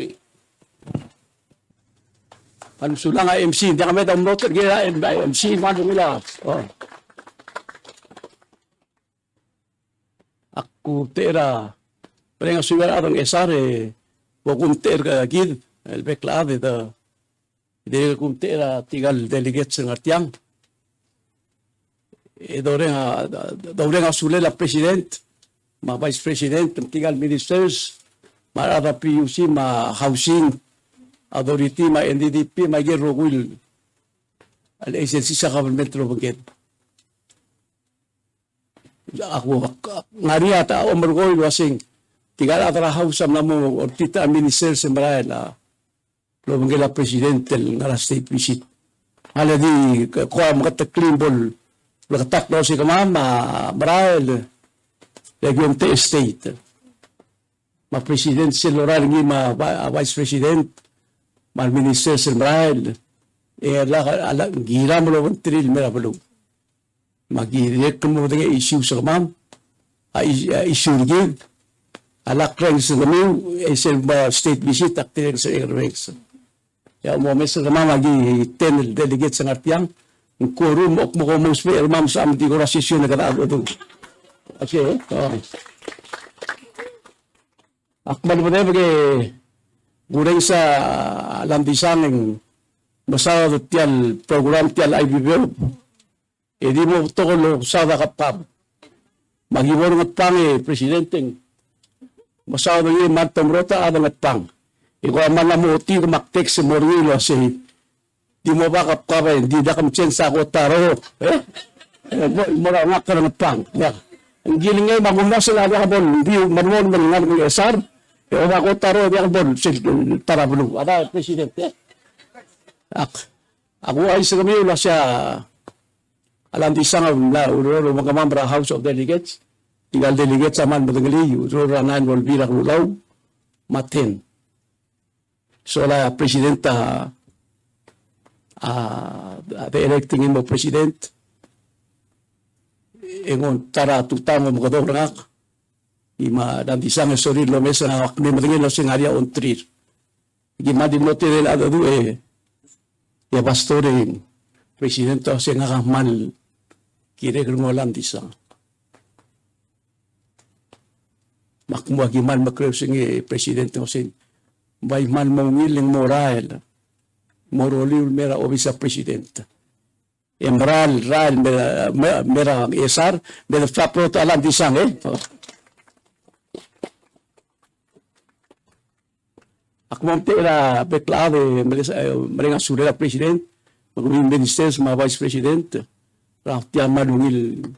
Speaker 7: Ano sula nga MC, hindi kami download kaya MC mano nila. Oh. Aku tera pero nga suwara ang esare wa kunter ka gid el beklave da de kuntera tigal delegates ng artiang dore nga sule la president ma vice president tigal ministers marada PUC ma housing authority ma NDDP ma gero will al agency sa government ro bagit ako ngariya ta umurgoy wasing tigal atrahaw sa namo ortita minister sembrael lo mangela presidente ngara state visit ala di ko makataklimbol nakataklo si kamama brael region te state ma president siloral ngi ma vice president ma minister sembrael ala gira mo lo tril mera bulu magirek mo de issue sa kamam issue ngi alak lang sa kami, state visit, acting sa airways. Ya, umami sa kama, magi 10 delegates sa ngartiyang, ang quorum, ok mo kumos pa, irmam sa aming ko rasisyon na kataado ito. Kasi, akmal mo na gulay sa landisang ng masawa tiyal, program tiyal IBBO, di mo ito ko sa kapab. Mag-iwan ng pangi, presidenteng, masawa nyo yung mantong rota adang at pang. Ikaw man na mo uti kumaktek si Morilo si di mo ba kapkabay, di na kam tsen sa ako taro. Mura nga ka ng at pang. Ang giling ngayon, magumna sila niya kabol, hindi manuon man nga ng esar. Ako taro niya kabol, tarabulu. Ada presidente. Ako ay sa kami wala siya alam di isang uro mga mambra House of Delegates. Tinggal delegates aman badangali, uro ranan wal birak lulaw, matin. So la presidenta the electing mo president ingon tara tutama mo kadong rangak ima dan disang sorry lo mesa na akne madingin lo singaria on trir gima di mo tirel adadu ya pastore presidente o singa mal kire ngolan disang makmo giman makreo singi presidente o sin bay man mangiling moral moroli mera obisa presidente Emral ral mera esar mera flapro to alam disang akmam tera beklave meringa surela president magawin ministers ma vice president raftia madungil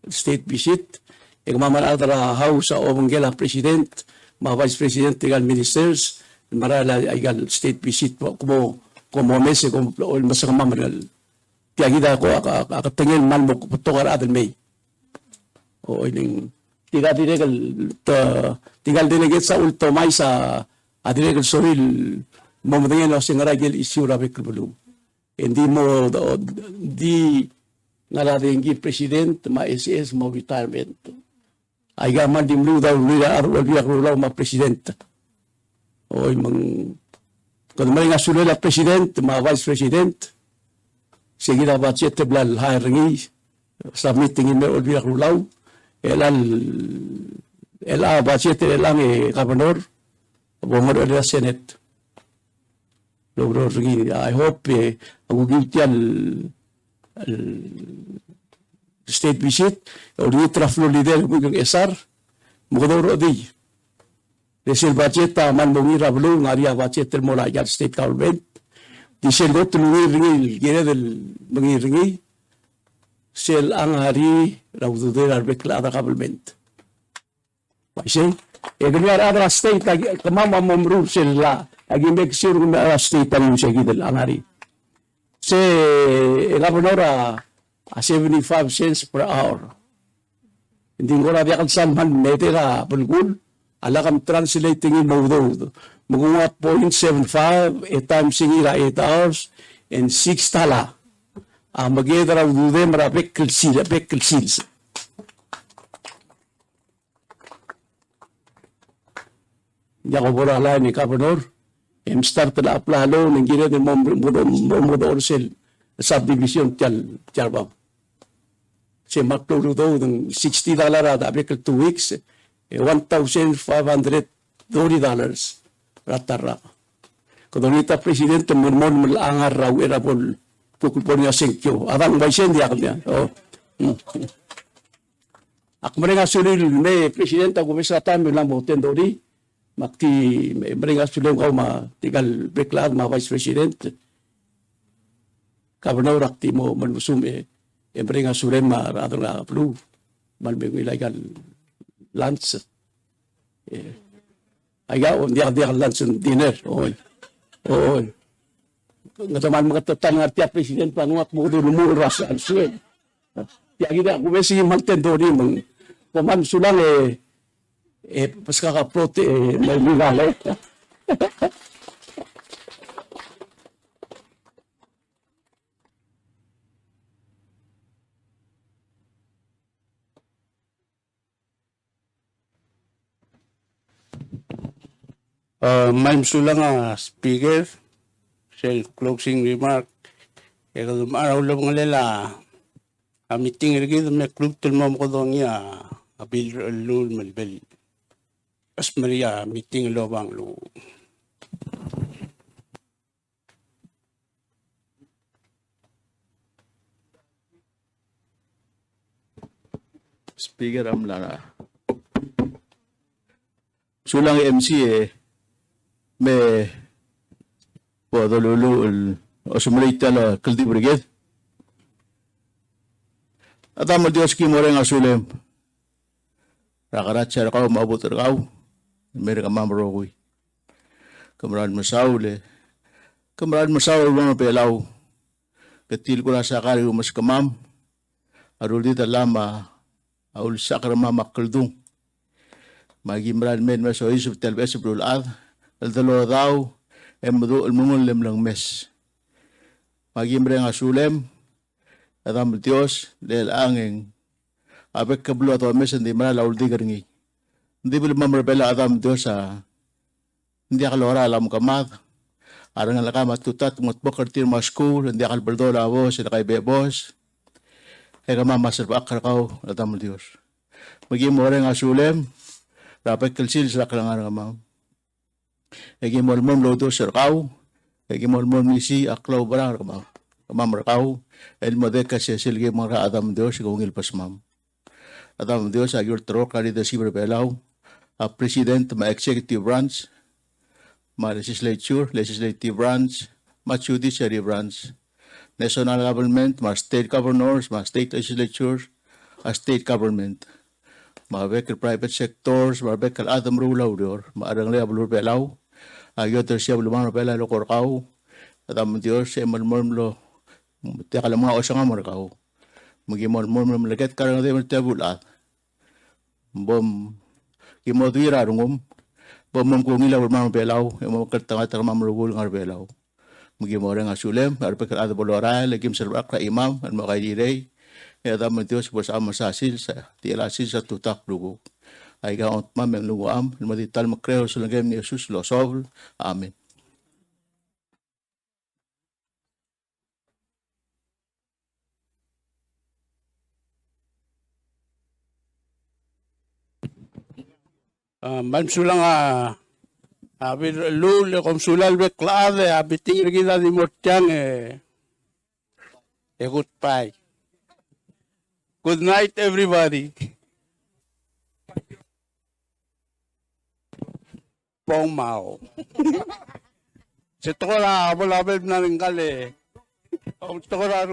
Speaker 7: state visit ikmaman adra house o mangela president ma vice president tigal ministers marala igal state visit como mese como masa mamral tiagida ko akatingin man mo putukar adal may o ining tigal delegate sa ultomay sa adiregal sohil mamadingin o singaragil issue rabi kulbulu hindi mo di nalaringi president ma SS mo retirement ay gaman dimlu daw lula ma president o imang kung may nga sulela president ma vice president sige na budget blal hiring sa meeting in olbiak lulaw elal budget elang governor bumod sa senate logro ringi I hope agugitial state visit o di traflo leader ng SR mukadoro di Desil budget man mengira belum ngaria budget termola ya state government disel got ringi gere del mengiringi sel ang hari raudu der arbekla government Paisen egnuar adra state kamama momru sel la agi make sure na state ang segidel ang hari se governor 75 cents per hour hindi ko na diyan salman metera bulgul alakam translating in mawdo magunga 0.75 times singira 8 hours and 6 tala magedra udude mara bekkel sils ya ko bora la ni governor start na aplalo ng gire de mo orsel subdivision tialba si maktulo do ng $60 at bekkel 2 weeks $1,530 ratara. Kodonita presidente mon melangar raw erapol pukul niya senkyo. Adang baisen dia kanya. Ako merenga sulil me presidente ako mesa time lang mo tendori. Makti merenga sulil ko ma tigal beklar ma vice president. Governor akti mo manmusume merenga sulil ma radra blue. Malbeng ilegal lunch Ayaw, hindi ka lunch and dinner. Oy. Oy. Nga taman mga total nga tiya president panuat mo doon lumura sa alsuin. Tiya gina, kumesi yung maltendo ni mong paman sulang pas kakaprote may nilala.
Speaker 2: Madam Sula nga speaker, sa closing remark, kaya kung araw lang nga nila, meeting rin may klub tulmam ko doon niya, abil lul malbel. As Maria, meeting lobang lu.
Speaker 1: Speaker amlana. Sulang MC may Wadolulu o sumulita la Kaldi Brigade. At amal Diyos ki mo rin asulem. Rakarat siya rakaw, maabot rakaw. Meron ka mamarokoy. Kamarad masaul Kamarad masaul mga pelaw. Katil ko na sa kari umas kamam. Arul dita lama. Aul sakra mama kaldung. Magimran men maso isip telbes brulad. Aldalo daw. Emdo almungulim lang mes. Magimran asulem. At ang Diyos, dahil angin, abek kablo at wames, hindi manala uldi garingi. Hindi mo mamarbela at ang Diyos hindi akalora alam kamad. Arang alaka matutat, mutbok kartir mga school, hindi akalbaldo labos, hindi kay bebos. Eka mamasarpa akarakaw at ang Diyos. Maging mo rin asulem, rapay kalsil sa kalangan ng amam. Egi mo almom lodo sarkaw, egi mo almom nisi aklaw barang kamam. Mamarakaw, el modeka siya silgi mga Adam Dios, kung ilpas ma'am. Adam Dios, agur tro, kari da siber belaw, a president, ma executive branch, ma legislature, legislative branch, ma judiciary branch, national government, ma state governors, ma state legislatures, a state government, ma bekal private sectors, ma bekal Adam Rulaw dior, ma arang lea bulur belaw, agur ter siya bulumang belaw lo korkaw, Adam Dios, eman lo, tiyak alam mga osang amor kao. Magimol mo malagat karang de tabulat. Bom kimodwira rungum. Bom kung ilaw mga belaw, yung mga katanga mamrugul ng belaw. Magimol nga sulem, arpe kada bolora, legim serbak ra imam, an mga direy. Ya dam Dios bersama sasil sa tilasil sa tutak lugo. Ay ga ont mam lugo am, madital makreo sa lagem ni Jesus lo sol. Amen.
Speaker 2: Madam Sula nga, abir lul, kom sulal beklade, abiting kita di mortiang goodbye. Good night, everybody. Pong Mao. Sa to ko na, abol-abol na rin kali. Sa to ko na